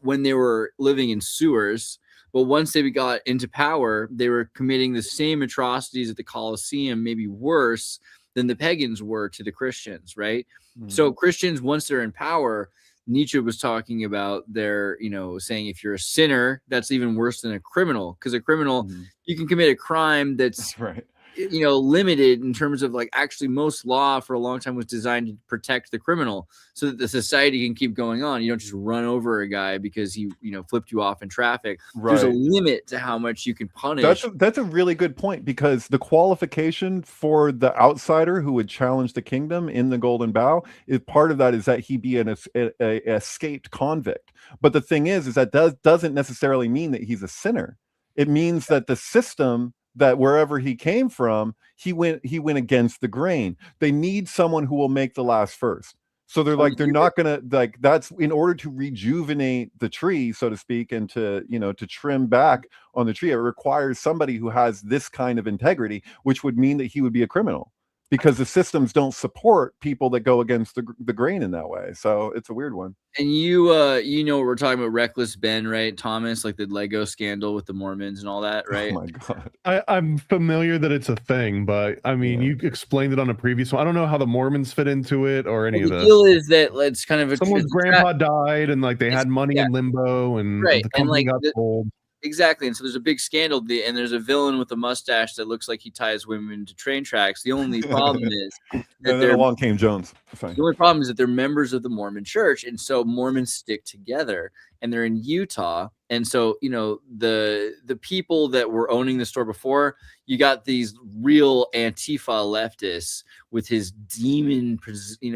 when they were living in sewers, but once they got into power, they were committing the same atrocities at the Colosseum, maybe worse than the pagans were to the Christians, right? Mm-hmm. So Christians, once they're in power, Nietzsche was talking about their, saying if you're a sinner, that's even worse than a criminal, because a criminal, you can commit a crime that's right, limited in terms of, like, actually most law for a long time was designed to protect the criminal so that the society can keep going on. You don't just run over a guy because he, flipped you off in traffic. Right. There's a limit to how much you can punish.
That's a really good point, because the qualification for the outsider who would challenge the kingdom in the Golden Bough, is part of that is that he be an escaped convict. But the thing is that doesn't necessarily mean that he's a sinner. It means that the system, that wherever he came from, he went against the grain. They need someone who will make the last first. So they're like, they're not gonna, like, that's in order to rejuvenate the tree, so to speak, and to trim back on the tree, it requires somebody who has this kind of integrity, which would mean that he would be a criminal, because the systems don't support people that go against the grain in that way. So it's a weird one.
And we're talking about Reckless Ben, right, Thomas? Like the Lego scandal with the Mormons and all that, right?
Oh my God.
I'm familiar that it's a thing, but I mean, you explained it on a previous one. I don't know how the Mormons fit into it or any of this.
The deal is that it's kind of
someone's grandpa died, and like they had money in limbo, and the company got sold.
Exactly. And so there's a big scandal, and there's a villain with a mustache that looks like he ties women to train tracks. The only problem is
that along came Jones.
The only problem is that they're members of the Mormon church, and so Mormons stick together, and they're in Utah. And so, the people that were owning the store before, you got these real Antifa leftists with his demon, piercings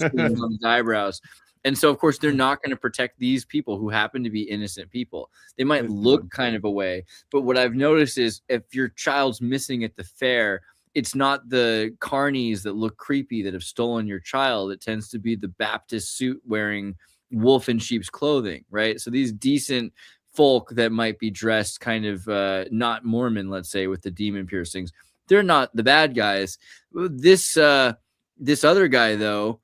on his eyebrows. And so, of course, they're not going to protect these people who happen to be innocent people. They might look kind of away. But what I've noticed is if your child's missing at the fair, it's not the carnies that look creepy that have stolen your child. It tends to be the Baptist suit wearing wolf in sheep's clothing, right? So these decent folk that might be dressed kind of not Mormon, let's say, with the demon piercings, they're not the bad guys. This other guy, though,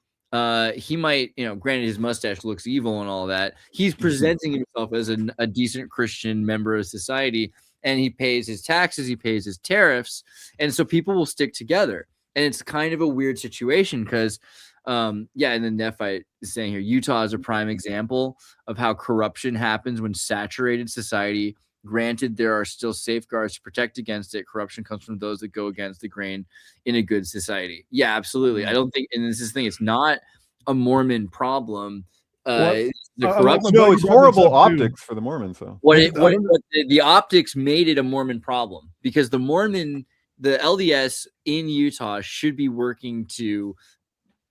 he might, granted his mustache looks evil and all that, he's presenting himself as a decent Christian member of society, and he pays his taxes, he pays his tariffs, and so people will stick together. And it's kind of a weird situation because and then Nephite is saying here, Utah is a prime example of how corruption happens when saturated society. Granted, there are still safeguards to protect against it. Corruption comes from those that go against the grain in a good society. Yeah, absolutely. I don't think, and this is the thing, it's not a Mormon problem. The corruption.
No, it's horrible optics for the Mormons, though.
The optics made it a Mormon problem, because the LDS in Utah should be working to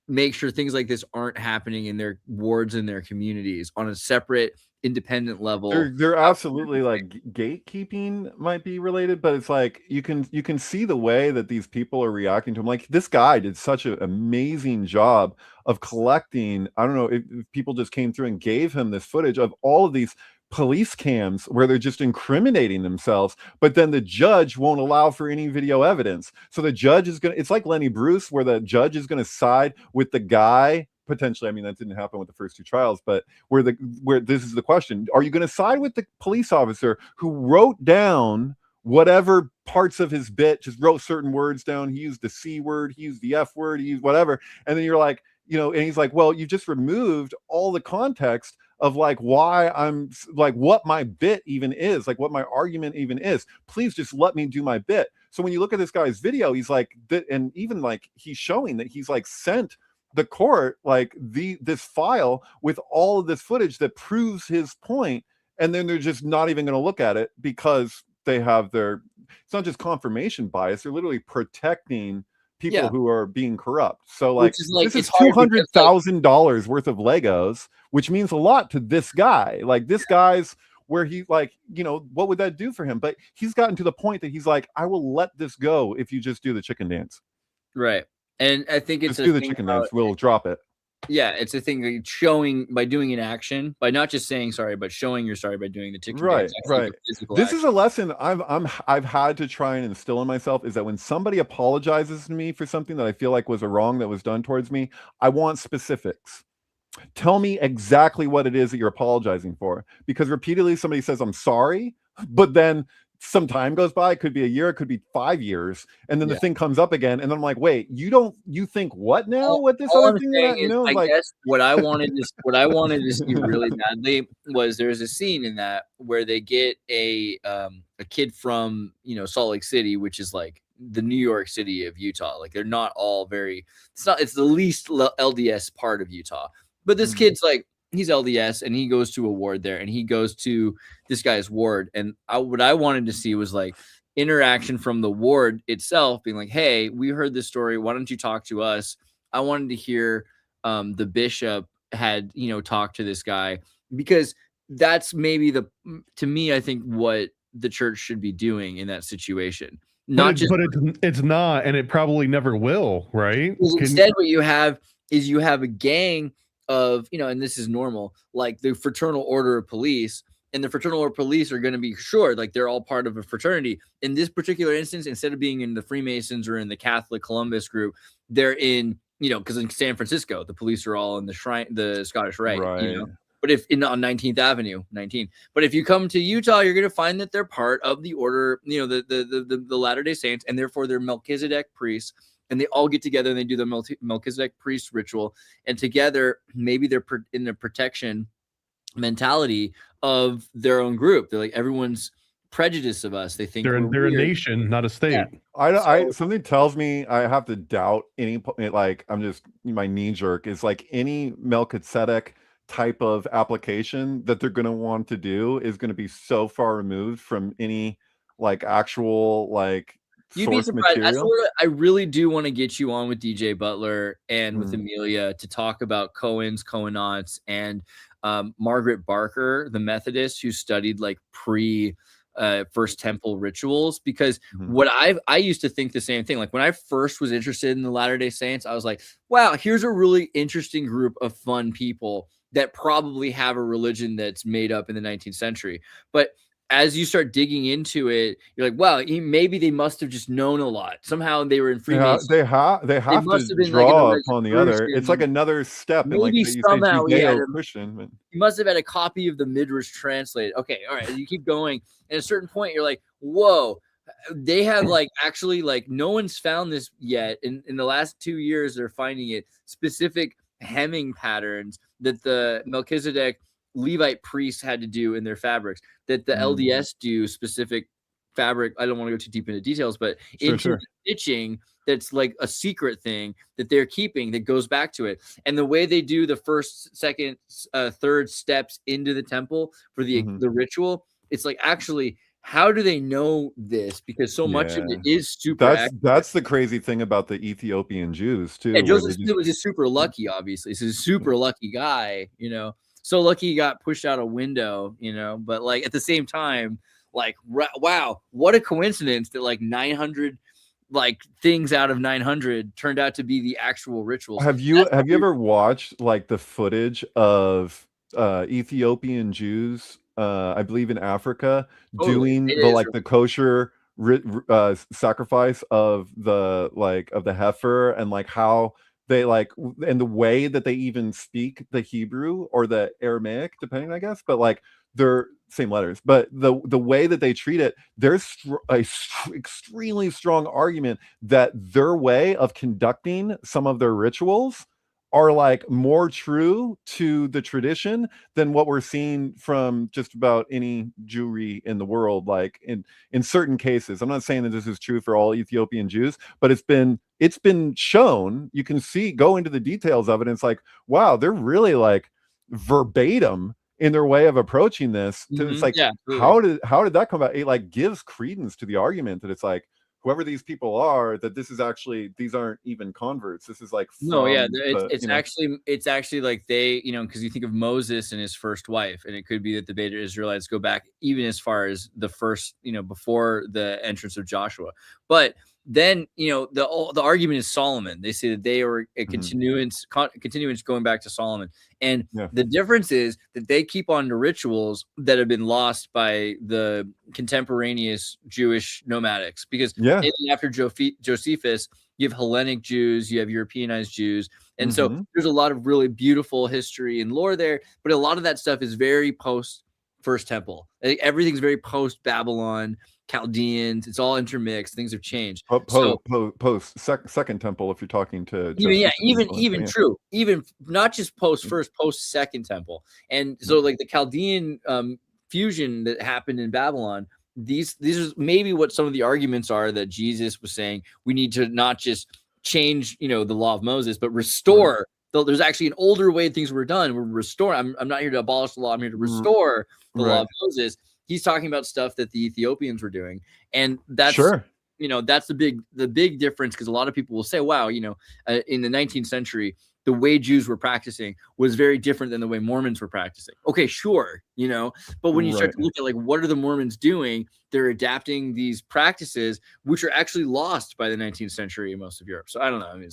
make sure things like this aren't happening in their wards and their communities on a separate, independent level.
They're absolutely, like, gatekeeping might be related, but it's like you can see the way that these people are reacting to him. Like, this guy did such an amazing job of collecting. I don't know if people just came through and gave him this footage of all of these police cams where they're just incriminating themselves, but then the judge won't allow for any video evidence. So the judge is it's like Lenny Bruce, where the judge is going to side with the guy. Potentially, I mean, that didn't happen with the first two trials, but where this is the question: are you going to side with the police officer who wrote down whatever parts of his bit, just wrote certain words down? He used the C word, he used the F word, he used whatever, and then you're like, you know, and he's like, well, you just removed all the context of like why I'm like what my bit even is, like what my argument even is. Please just let me do my bit. So when you look at this guy's video, he's like, and even like he's showing that he's like sent the court like this file with all of this footage that proves his point, and then they're just not even going to look at it because they have their, it's not just confirmation bias, they're literally protecting people who are being corrupt. So like, this is $200,000 worth of Legos, which means a lot to this guy. Like this guy's where he like, you know, what would that do for him? But he's gotten to the point that he's like, I will let this go if you just do the chicken dance.
Right. And I think it's
just do the chicken dance, we'll drop it.
Yeah, it's a thing like showing by doing an action, by not just saying sorry, but showing you're sorry by doing the chicken dance.
Right. This is a lesson I've had to try and instill in myself, is that when somebody apologizes to me for something that I feel like was a wrong that was done towards me, I want specifics. Tell me exactly what it is that you're apologizing for, because repeatedly somebody says I'm sorry, but then some time goes by, it could be a year, it could be 5 years, and then the thing comes up again, and then I'm like, wait, you think what now? What this other thing that, you know,
I
like
guess what I wanted to see really badly was there's a scene in that where they get a kid from, you know, Salt Lake City, which is like the New York City of Utah. Like they're not all very, it's the least LDS part of Utah. But this kid's like, he's LDS and he goes to a ward there, and he goes to this guy's ward. And what I wanted to see was like interaction from the ward itself being like, hey, we heard this story. Why don't you talk to us? I wanted to hear the bishop had, you know, talked to this guy, because that's maybe to me, I think what the church should be doing in that situation.
But it's not, and it probably never will, right?
Instead, what you have is you have a gang of, you know, and this is normal, like the Fraternal Order of Police, and the Fraternal Order of Police are going to be sure, like they're all part of a fraternity. In this particular instance, instead of being in the Freemasons or in the Catholic Columbus group, they're in, you know, because in San Francisco, the police are all in the Scottish Rite, you know. But if on 19th Avenue, but if you come to Utah, you're going to find that they're part of the order, you know, the Latter-day Saints, and therefore they're Melchizedek priests. And they all get together and they do the Melchizedek priest ritual. And together, maybe they're in the protection mentality of their own group. They're like, everyone's prejudiced of us. They think
they're a nation, not a state.
Yeah. Something tells me I have to doubt any, like, I'm just, my knee jerk is like any Melchizedek type of application that they're going to want to do is going to be so far removed from any like actual like
you'd be surprised. I really do want to get you on with DJ Butler and with Amelia to talk about Cohen's, Cohenauts, and Margaret Barker, the Methodist who studied like First Temple rituals, because what I used to think the same thing. Like when I first was interested in the Latter-day Saints, I was like, wow, here's a really interesting group of fun people that probably have a religion that's made up in the 19th century. But as you start digging into it, you're like, wow, maybe they must have just known a lot. Somehow they were in Freemasons.
They have to draw upon the other. It's like another step.
Maybe
in like
somehow
Judeo-Christian.
You must have had a copy of the Midrash translated. Okay, all right. You keep going. At a certain point, you're like, whoa. They have like actually like no one's found this yet. In the last 2 years, they're finding it specific hemming patterns that the Melchizedek Levite priests had to do in their fabrics, that the LDS do specific fabric. I don't want to go too deep into details, but the stitching that's like a secret thing that they're keeping that goes back to it. And the way they do the first, second, third steps into the temple for the ritual, it's like, actually, how do they know this? Because so much of it is super.
That's the crazy thing about the Ethiopian Jews too.
Yeah, Joseph Smith was just super lucky. Obviously, he's a super lucky guy. You know, so lucky he got pushed out a window. You know, but like at the same time, like wow, what a coincidence that like 900 like things out of 900 turned out to be the actual rituals.
Have you ever watched like the footage of Ethiopian Jews? I believe in Africa, doing the kosher sacrifice of the heifer, and like how they like, and the way that they even speak the Hebrew or the Aramaic, depending, I guess, but like they're same letters, but the way that they treat it, there's a extremely strong argument that their way of conducting some of their rituals are like more true to the tradition than what we're seeing from just about any Jewry in the world. Like in certain cases, I'm not saying that this is true for all Ethiopian Jews, but it's been shown. You can see, go into the details of it, and it's like, wow, they're really like verbatim in their way of approaching this. It's like,
Yeah,
how did that come about? It like gives credence to the argument that it's like, whoever these people are, that this is actually, these aren't even converts. This is like,
no, yeah, it's actually like they, because you think of Moses and his first wife, and it could be that the Beta Israelites go back even as far as the first, before the entrance of Joshua. But then, the argument is Solomon. They say that they are a continuance going back to Solomon. And the difference is that they keep on to rituals that have been lost by the contemporaneous Jewish nomadics. Because after Josephus, you have Hellenic Jews, you have Europeanized Jews. And so there's a lot of really beautiful history and lore there. But a lot of that stuff is very post First Temple. Everything's very post Babylon. Chaldeans, it's all intermixed. Things have changed.
Post Second Temple, if you're talking to
even true, even not just post Second Temple. And so like the Chaldean fusion that happened in Babylon, these are maybe what some of the arguments are that Jesus was saying. We need to not just change the law of Moses, but restore. There's actually an older way things were done. We're restoring. I'm not here to abolish the law. I'm here to restore the law of Moses. He's talking about stuff that the Ethiopians were doing. And that's, that's the big difference. Because a lot of people will say, wow, in the 19th century, the way Jews were practicing was very different than the way Mormons were practicing. Okay, sure, but when you start to look at like, what are the Mormons doing? They're adapting these practices, which are actually lost by the 19th century in most of Europe. So I don't know. I mean,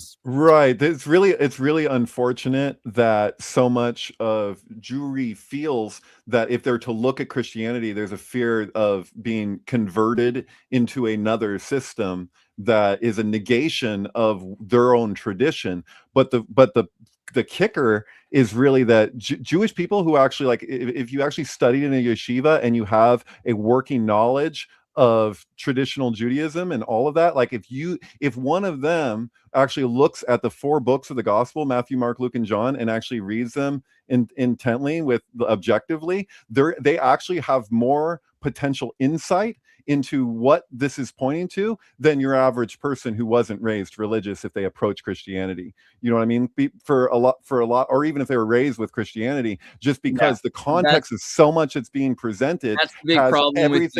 it's really unfortunate that so much of Jewry feels that if they're to look at Christianity, there's a fear of being converted into another system that is a negation of their own tradition. But the kicker is really that Jewish people who actually, like, if you actually studied in a yeshiva and you have a working knowledge of traditional Judaism and all of that, like if one of them actually looks at the 4 books of the gospel, Matthew, Mark, Luke, and John, and actually reads them intently objectively, they actually have more potential insight into what this is pointing to than your average person who wasn't raised religious if they approach Christianity. You know what I mean? For a lot, or even if they were raised with Christianity, just because the context is so much that's being presented.
That's the big problem with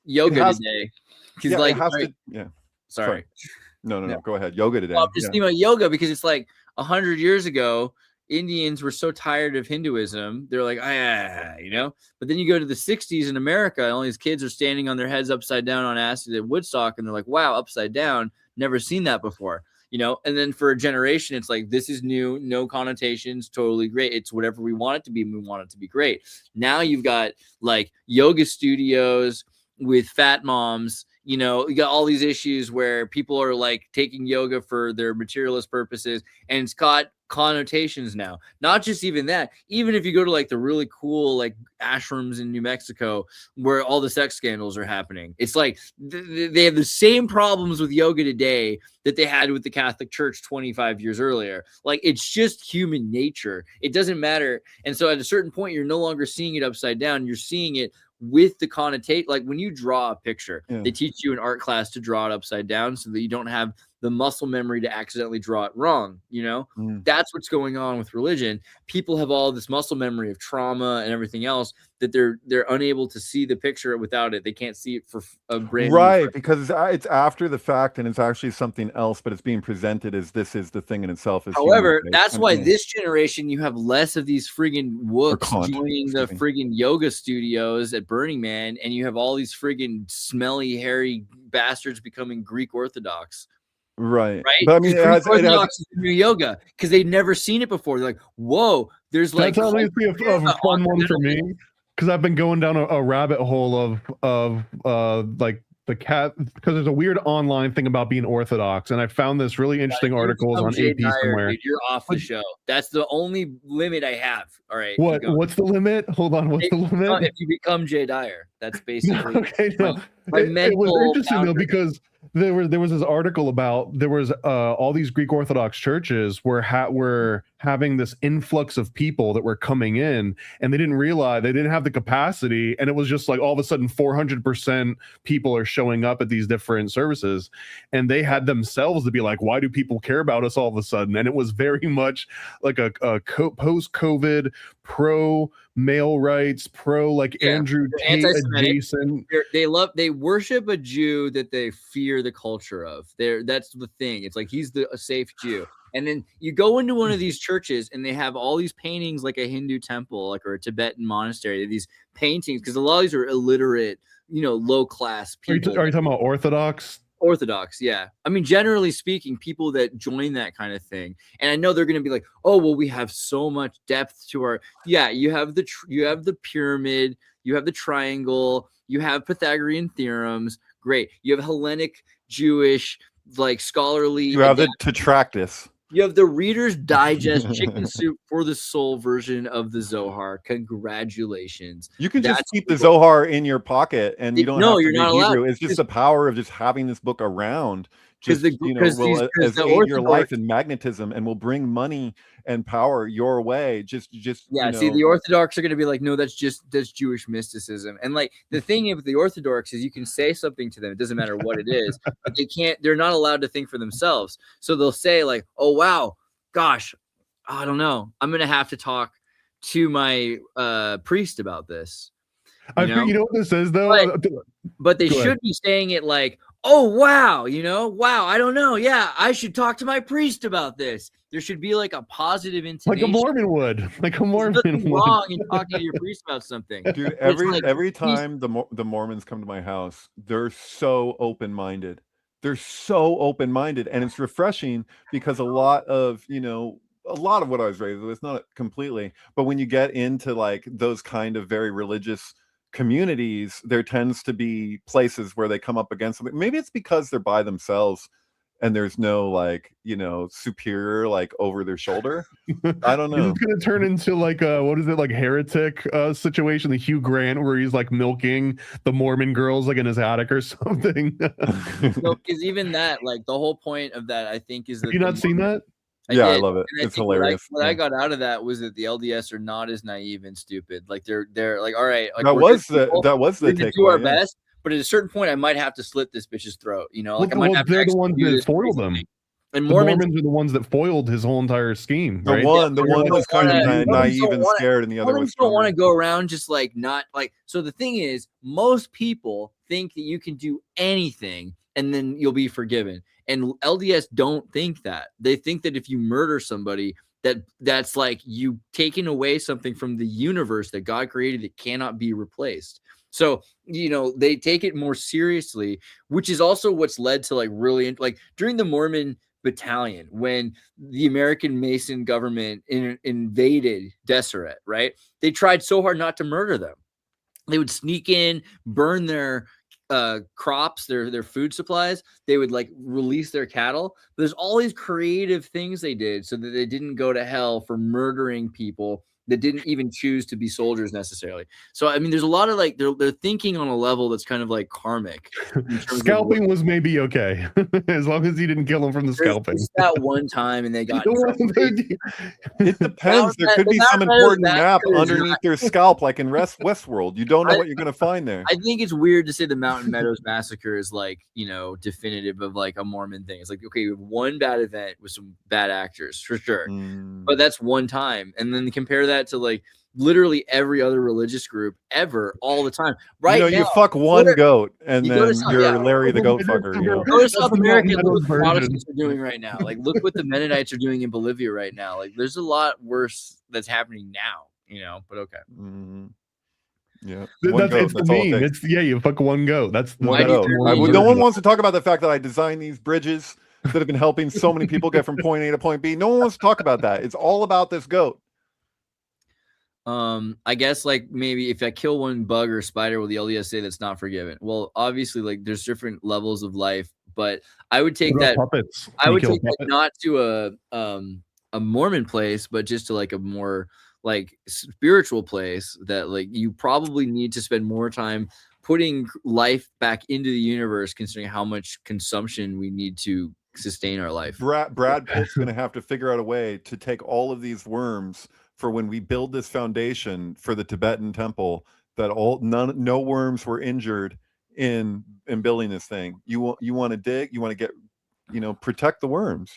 yoga today. Sorry.
No, go ahead. Yoga today.
Well, I'm just thinking about yoga because it's like 100 years ago, Indians were so tired of Hinduism. They're like, but then you go to the 60s in America, and all these kids are standing on their heads upside down on acid at Woodstock. And they're like, wow, upside down. Never seen that before. And then for a generation, it's like, this is new, no connotations, totally great. It's whatever we want it to be. And we want it to be great. Now you've got like yoga studios with fat moms. You got all these issues where people are like taking yoga for their materialist purposes, and it's got connotations now. Not just even that, even if you go to like the really cool like ashrams in New Mexico where all the sex scandals are happening, it's like they have the same problems with yoga today that they had with the Catholic Church 25 years earlier. Like, it's just human nature. It doesn't matter. And so at a certain point, you're no longer seeing it upside down. You're seeing it with the connotation. Like when you draw a picture, they teach you in art class to draw it upside down so that you don't have the muscle memory to accidentally draw it wrong. That's what's going on with religion. People have all this muscle memory of trauma and everything else that they're unable to see the picture without it. They can't see it for a brand
new because it's after the fact and it's actually something else, but it's being presented as this is the thing in itself.
However, that's why this generation, you have less of these friggin' whoops joining the friggin' yoga studios at Burning Man, and you have all these friggin' smelly, hairy bastards becoming Greek Orthodox.
Right.
But I mean, it has yoga because they've never seen it before. They're like, whoa, there's like.
That's always be a fun one for me because I've been going down a rabbit hole of like the cat, because there's a weird online thing about being Orthodox, and I found this really interesting articles on AP somewhere.
Dude, you're off the show. That's the only limit I have. All right.
What's the limit? Hold on. What's the limit?
If you become Jay Dyer. That's basically
Okay, no.
my
It was
mental
interesting though
boundary.
because there was this article about there was all these Greek Orthodox churches were having this influx of people that were coming in, and they didn't realize they didn't have the capacity, and it was just like all of a sudden 400% people are showing up at these different services, and they had themselves to be like, why do people care about us all of a sudden? And it was very much like a post-COVID pro male rights, pro like
Yeah,
Andrew
they're
Tate
anti-Semitic.
adjacent.
They worship a Jew that they fear the culture of. That's the thing. It's like he's a safe Jew. And then you go into one of these churches and they have all these paintings like a Hindu temple, like or a Tibetan monastery. These paintings, because a lot of these are illiterate, low class people.
Are you talking about Orthodox?
Orthodox, yeah. I mean, generally speaking, people that join that kind of thing, and I know they're going to be like, "Oh, well, we have so much depth to our." Yeah, you have the pyramid, you have the triangle, you have Pythagorean theorems. Great, you have Hellenic, Jewish, like scholarly.
You have the Tetractys.
You have the Reader's Digest chicken soup for the soul version of the Zohar. Congratulations.
You can just keep the Zohar in your pocket and you don't have to read Hebrew. It's just the power of just having this book around. Just, will aid your life and magnetism and will bring money and power your way. Just
see, the Orthodox are going to be like, no, that's Jewish mysticism. And like the thing with the Orthodox is you can say something to them, it doesn't matter what it is, but they're not allowed to think for themselves. So they'll say like, oh wow, gosh, I don't know, I'm going to have to talk to my priest about this.
You know what this is though?
But they should be saying it like, oh, wow, wow, I don't know. Yeah, I should talk to my priest about this. There should be like a positive intonation.
Like a Mormon would. Like a Mormon would.
Nothing wrong in talking to your priest about something.
Dude, every time the Mormons come to my house, they're so open-minded. They're so open-minded. And it's refreshing because a lot of what I was raised with, not completely, but when you get into like those kind of very religious communities, there tends to be places where they come up against something. Maybe it's because they're by themselves and there's no like superior like over their shoulder. I don't know.
It's gonna turn into like what is it, like heretic situation, the Hugh Grant where he's like milking the Mormon girls like in his attic or something.
No, because even that, like the whole point of that, I think, is that
have you not seen that?
I love it. It's hilarious.
What I got out of that was that the LDS are not as naive and stupid. Like they're like, all right, like
that was the takeaway.
Do our best, but at a certain point, I might have to slit this bitch's throat. Like I might have to.
They're the ones that foiled them. And Mormons are the ones that foiled his whole entire scheme.
The one was kind of naive and scared, and the other was
don't want to go around just like not like. So the thing is, most people think that you can do anything and then you'll be forgiven. And LDS don't think that. They think that if you murder somebody, that's like you taking away something from the universe that God created that cannot be replaced. So, they take it more seriously, which is also what's led to like really like during the Mormon battalion, when the American Mason government invaded Deseret, right? They tried so hard not to murder them. They would sneak in, burn their crops, their food supplies. They would like release their cattle. There's all these creative things they did so that they didn't go to hell for murdering people that didn't even choose to be soldiers necessarily. So I mean, there's a lot of like they're thinking on a level that's kind of like karmic.
Scalping was maybe okay as long as you didn't kill him from the scalping.
That one time, and they got.
It depends. There could be some important map underneath their scalp, like in Westworld. You don't know what you're going to find there.
I think it's weird to say the Mountain Meadows massacre is like definitive of like a Mormon thing. It's like, okay, you have one bad event with some bad actors for sure, but that's one time, and then compare that to like literally every other religious group ever all the time. Right now,
you fuck one goat and then you're Larry the goat fucker.
Go to South America, look what the Protestants are doing right now. Like look what the Mennonites are doing in Bolivia right now. Like there's a lot worse that's happening now, but okay.
Yeah,
it's the meme. It's you fuck one goat. That's the
goat. No one wants to talk about the fact that I designed these bridges that have been helping so many people get from point A to point B. No one wants to talk about that. It's all about this goat.
I guess like maybe if I kill one bug or spider, will the LDS say that's not forgiven? Well, obviously, like there's different levels of life, but I would take that. I would take that not to a Mormon place, but just to like a more like spiritual place that like you probably need to spend more time putting life back into the universe, considering how much consumption we need to sustain our life.
Brad Pitt's going to have to figure out a way to take all of these worms for when we build this foundation for the Tibetan temple, that no worms were injured in building this thing. You want to dig, you want to get, protect the worms,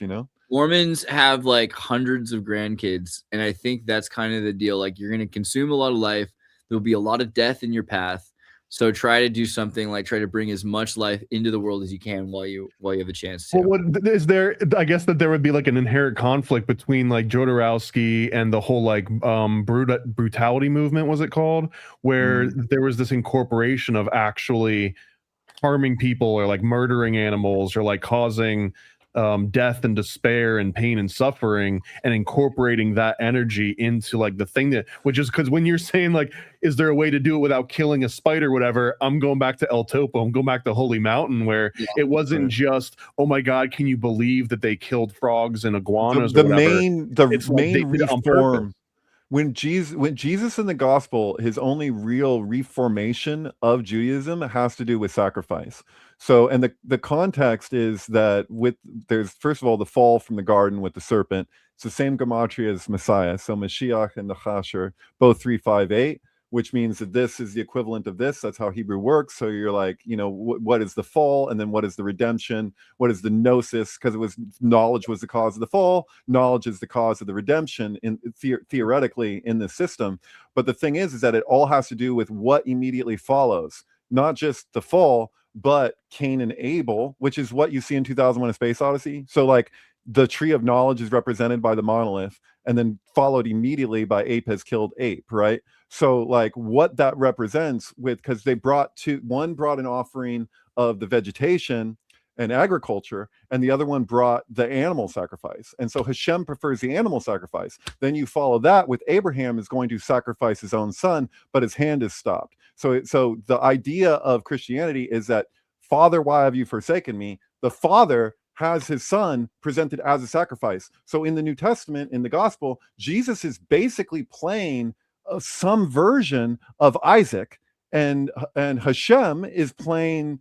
Mormons have like hundreds of grandkids, and I think that's kind of the deal. Like, you're going to consume a lot of life. There'll be a lot of death in your path. So try to do something like try to bring as much life into the world as you can while you have a chance to.
Well, what is there? I guess that there would be like an inherent conflict between like Jodorowsky and the whole like brutality movement, was it called? Where there was this incorporation of actually harming people or like murdering animals or like causing death and despair and pain and suffering, and incorporating that energy into like the thing that, which is because when you're saying like, is there a way to do it without killing a spider, whatever, I'm going back to El Topo, I'm going back to Holy Mountain, where it wasn't just, oh my God, can you believe that they killed frogs and iguanas?
The main reform. When Jesus in the gospel, his only real reformation of Judaism has to do with sacrifice. So, and the context is that there's first of all the fall from the garden with the serpent. It's the same gematria as Messiah. So Mashiach and the Chasher, both 358, which means that this is the equivalent of this. That's how Hebrew works. So you're like, what is the fall? And then what is the redemption? What is the gnosis? Because knowledge was the cause of the fall. Knowledge is the cause of the redemption theoretically in this system. But the thing is that it all has to do with what immediately follows, not just the fall, but Cain and Abel, which is what you see in 2001: A Space Odyssey. So like the tree of knowledge is represented by the monolith, and then followed immediately by ape has killed ape, right? So like what that represents because they brought an offering of the vegetation and agriculture, and the other one brought the animal sacrifice. And so Hashem prefers the animal sacrifice. Then you follow that with Abraham is going to sacrifice his own son, but his hand is stopped. So the idea of Christianity is that, Father, why have you forsaken me? The Father has his son presented as a sacrifice. So in the New Testament, in the gospel, Jesus is basically playing some version of Isaac, and Hashem is playing,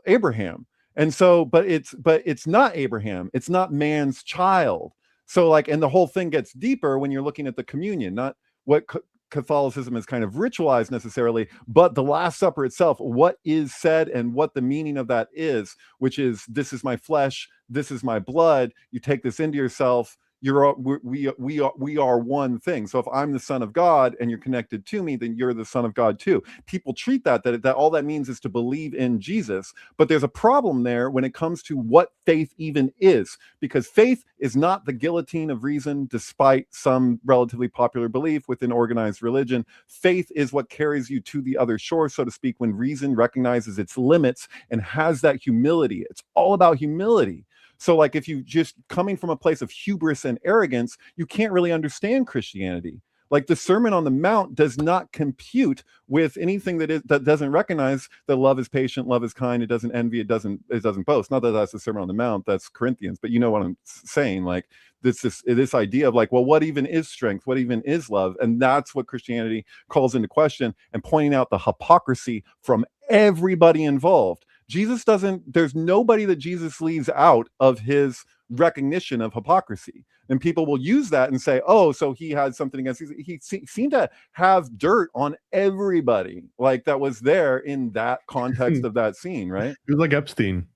Abraham. And so, but it's not Abraham. It's not man's child. So like, and the whole thing gets deeper when you're looking at the communion, not what Catholicism is kind of ritualized necessarily, but the Last Supper itself, what is said and what the meaning of that is, which is, this is my flesh, this is my blood. You take this into yourself. We are one thing. So if I'm the Son of God and you're connected to me, then you're the Son of God too. People treat that all that means is to believe in Jesus. But there's a problem there when it comes to what faith even is, because faith is not the guillotine of reason, despite some relatively popular belief within organized religion. Faith is what carries you to the other shore, so to speak, when reason recognizes its limits and has that humility. It's all about humility. So like if you just coming from a place of hubris and arrogance, you can't really understand Christianity. Like the Sermon on the Mount does not compute with anything that doesn't recognize that love is patient, love is kind, it doesn't envy, it doesn't boast. Not that that's the Sermon on the Mount, that's Corinthians, but you know what I'm saying. Like this idea of like, well, what even is strength? What even is love? And that's what Christianity calls into question, and pointing out the hypocrisy from everybody involved. There's nobody that Jesus leaves out of his recognition of hypocrisy. And people will use that and say, oh, so he had something against, he seemed to have dirt on everybody, like that was there in that context of that scene, right?
He was like Epstein.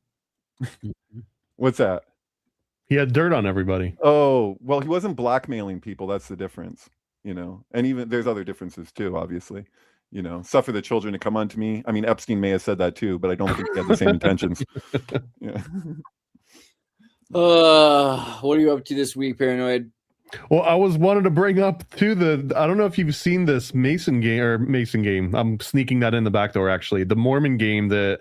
What's that?
He had dirt on everybody.
Oh, well, he wasn't blackmailing people. That's the difference, and even there's other differences too, obviously. Suffer the children to come unto me. I mean, Epstein may have said that too, but I don't think he had the same intentions. Yeah.
What are you up to this week, Paranoid?
Well, I wanted to bring up too I don't know if you've seen this Mason game. I'm sneaking that in the back door, actually. The Mormon game that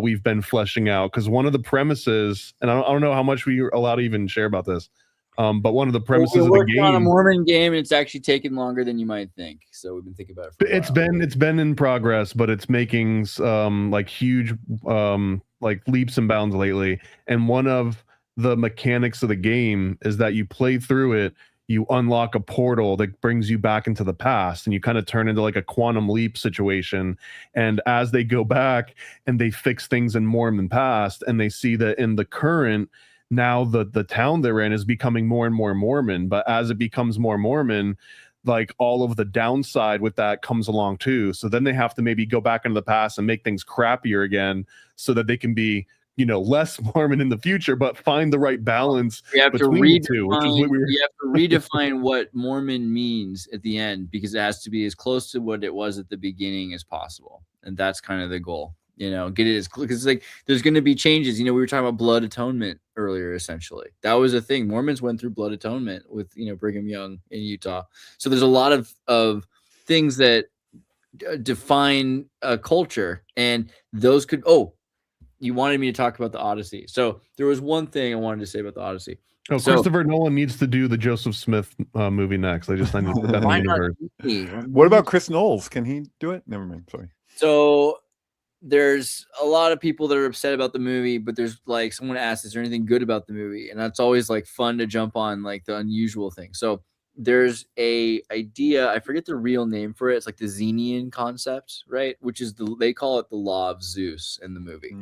we've been fleshing out, because one of the premises, and I don't know how much we're allowed to even share about this. But one of the premises of the game,
on a Mormon game, and it's actually taken longer than you might think. So we've been thinking about it for a while.
It's been in progress, but it's making like huge like leaps and bounds lately. And one of the mechanics of the game is that you play through it, you unlock a portal that brings you back into the past, and you kind of turn into like a quantum leap situation. And as they go back and they fix things in Mormon past, and they see that in the current, now the town they're in is becoming more and more Mormon. But as it becomes more Mormon, like all of the downside with that comes along too. So then they have to maybe go back into the past and make things crappier again so that they can be, you know, less Mormon in the future, but find the right balance
You have to
between the two, which is what we were.
You have to redefine what Mormon means at the end, because it has to be as close to what it was at the beginning as possible. And that's kind of the goal. You know, get it as close, because like there's going to be changes. You know, we were talking about blood atonement earlier. Essentially, that was a thing. Mormons went through blood atonement with, you know, Brigham Young in Utah. So there's a lot of things that define a culture, and those could. Oh, you wanted me to talk about the Odyssey. So there was one thing I wanted to say about the Odyssey.
Oh, so, Christopher Nolan needs to do the Joseph Smith movie next. I need to put that in the universe.
What about Chris Knowles? Can he do it? Never mind. Sorry.
So there's a lot of people that are upset about the movie, but there's like someone asked, is there anything good about the movie? And that's always like fun to jump on like the unusual thing. So there's a idea, I forget the real name for it. It's like the Xenian concept, right? Which is they call it the law of Zeus in the movie.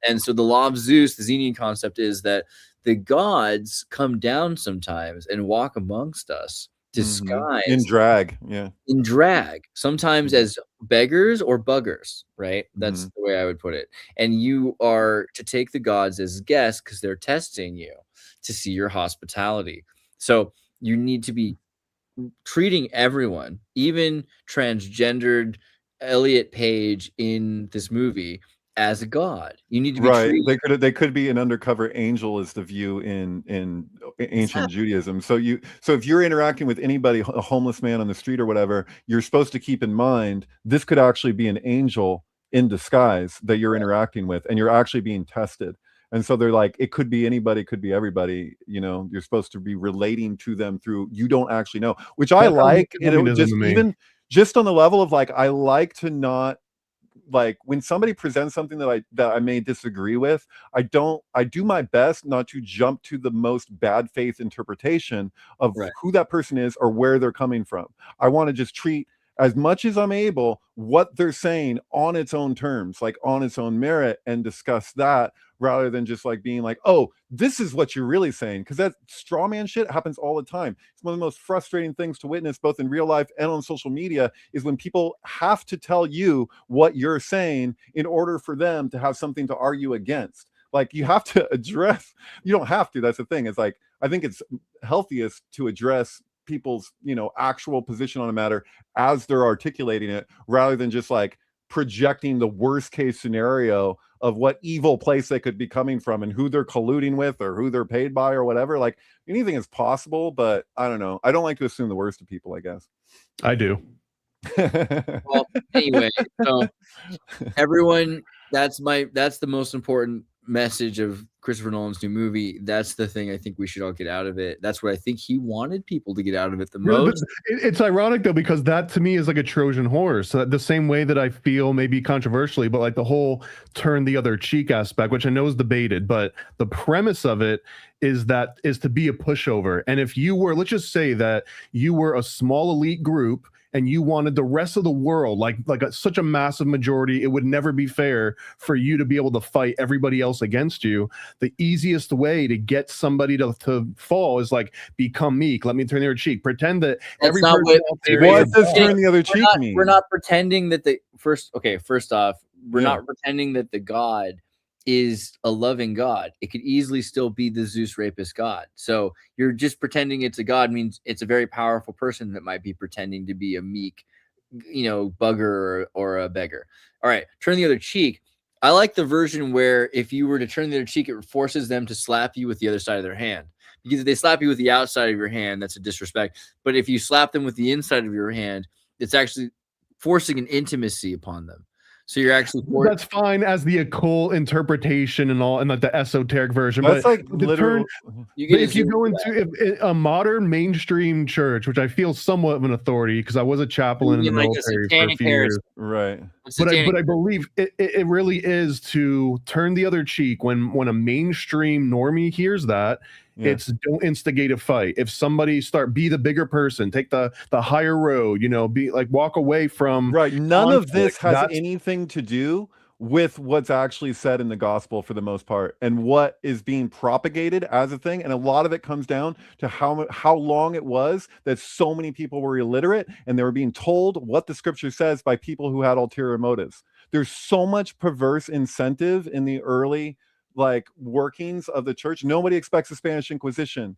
And so the law of Zeus, the Xenian concept, is that the gods come down sometimes and walk amongst us disguised
in drag,
sometimes as beggars or buggers, right? That's the way I would put it. And you are to take the gods as guests because they're testing you to see your hospitality. So you need to be treating everyone, even transgendered Elliot Page in this movie, as a god. You need to be
treated. They could be an undercover angel, is the view in ancient Judaism. So if you're interacting with anybody, a homeless man on the street or whatever, you're supposed to keep in mind this could actually be an angel in disguise that you're interacting with, and you're actually being tested. And so they're like, it could be anybody, could be everybody. You know, you're supposed to be relating to them through, you don't actually know, which I like. Even just on the level of like, I like to not, like when somebody presents something that I may disagree with, I do my best not to jump to the most bad faith interpretation of who that person is or where they're coming from. I want to just treat, as much as I'm able, what they're saying on its own terms, like on its own merit, and discuss that, rather than just like being like, oh, this is what you're really saying. Because that straw man shit happens all the time. It's one of the most frustrating things to witness, both in real life and on social media, is when people have to tell you what you're saying in order for them to have something to argue against. Like, you have to address, you don't have to, that's the thing. It's like, I think it's healthiest to address people's, you know, actual position on a matter as they're articulating it, rather than just like projecting the worst case scenario of what evil place they could be coming from and who they're colluding with or who they're paid by or whatever. Like, anything is possible, but I don't know. I don't like to assume the worst of people, I guess.
I do.
Well, anyway, so everyone, that's the most important message of Christopher Nolan's new movie. That's the thing I think we should all get out of it. That's what I think he wanted people to get out of it the most.
It's ironic though, because that to me is like a Trojan horse. The same way that I feel, maybe controversially, but like the whole turn the other cheek aspect, which I know is debated, but the premise of it is to be a pushover. And if you were, let's just say that you were a small elite group and you wanted the rest of the world, like such a massive majority, it would never be fair for you to be able to fight everybody else against you. The easiest way to get somebody to fall is like, become meek. Let me turn the other cheek. Pretend that every person out there.
What does turn the other cheek mean?
We're not pretending that first off, we're not pretending that the God is a loving God. It could easily still be the Zeus rapist God. So you're just pretending it's a God means it's a very powerful person that might be pretending to be a meek, you know, bugger or a beggar. All right, turn the other cheek. I like the version where if you were to turn the other cheek, it forces them to slap you with the other side of their hand. Because if they slap you with the outside of your hand, that's a disrespect. But if you slap them with the inside of your hand, it's actually forcing an intimacy upon them. So you're actually
that's fine as the occult interpretation and all, and like the esoteric version.
That's
but
like literal.
If you go into a modern mainstream church, which I feel somewhat of an authority because I was a chaplain in the military for a few years,
right?
But I believe it really is to turn the other cheek when a mainstream normie hears that.
Yeah.
It's don't instigate a fight. If somebody be the bigger person, take the higher road, be like, walk away from
Right. None of this
conflict.
has anything to do with what's actually said in the gospel for the most part, and what is being propagated as a thing. And a lot of it comes down to how long it was that so many people were illiterate and they were being told what the scripture says by people who had ulterior motives. There's so much perverse incentive in the early workings of the church. Nobody expects the Spanish Inquisition.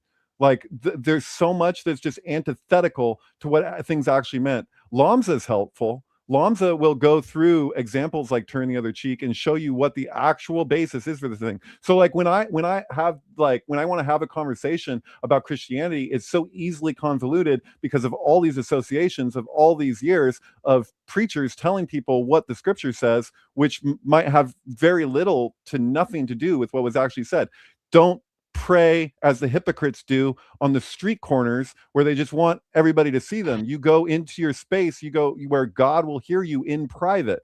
There's so much that's just antithetical to what things actually meant. Lamza is helpful. Lamza will go through examples like turn the other cheek and show you what the actual basis is for the thing. So when I want to have a conversation about Christianity, it's so easily convoluted because of all these associations of all these years of preachers telling people what the scripture says, which might have very little to nothing to do with what was actually said. Don't pray as the hypocrites do on the street corners where they just want everybody to see them. You go into your space, you go where God will hear you in private.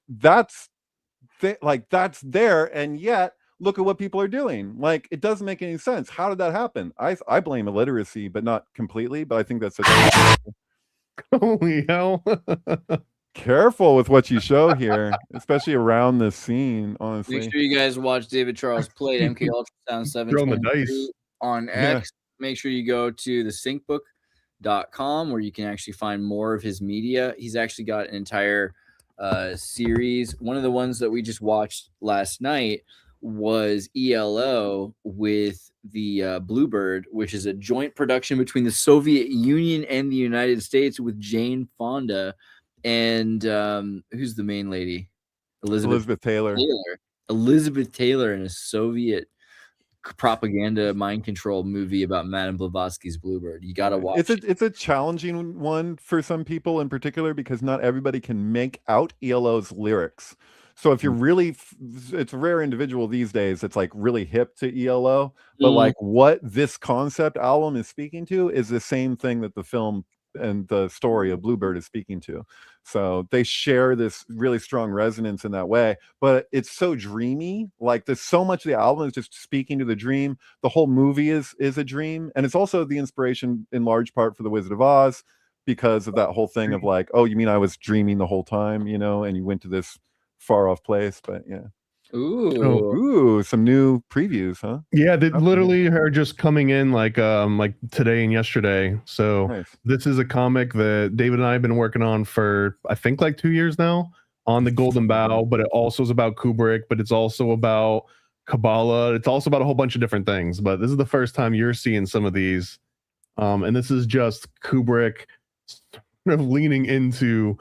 That's there, and yet look at what people are doing. It doesn't make any sense. How did that happen? I blame illiteracy, but not completely, but I think that's
holy hell.
Careful with what you show here, especially around this scene, honestly.
Make sure you guys watch David Charles play MK Ultrasound 7 on X. Yeah. Make sure you go to the syncbook.com where you can actually find more of his media. He's actually got an entire series. One of the ones that we just watched last night was ELO with the Bluebird, which is a joint production between the Soviet Union and the United States with Jane Fonda. And who's the main lady?
Elizabeth Taylor.
Elizabeth Taylor in a Soviet propaganda mind control movie about Madame Blavatsky's Bluebird. You got to watch it.
It's a challenging one for some people in particular because not everybody can make out ELO's lyrics. So if you're really, it's a rare individual these days that's really hip to ELO, but what this concept album is speaking to is the same thing that the film and the story of Bluebird is speaking to. So they share this really strong resonance in that way, but it's so dreamy. There's so much of the album is just speaking to the dream. The whole movie is a dream, and it's also the inspiration in large part for The Wizard of Oz because of that whole thing of oh, you mean I was dreaming the whole time, and you went to this far off place. But yeah. Ooh, some new previews, huh?
Yeah, they literally are just coming in like today and yesterday. So nice. This is a comic that David and I have been working on for I think 2 years now on the Golden Bough, but it also is about Kubrick, but it's also about Kabbalah. It's also about a whole bunch of different things, but this is the first time you're seeing some of these. And this is just Kubrick sort of leaning into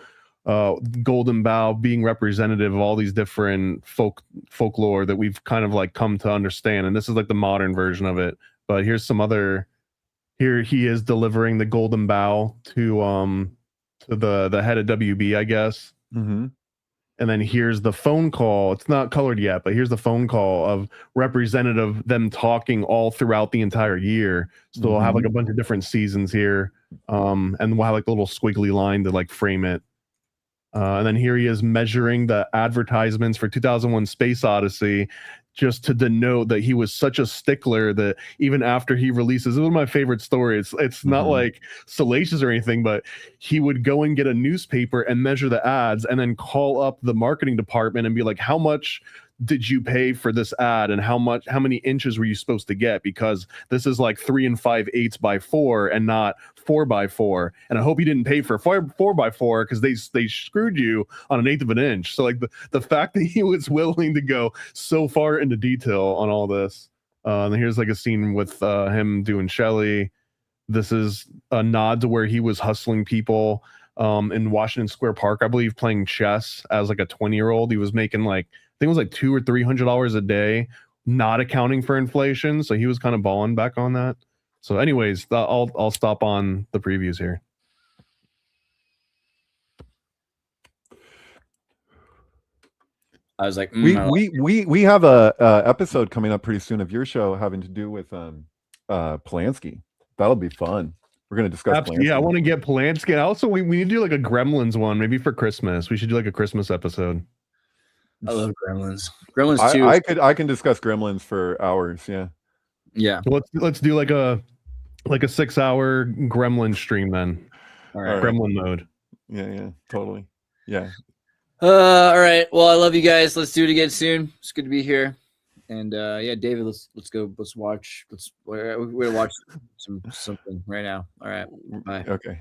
Golden Bough being representative of all these different folklore that we've kind of come to understand, and this is the modern version of it. But here's some other. Here he is delivering the Golden Bough to the head of WB, I guess. Mm-hmm. And then here's the phone call. It's not colored yet, but here's the phone call of representative them talking all throughout the entire year. So we'll have a bunch of different seasons here, and we'll have the little squiggly line to frame it. And then here he is measuring the advertisements for 2001 Space Odyssey just to denote that he was such a stickler that even after he releases, it was my favorite story. It's not salacious or anything, but he would go and get a newspaper and measure the ads and then call up the marketing department and be like, how much did you pay for this ad and how many inches were you supposed to get, because this is 3 5/8 by 4 and not 4 by 4, and I hope you didn't pay for 4 by 4 because they screwed you on 1/8 of an inch. So the fact that he was willing to go so far into detail on all this. And here's a scene with him doing Shelley. This is a nod to where he was hustling people in Washington Square Park, I believe, playing chess as a 20-year-old. He was making I think it was $200 or $300 a day, not accounting for inflation. So he was kind of balling back on that. So anyways, I'll stop on the previews here.
I was like,
we have a episode coming up pretty soon of your show having to do with Polanski. That'll be fun. We're going to discuss Polanski.
Yeah, I want to get Polanski. And also, we need to do a Gremlins one, maybe for Christmas. We should do a Christmas episode.
I love Gremlins. Gremlins 2.
I can discuss Gremlins for hours. Yeah.
Yeah.
So let's do like a 6-hour Gremlin stream then.
All right.
Gremlin mode.
Yeah, totally. Yeah.
All right. Well, I love you guys. Let's do it again soon. It's good to be here. And yeah, David, let's go. Let's watch. We're gonna watch something right now. All right. Bye.
Okay.